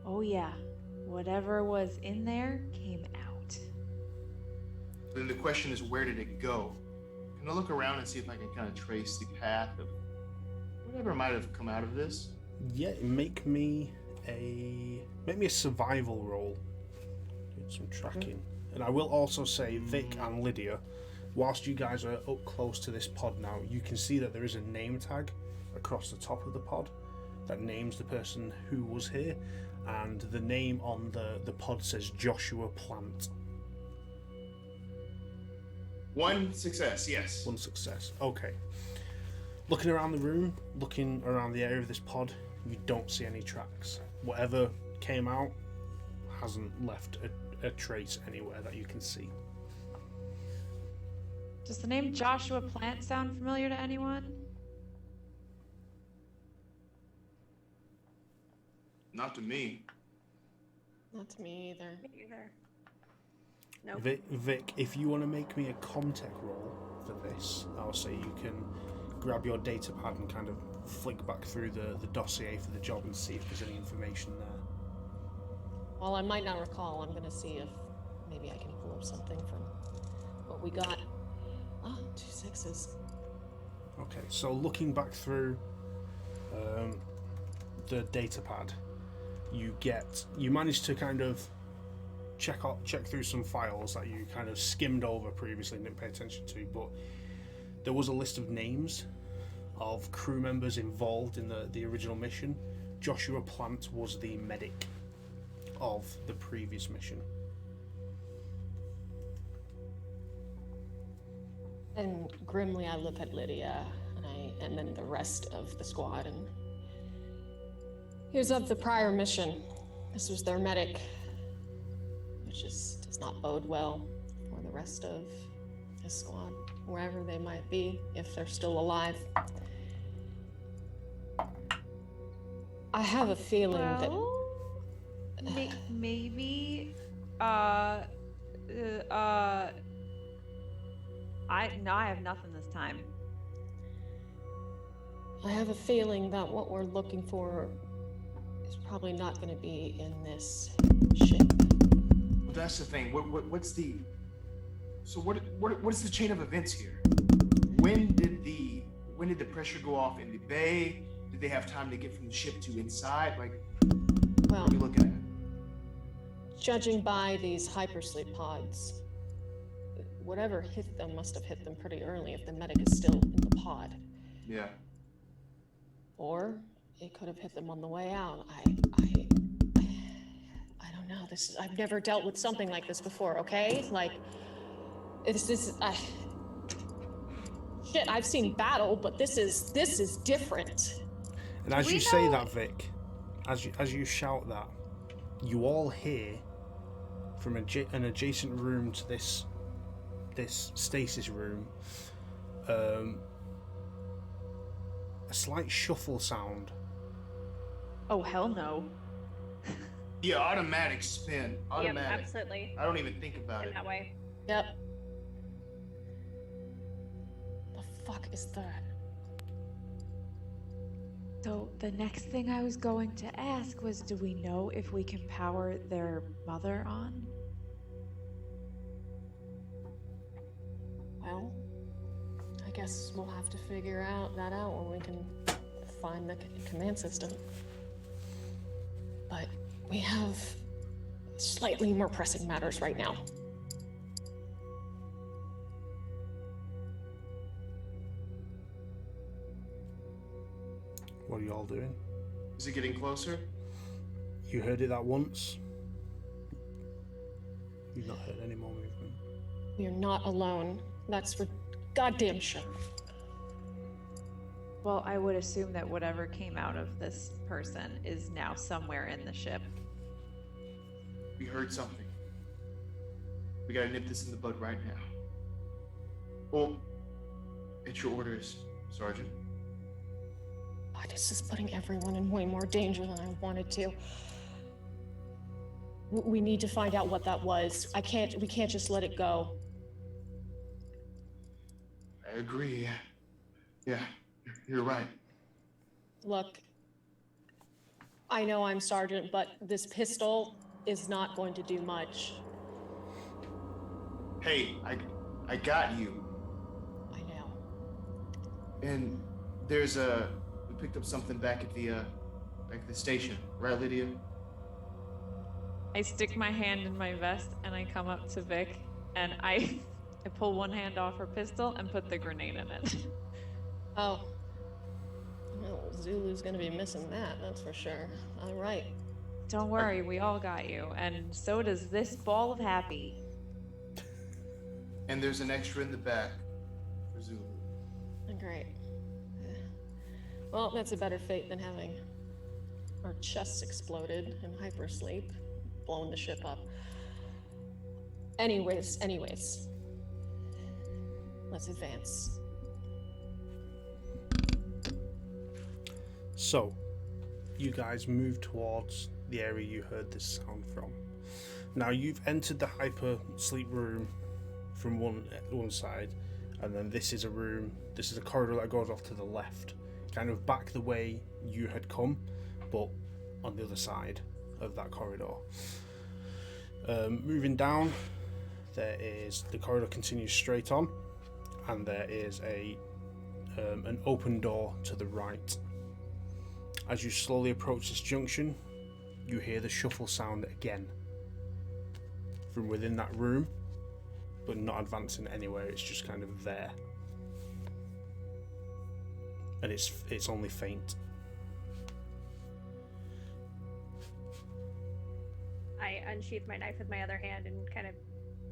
Oh yeah, whatever was in there came out. Then the question is, where did it go? Can I look around and see if I can kind of trace the path of whatever might have come out of this? Yeah, make me a survival roll. Do some tracking. And I will also say, Vic and Lydia, whilst you guys are up close to this pod now, you can see that there is a name tag across the top of the pod that names the person who was here, and the name on the pod says Joshua Plant. 1 success, yes. 1 success. Okay. Looking around the room, looking around the area of this pod, you don't see any tracks. Whatever came out hasn't left a trace anywhere that you can see. Does the name Joshua Plant sound familiar to anyone? Not to me. Not to me either. Me either. Nope. Vic, if you want to make me a Comtech roll for this, I'll say you can grab your data pad and kind of flick back through the dossier for the job and see if there's any information there. While I might not recall, I'm going to see if maybe I can pull up something from what we got. Ah, 2 6s. Okay, so looking back through the data pad, you manage to kind of check through some files that you kind of skimmed over previously and didn't pay attention to, but there was a list of names of crew members involved in the original mission. Joshua Plant was the medic of the previous mission. And grimly I look at Lydia and then the rest of the squad, and he was of the prior mission. This was their medic, which does not bode well for the rest of his squad, wherever they might be, if they're still alive. I have a feeling maybe I have nothing this time. I have a feeling that what we're looking for It's probably not going to be in this ship. Well, that's the thing. What's the... So what is the chain of events here? When did the pressure go off in the bay? Did they have time to get from the ship to inside? Like, Well, what are you looking at? judging by these hypersleep pods, whatever hit them must have hit them pretty early if the medic is still in the pod. Yeah. Or it could have hit them on the way out. I don't know. I've never dealt with something like this before, okay? Like, shit, I've seen battle, but this is different. And as you say that, Vic, as you shout that, you all hear from an adjacent room to this stasis room, a slight shuffle sound. Oh, hell no. Yeah, automatic spin. Automatic. Yep, absolutely. I don't even think about In it. that way. Yep. The fuck is that? So the next thing I was going to ask was, do we know if we can power their mother on? Well, I guess we'll have to figure that out when we can find the command system. But we have slightly more pressing matters right now. What are you all doing? Is it getting closer? You heard it that once. You've not heard any more movement. We are not alone. That's for goddamn sure. Well, I would assume that whatever came out of this person is now somewhere in the ship. We heard something. We gotta nip this in the bud right now. Well, it's your orders, Sergeant. God, this is putting everyone in way more danger than I wanted to. We need to find out what that was. We can't just let it go. I agree. Yeah, you're right. Look, I know I'm Sergeant, but this pistol is not going to do much. Hey, I got you. I know. And we picked up something back at the station, right, Lydia? I stick my hand in my vest and I come up to Vic and I pull one hand off her pistol and put the grenade in it. Oh. Well, Zulu's gonna be missing that's for sure. All right. Don't worry, we all got you, and so does this ball of happy. And there's an extra in the back for Zulu. Great. Well, that's a better fate than having our chests exploded in hypersleep, blowing the ship up. Anyways. Let's advance. So, you guys move towards the area you heard this sound from. Now, you've entered the hyper sleep room from one side, and then this is a corridor that goes off to the left, kind of back the way you had come, but on the other side of that corridor. Moving down, the corridor continues straight on, and there is an open door to the right. As you slowly approach this junction, you hear the shuffle sound again from within that room, but not advancing anywhere. It's just kind of there, and it's only faint. I unsheath my knife with my other hand and kind of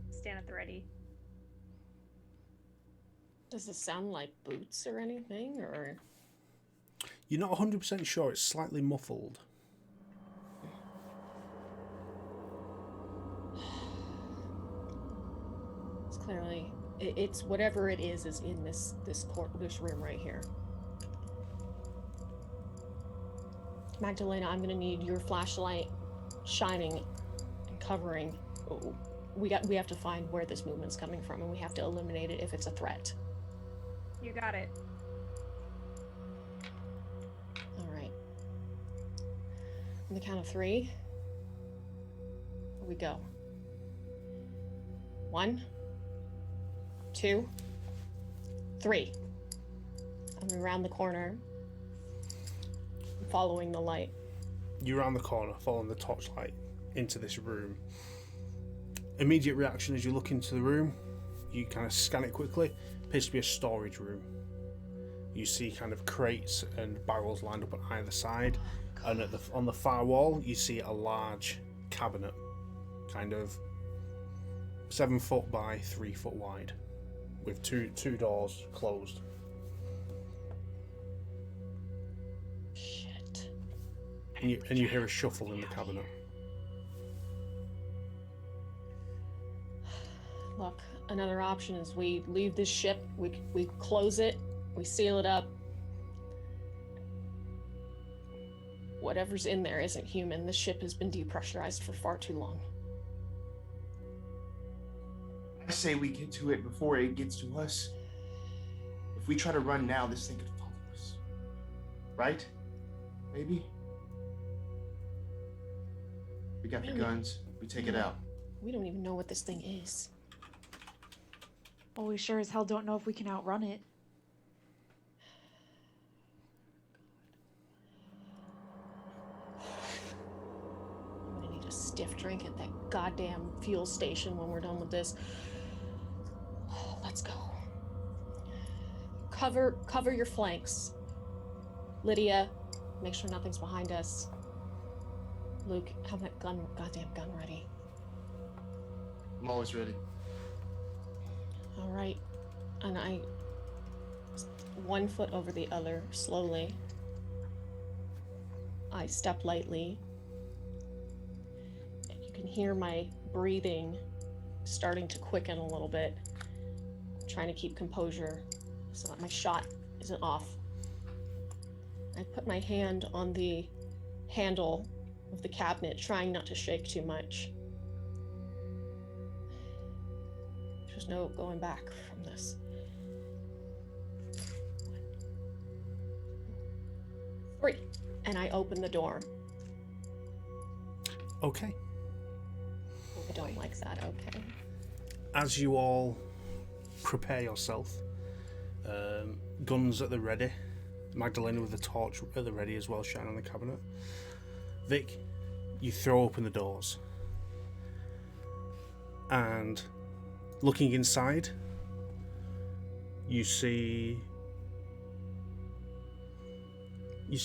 stand at the ready. Does it sound like boots or anything, or? You're not 100% sure. It's slightly muffled. It's clearly, it's whatever it is in this room right here. Magdalena, I'm gonna need your flashlight shining and covering. We have to find where this movement's coming from, and we have to eliminate it if it's a threat. You got it. All right. On the count of 3, here we go. 1, 2, 3. I'm around the corner, following the light. You're around the corner, following the torchlight into this room. Immediate reaction as you look into the room, you kind of scan it quickly. Appears to be a storage room. You see kind of crates and barrels lined up on either side, and on the far wall you see a large cabinet, kind of 7 foot by 3 foot wide, with two doors closed. Shit. And you hear a shuffle in the cabinet. Look, another option is we leave this ship, we close it, we seal it up. Whatever's in there isn't human. The ship has been depressurized for far too long. I say we get to it before it gets to us. If we try to run now, this thing could follow us. Right? Maybe? We got the guns. We take it out. We don't even know what this thing is. Well, we sure as hell don't know if we can outrun it. I'm gonna need a stiff drink at that goddamn fuel station when we're done with this. Let's go. Cover your flanks. Lydia, make sure nothing's behind us. Luke, have that goddamn gun ready. I'm always ready. All right. And I, 1 foot over the other, slowly. I step lightly. You can hear my breathing starting to quicken a little bit. I'm trying to keep composure so that my shot isn't off. I put my hand on the handle of the cabinet, trying not to shake too much. There's no going back from this. 1, 3, and I open the door. Okay. I don't like that, okay. As you all prepare yourself, guns at the ready, Magdalena with the torch at the ready as well, shining on the cabinet. Vic, you throw open the doors, and looking inside, you see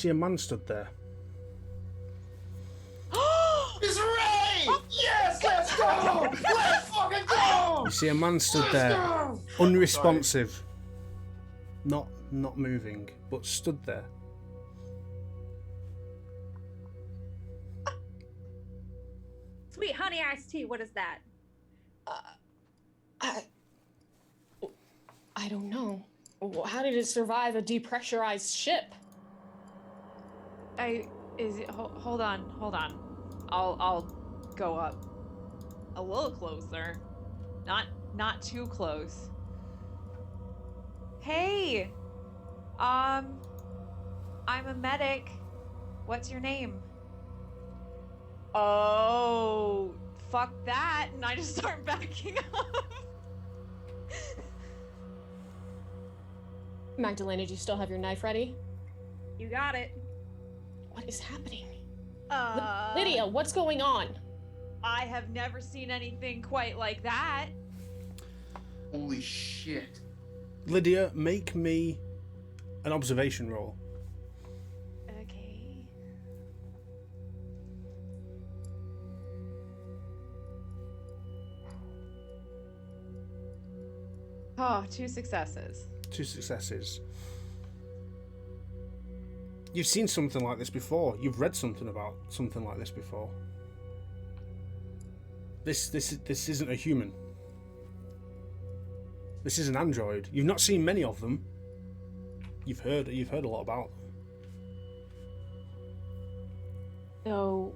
a man stood there. It's Ray! Yes, let's go! Let's fucking go! You see a man stood there, unresponsive, not moving, but stood there. Sweet honey iced tea, what is that? I don't know. How did it survive a depressurized ship? Hold on. I'll go up a little closer. Not too close. Hey! I'm a medic. What's your name? Oh, fuck that. And I just start backing up. Magdalena, do you still have your knife ready? You got it. What is happening? Lydia, what's going on? I have never seen anything quite like that. Holy shit. Lydia, make me an observation roll. Okay. Oh, 2 successes. 2 successes. You've seen something like this before. You've read something about something like this before. This isn't a human. This is an android. You've not seen many of them. You've heard a lot about them. So,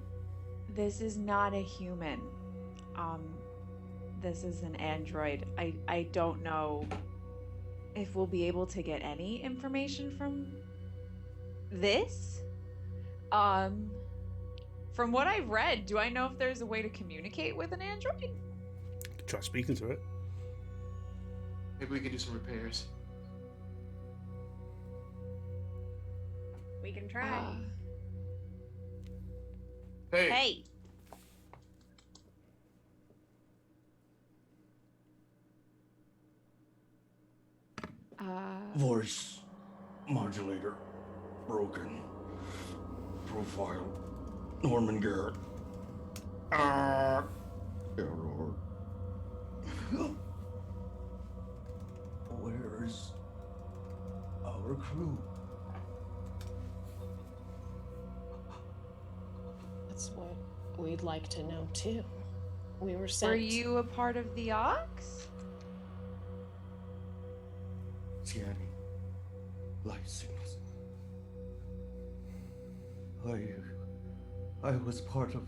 this is not a human. This is an android. I don't know if we'll be able to get any information from this. From what I've read, do I know if there's a way to communicate with an android? Try speaking to it. Maybe we could do some repairs. We can try. Hey. Hey. Voice modulator broken. Profile Norman Garrett. Error. Where's our crew? That's what we'd like to know too. We were sent. Were you a part of the Ox? Scanning life signals. I was part of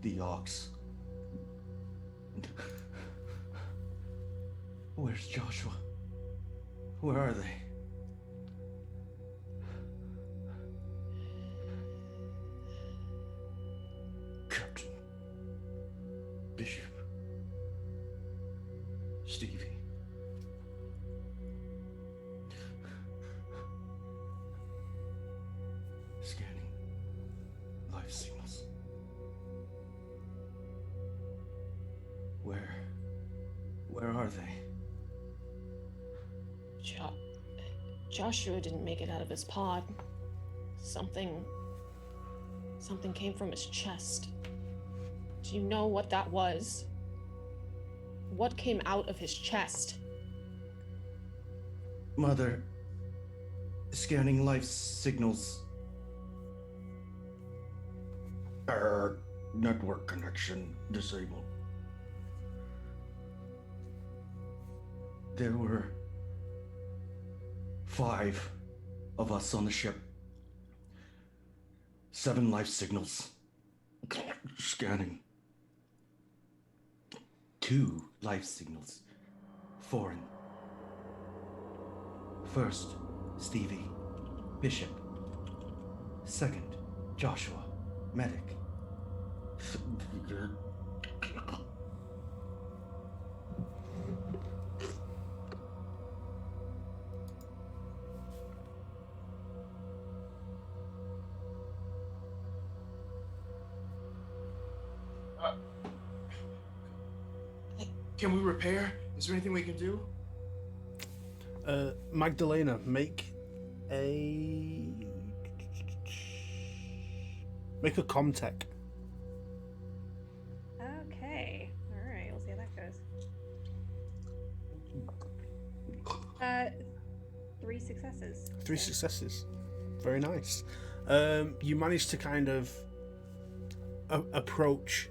the Ox. Where's Joshua? Where are they? Captain. Bishop. Stevie. Scanning life signals. Where are they? Joshua didn't make it out of his pod. Something came from his chest. Do you know what that was? What came out of his chest? Mother, scanning life signals. Our network connection disabled. There were 5 of us on the ship. 7 life signals. Scanning. 2 life signals. Foreign. First, Stevie, Bishop. Second, Joshua, medic. Can we repair? Is there anything we can do? Magdalena, make a Comtech. Okay. All right. We'll see how that goes. 3 successes. 3 successes. Very nice. You managed to kind of approach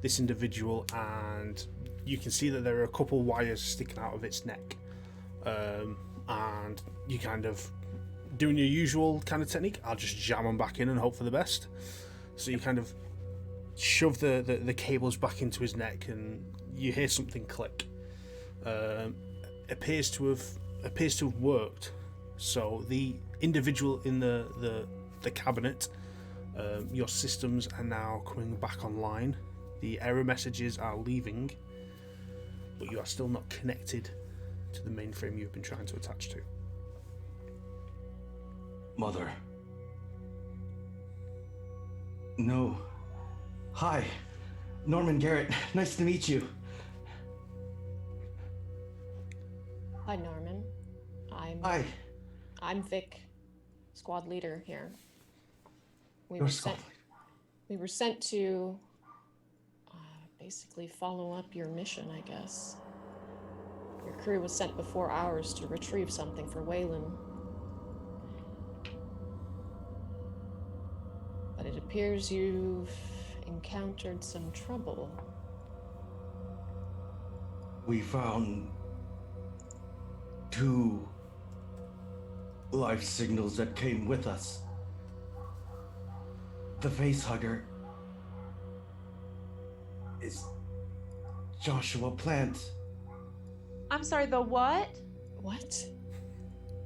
this individual, and you can see that there are a couple wires sticking out of its neck. And you kind of doing your usual kind of technique. I'll just jam them back in and hope for the best. So you kind of shove the cables back into his neck, and you hear something click. Appears to have worked. So the individual in the cabinet, your systems are now coming back online. The error messages are leaving, but you are still not connected to the mainframe you've been trying to attach to. Mother. No. Hi. Norman Garrett. Nice to meet you. Hi, Norman. Hi. I'm Vic, squad leader here. We You're were squad sent. We were sent to basically follow up your mission, I guess. Your crew was sent before ours to retrieve something for Wayland. But it appears you've encountered some trouble. We found 2 life signals that came with us. The facehugger is Joshua Plant. I'm sorry, the what? What?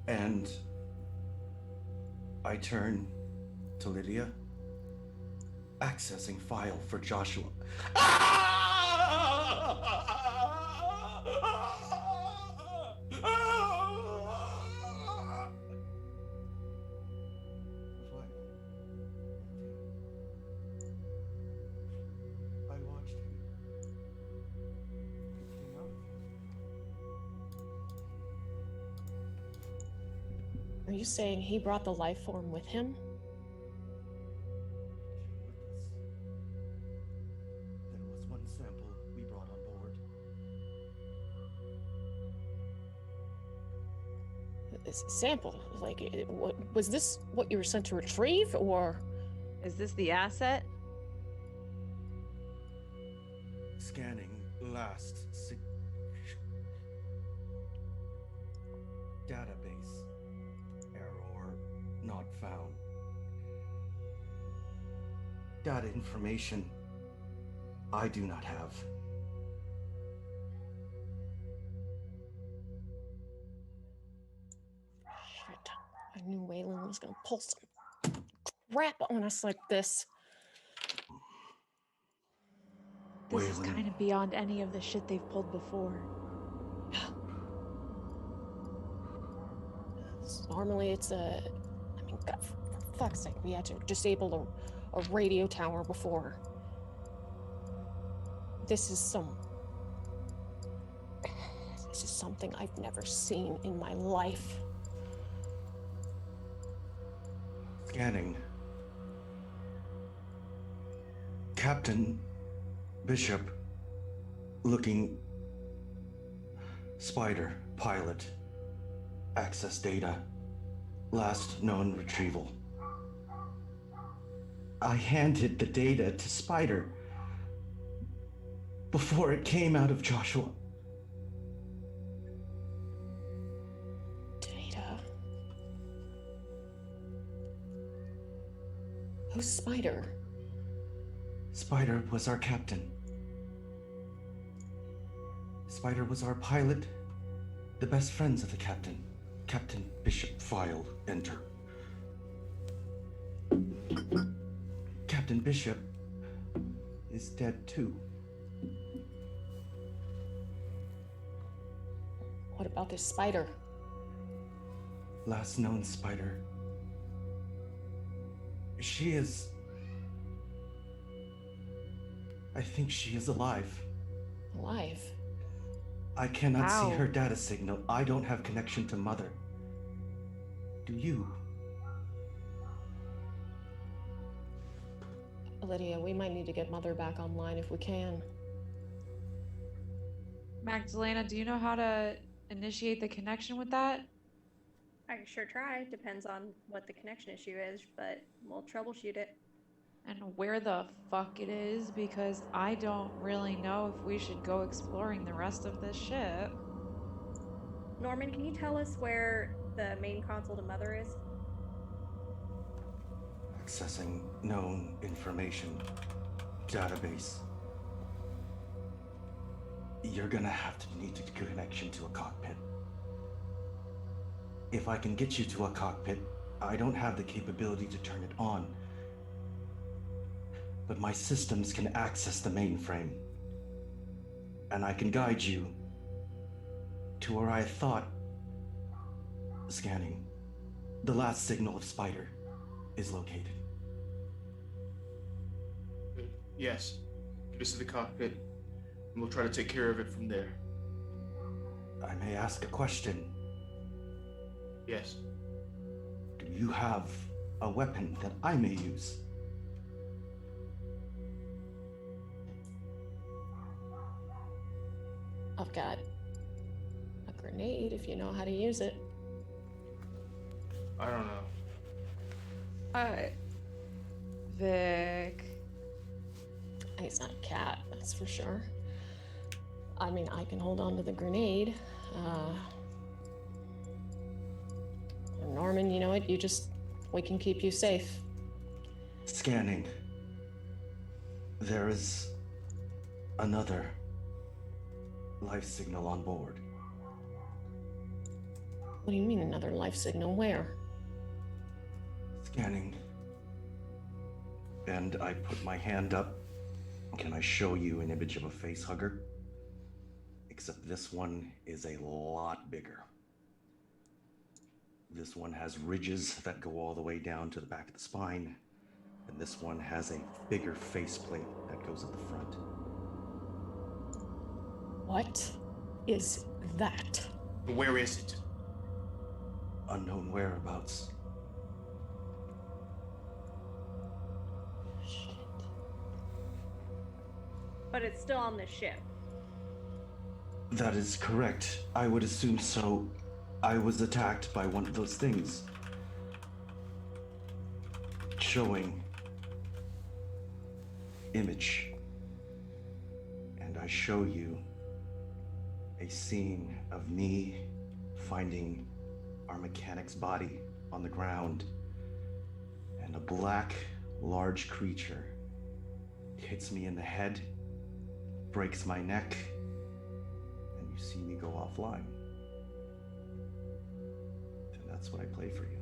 And I turn to Lydia. Accessing file for Joshua. I watched him. Came out of him. Are you saying he brought the life form with him? There was one sample we brought on board. This sample, like, was this what you were sent to retrieve, or? Is this the asset? Scanning last database. Error not found. Data information I do not have. Shit. I knew Wayland was gonna pull some crap on us like this. This is Wayland. kind of beyond any of the shit they've pulled before. Normally it's a... I mean, God, for fuck's sake, we had to disable a radio tower before. This is something I've never seen in my life. Scanning. Captain Bishop looking Spider pilot. Access data. Last known retrieval. I handed the data to Spider before it came out of Joshua. Data. Who's Spider? Spider was our captain. Spider was our pilot, the best friends of the captain. Captain Bishop file, enter. Captain Bishop is dead too. What about this Spider? Last known Spider. She is... I think she is alive. Alive? I cannot Wow. see her data signal. I don't have connection to Mother. Do you? Lydia, we might need to get Mother back online if we can. Magdalena, do you know how to initiate the connection with that? I can sure try. Depends on what the connection issue is, but we'll troubleshoot it. And where the fuck it is, because I don't really know if we should go exploring the rest of this ship. Norman, can you tell us where the main console to Mother is? Accessing known information. Database. You're gonna have to need a connection to a cockpit. If I can get you to a cockpit, I don't have the capability to turn it on. But my systems can access the mainframe. And I can guide you to where I thought, scanning, the last signal of Spider is located. Yes. Get us to the cockpit, and we'll try to take care of it from there. I may ask a question. Yes. Do you have a weapon that I may use? I've got a grenade if you know how to use it. I don't know. Vic. He's not a cat, that's for sure. I mean, I can hold on to the grenade. Norman, you know what? We can keep you safe. Scanning. There is another life signal on board. What do you mean another life signal? Where? Scanning. and I put my hand up. Can I show you an image of a face hugger? Except this one is a lot bigger. This one has ridges that go all the way down to the back of the spine, and this one has a bigger faceplate that goes at the front. What is that? Where is it? Unknown whereabouts. Shit. But it's still on the ship. That is correct. I would assume so. I was attacked by one of those things. Showing image. And I show you a scene of me finding our mechanic's body on the ground, and a black, large creature hits me in the head, breaks my neck, and you see me go offline. And that's what I play for you.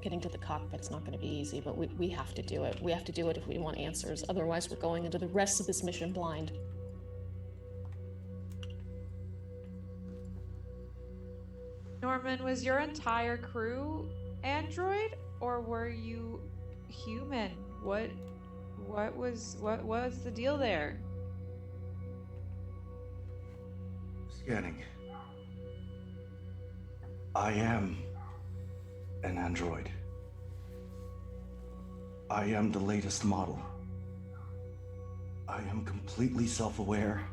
Getting to the cockpit's not going to be easy, but we have to do it. We have to do it if we want answers. Otherwise, we're going into the rest of this mission blind. Norman, was your entire crew android, or were you human? What was the deal there? Scanning. I am an android. I am the latest model. I am completely self-aware.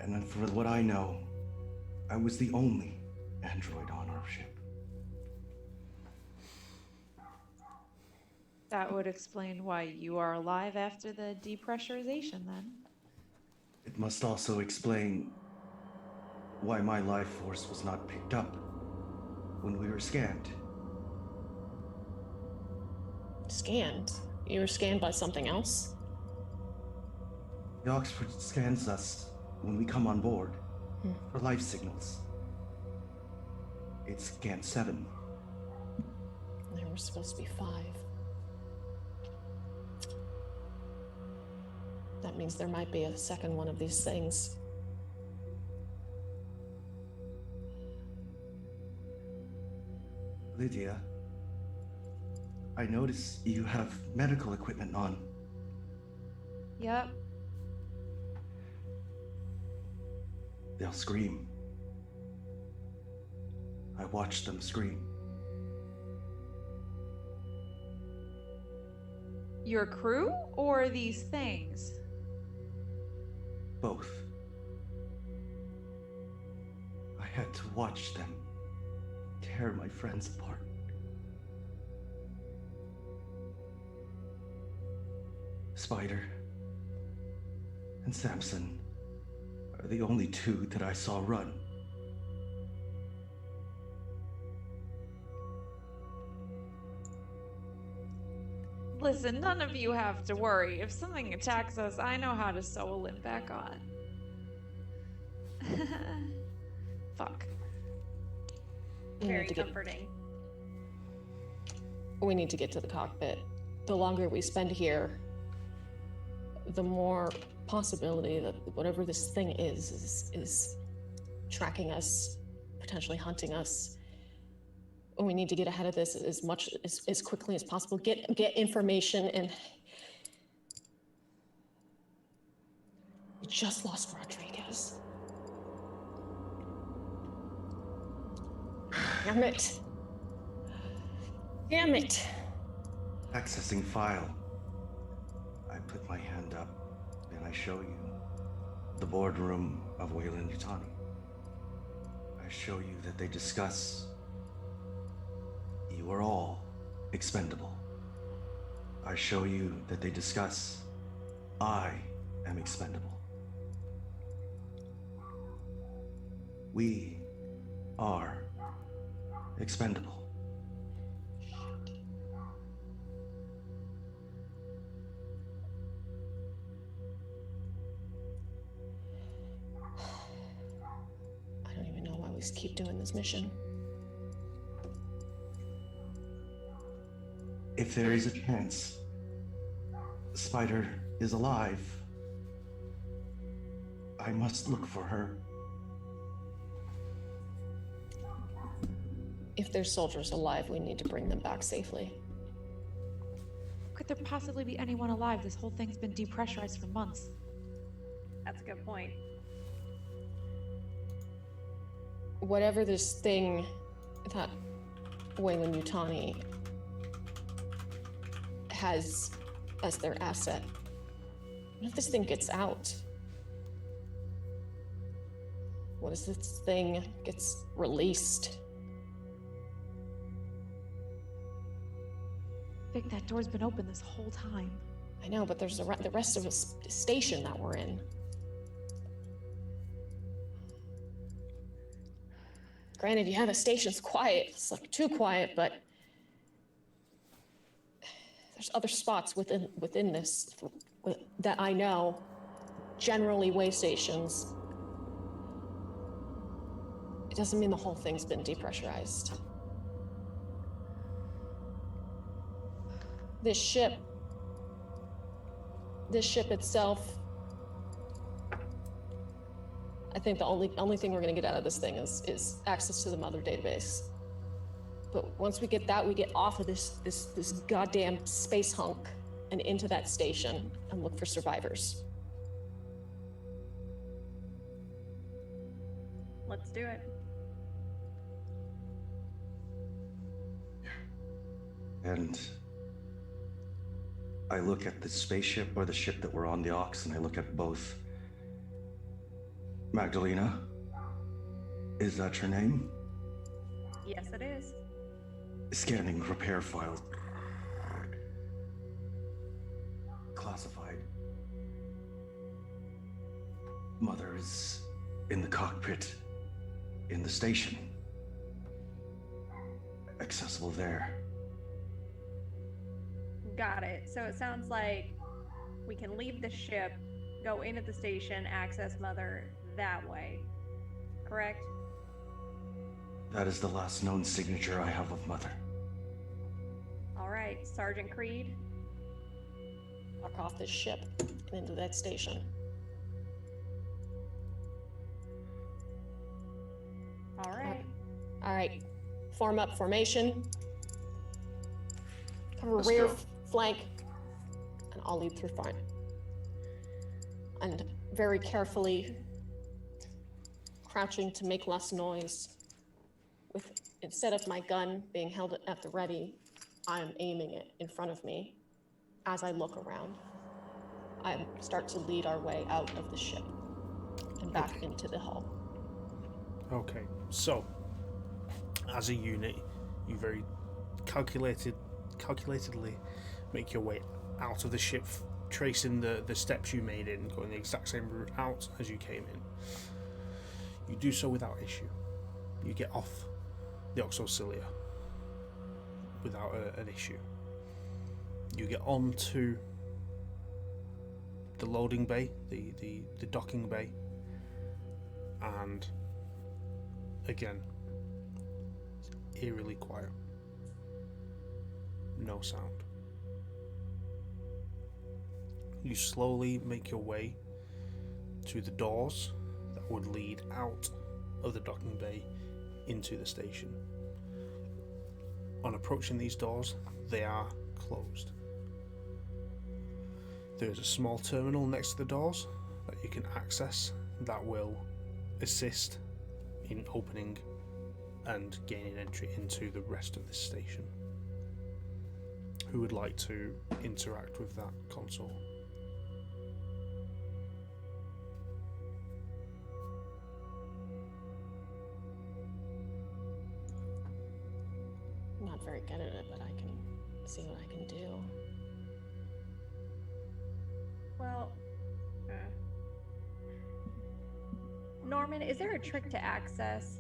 And then for what I know, I was the only android on our ship. That would explain why you are alive after the depressurization, then. It must also explain why my life force was not picked up when we were scanned. Scanned? You were scanned by something else? The Oxford scans us when we come on board for life signals. It's scan 7. There were supposed to be 5. That means there might be a second one of these things. Lydia, I notice you have medical equipment on. Yep. They'll scream. I watch them scream. Your crew or these things? Both. I had to watch them tear my friends apart. Spider and Samson are the only two that I saw run. Listen, none of you have to worry. If something attacks us, I know how to sew a limb back on. Fuck. Very comforting. We need to get to the cockpit. The longer we spend here, the more possibility that whatever this thing is tracking us, potentially hunting us. We need to get ahead of this as quickly as possible. Get information, and we just lost Rodriguez. Damn it. Damn it. Accessing file. I put my hand up and I show you the boardroom of Wayland Yutani. I show you that they discuss you are all expendable. I show you that they discuss I am expendable. We are expendable. just keep doing this mission. If there is a chance Spider is alive, I must look for her. If there's soldiers alive, we need to bring them back safely. Could there possibly be anyone alive? This whole thing's been depressurized for months. That's a good point. Whatever this thing that Wayland Yutani has as their asset, what if this thing gets out? What if this thing gets released? Vic, that door's been open this whole time. I know, but there's the rest of the station that we're in. Granted, yeah, the station's quiet. It's like too quiet, but there's other spots within this that I know. Generally, way stations. It doesn't mean the whole thing's been depressurized. This ship itself, I think the only thing we're gonna get out of this thing is access to the mother database. But once we get that, we get off of this goddamn space hunk and into that station and look for survivors. Let's do it. And I look at the spaceship or the ship that we're on, the Ox, and I look at both. Magdalena, is that your name? Yes, it is. Scanning repair files. Classified. Mother is in the cockpit, in the station. Accessible there. Got it. So it sounds like we can leave the ship, go into the station, access Mother that way. Correct? That is the last known signature I have of Mother. All right, Sergeant Creed. Walk off this ship and into that station. All right. All right, form up formation. Cover Let's rear go. flank, and I'll lead through front. And very carefully, crouching to make less noise. With instead of my gun being held at the ready, I'm aiming it in front of me. As I look around, I start to lead our way out of the ship and back into the hull. Okay, so as a unit, you very calculatedly make your way out of the ship, tracing the steps you made in, going the exact same route out as you came in. You do so without issue. You get off the Oxocilia without an issue. You get on to the loading bay, the docking bay, and again, it's eerily quiet. No sound. You slowly make your way to the doors that would lead out of the docking bay into the station. On approaching these doors, they are closed. There is a small terminal next to the doors that you can access that will assist in opening and gaining entry into the rest of this station. Who would like to interact with that console? I'm not very good at it, but I can see what I can do. Well, Norman, is there a trick to access?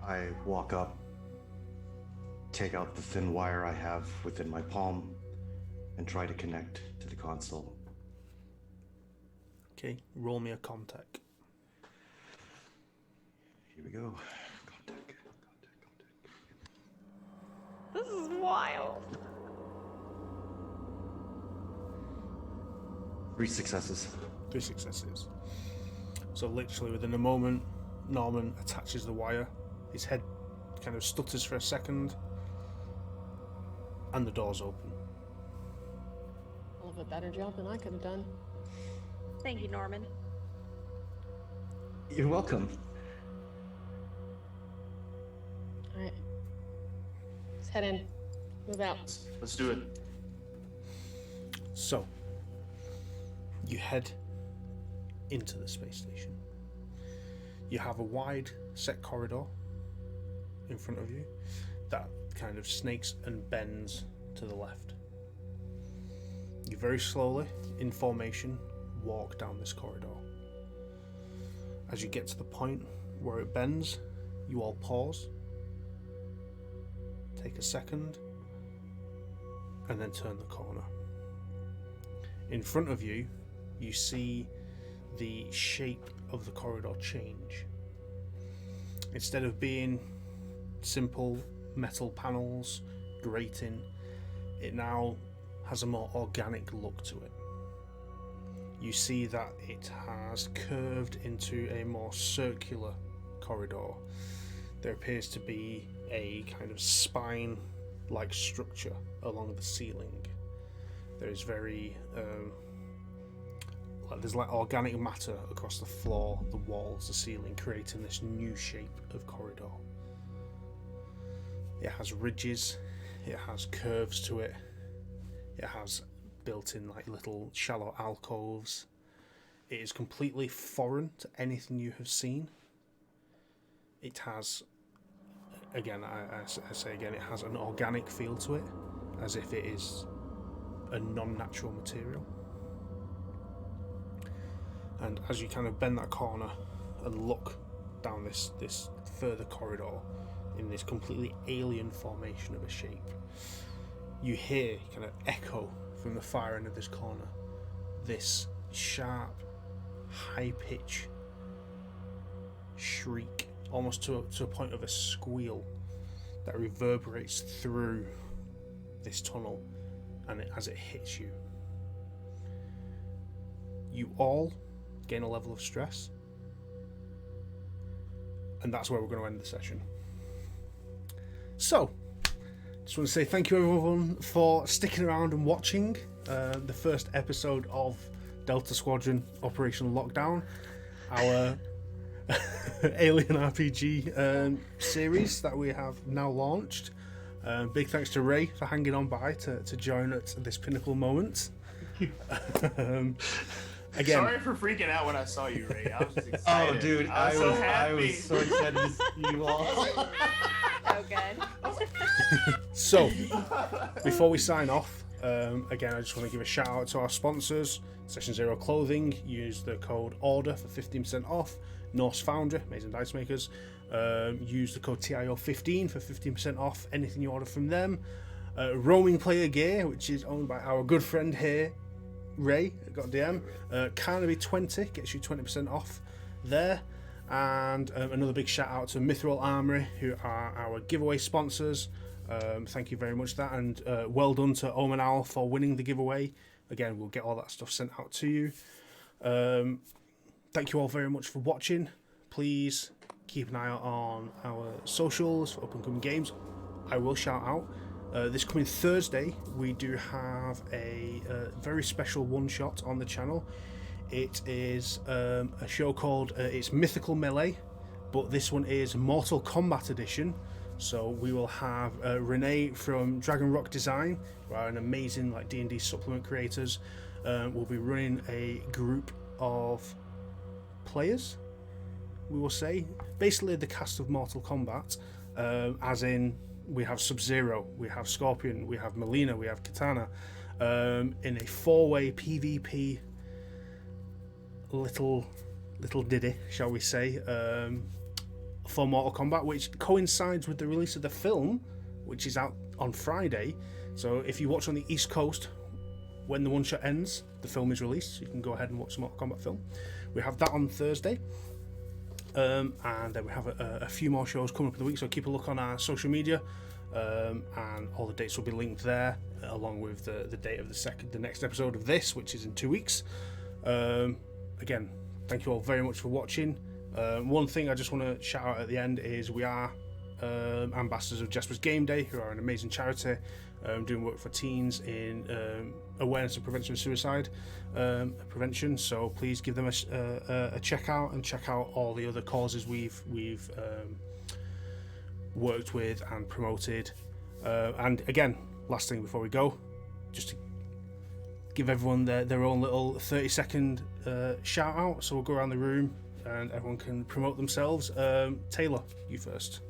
I walk up, take out the thin wire I have within my palm, and try to connect to the console. Okay, roll me a contact. Here we go. Contact. This is wild. 3 successes. 3 successes. So literally within a moment, Norman attaches the wire. His head kind of stutters for a second, and the door's open. Hell of a better job than I could have done. Thank you, Norman. You're welcome. All right. Let's head in. Move out. Let's do it. So, you head into the space station. You have a wide set corridor in front of you that kind of snakes and bends to the left. You very slowly, in formation, walk down this corridor. As you get to the point where it bends, you all pause, take a second, and then turn the corner. In front of you, you see the shape of the corridor change. Instead of being simple metal panels, grating, it now has a more organic look to it. You see that it has curved into a more circular corridor. There appears to be a kind of spine-like structure along the ceiling. There is there's organic matter across the floor, the walls, the ceiling, creating this new shape of corridor. It has ridges, it has curves to it, it has built-in little shallow alcoves. It is completely foreign to anything you have seen. It has, again, I say again, it has an organic feel to it, as if it is a non-natural material. And as you kind of bend that corner and look down this further corridor in this completely alien formation of a shape, you hear kind of echo from the far end of this corner this sharp, high-pitch shriek, almost to a point of a squeal, that reverberates through this tunnel, and as it hits you, you all gain a level of stress, and that's where we're going to end the session. So, just want to say thank you everyone for sticking around and watching the first episode of Delta Squadron Operation Lockdown, our Alien RPG series that we have now launched. Big thanks to Ray for hanging on by to join at this pinnacle moment. Again, Sorry for freaking out when I saw you, Ray. I was just excited. Oh, dude, I was so excited to see you all. So good. so before we sign off, again, I just want to give a shout out to our sponsors, Session Zero Clothing. Use the code ORDER for 15% off. Norse Foundry, amazing dice makers. Use the code TIO15 for 15% off anything you order from them. Roaming Player Gear, which is owned by our good friend here, Ray, got a DM. Carnaby 20 gets you 20% off there. And another big shout out to Mithril Armory, who are our giveaway sponsors. Thank you very much for that, and well done to Omen Owl for winning the giveaway. Again, we'll get all that stuff sent out to you. Thank you all very much for watching. Please keep an eye out on our socials for up and coming games. I will shout out this coming Thursday we do have a very special one-shot on the channel. It is a show called it's Mythical Melee, but this one is Mortal Kombat edition. So we will have Renee from Dragon Rock Design, who are an amazing D&D supplement creators. We'll be running a group of players, we will say, basically the cast of Mortal Kombat, as in we have Sub-Zero, we have Scorpion, we have Melina, we have Katana, in a 4-way PvP little ditty, shall we say, for Mortal Kombat, which coincides with the release of the film, which is out on Friday. So if you watch on the East Coast, when the one shot ends, the film is released, so you can go ahead and watch the Mortal Kombat film. We have that on Thursday. And then we have a few more shows coming up in the week, so keep a look on our social media, and all the dates will be linked there, along with the date of the next episode of this, which is in 2 weeks. Again, thank you all very much for watching. One thing I just want to shout out at the end is we are ambassadors of Jaspers Game Day, who are an amazing charity doing work for teens in awareness and prevention of suicide prevention. So please give them a check out, and check out all the other causes we've worked with and promoted. And again, last thing before we go, just to give everyone their own little 30-second shout out. So we'll go around the room and everyone can promote themselves. Taylor, you first.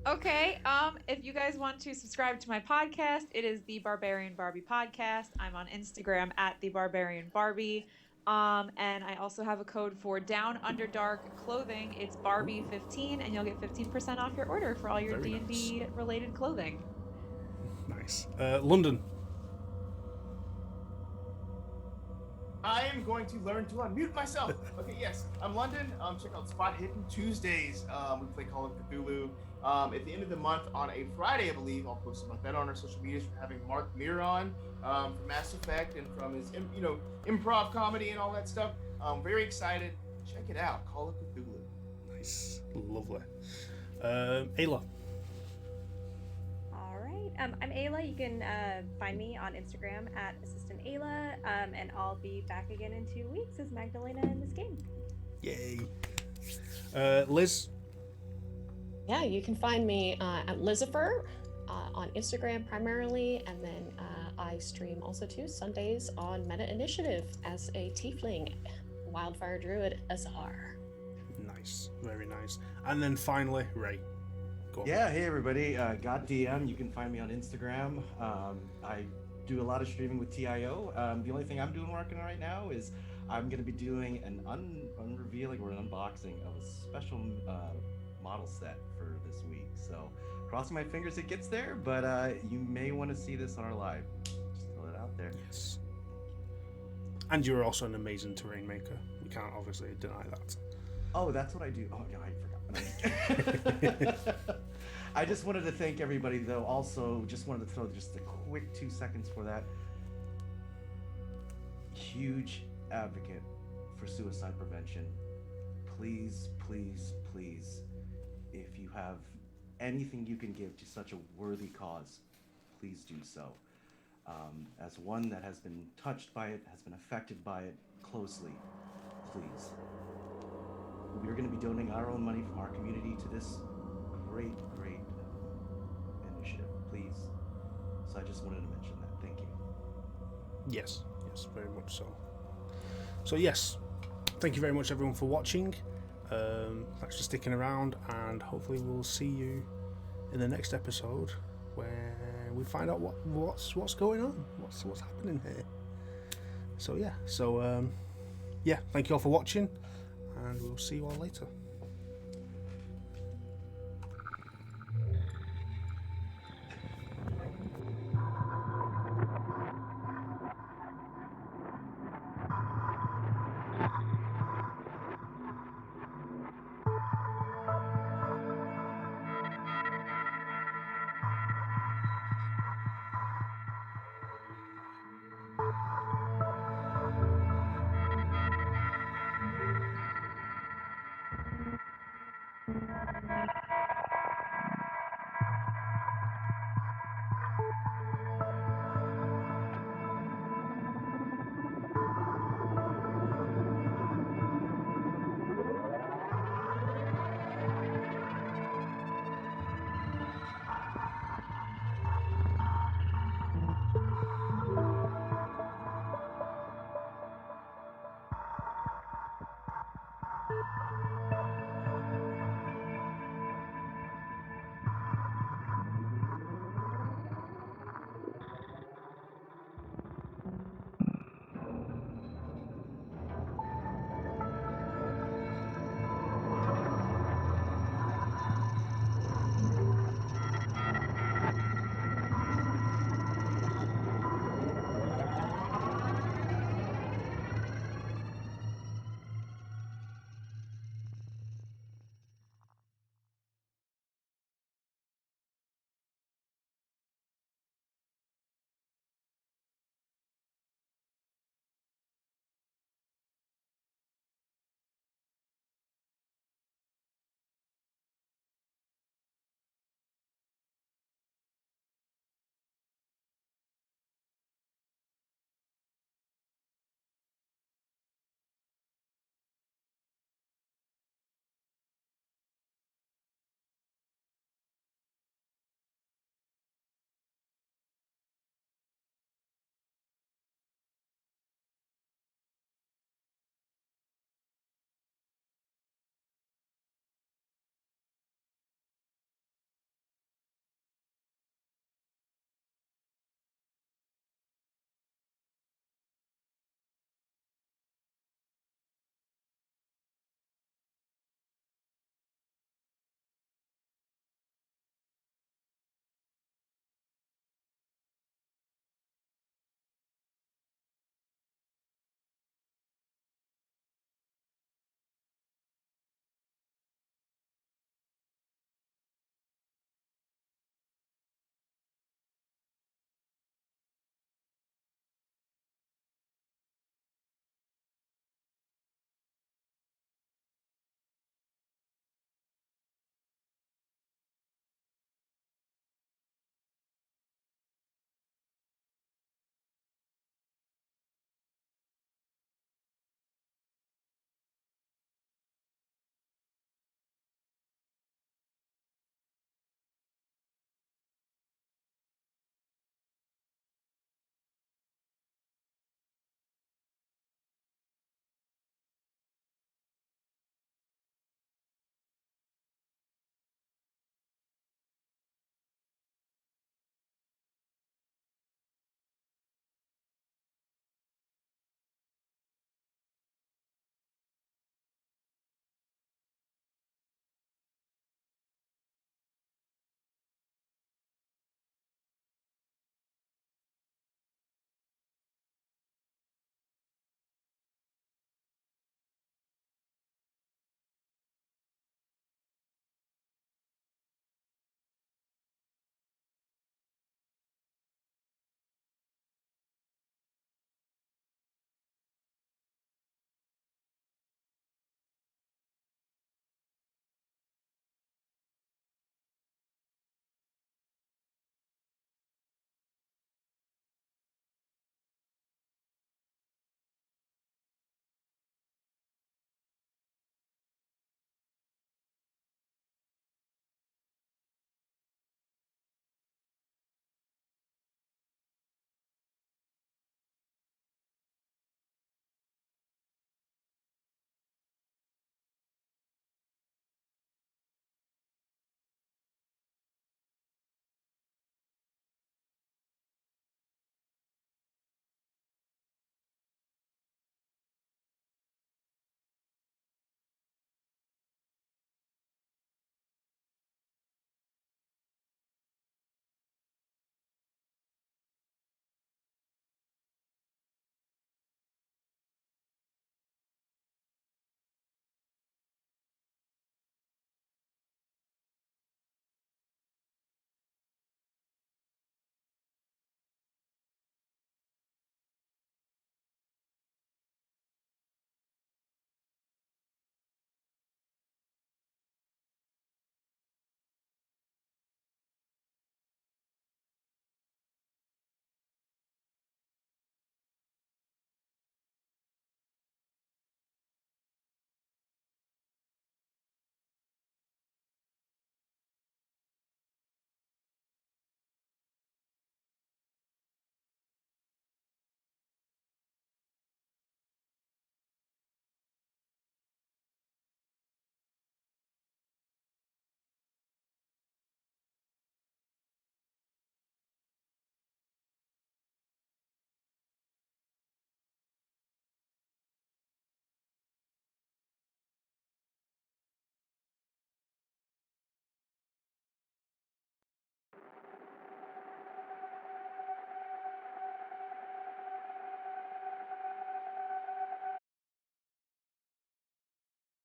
Okay. If you guys want to subscribe to my podcast, it is the Barbarian Barbie Podcast. I'm on Instagram at the Barbarian Barbie. And I also have a code for Down Under Dark clothing. It's Barbie15, and you'll get 15% off your order for all your Very D&D nice. related clothing. Nice. London. I am going to learn to unmute myself. Okay, yes, I'm London. Check out Spot Hidden Tuesdays. We play Call of Cthulhu. At the end of the month on a Friday, I believe, I'll post about that on our social medias. We're having Mark Mir on from Mass Effect and from his, improv comedy and all that stuff. Very excited. Check it out. Call of Cthulhu. Nice. Lovely. Ayla. All right. I'm Ayla. You can find me on Instagram at Assistant Ayla, and I'll be back again in 2 weeks as Magdalena in this game. Yay. Liz. Yeah, you can find me at Lizifer on Instagram primarily, and then I stream also too Sundays on Meta Initiative as a tiefling wildfire druid Azar. Nice. Very nice. And then finally, Ray. Go on. Yeah, hey everybody, Got DM. You can find me on Instagram. I do a lot of streaming with TIO. The only thing I'm working on right now is I'm going to be doing an unrevealing or an unboxing of a special model set for this week. So crossing my fingers it gets there, but you may want to see this on our live. Just throw it out there. Yes. And you're also an amazing terrain maker. We can't obviously deny that. Oh, that's what I do. Oh, yeah, I forgot. I just wanted to thank everybody, though. Also, just wanted to throw just a quick 2 seconds for that. Huge advocate for suicide prevention. Please, please, please, if you have anything you can give to such a worthy cause, please do so. As one that has been touched by it, has been affected by it closely, please. We're going to be donating our own money from our community to this great initiative, please. So I just wanted to mention that. Thank you. Yes, very much so. So yes, thank you very much everyone for watching. Thanks for sticking around, and hopefully we'll see you in the next episode where we find out what's going on, what's happening here. So yeah, thank you all for watching, and we'll see you all later.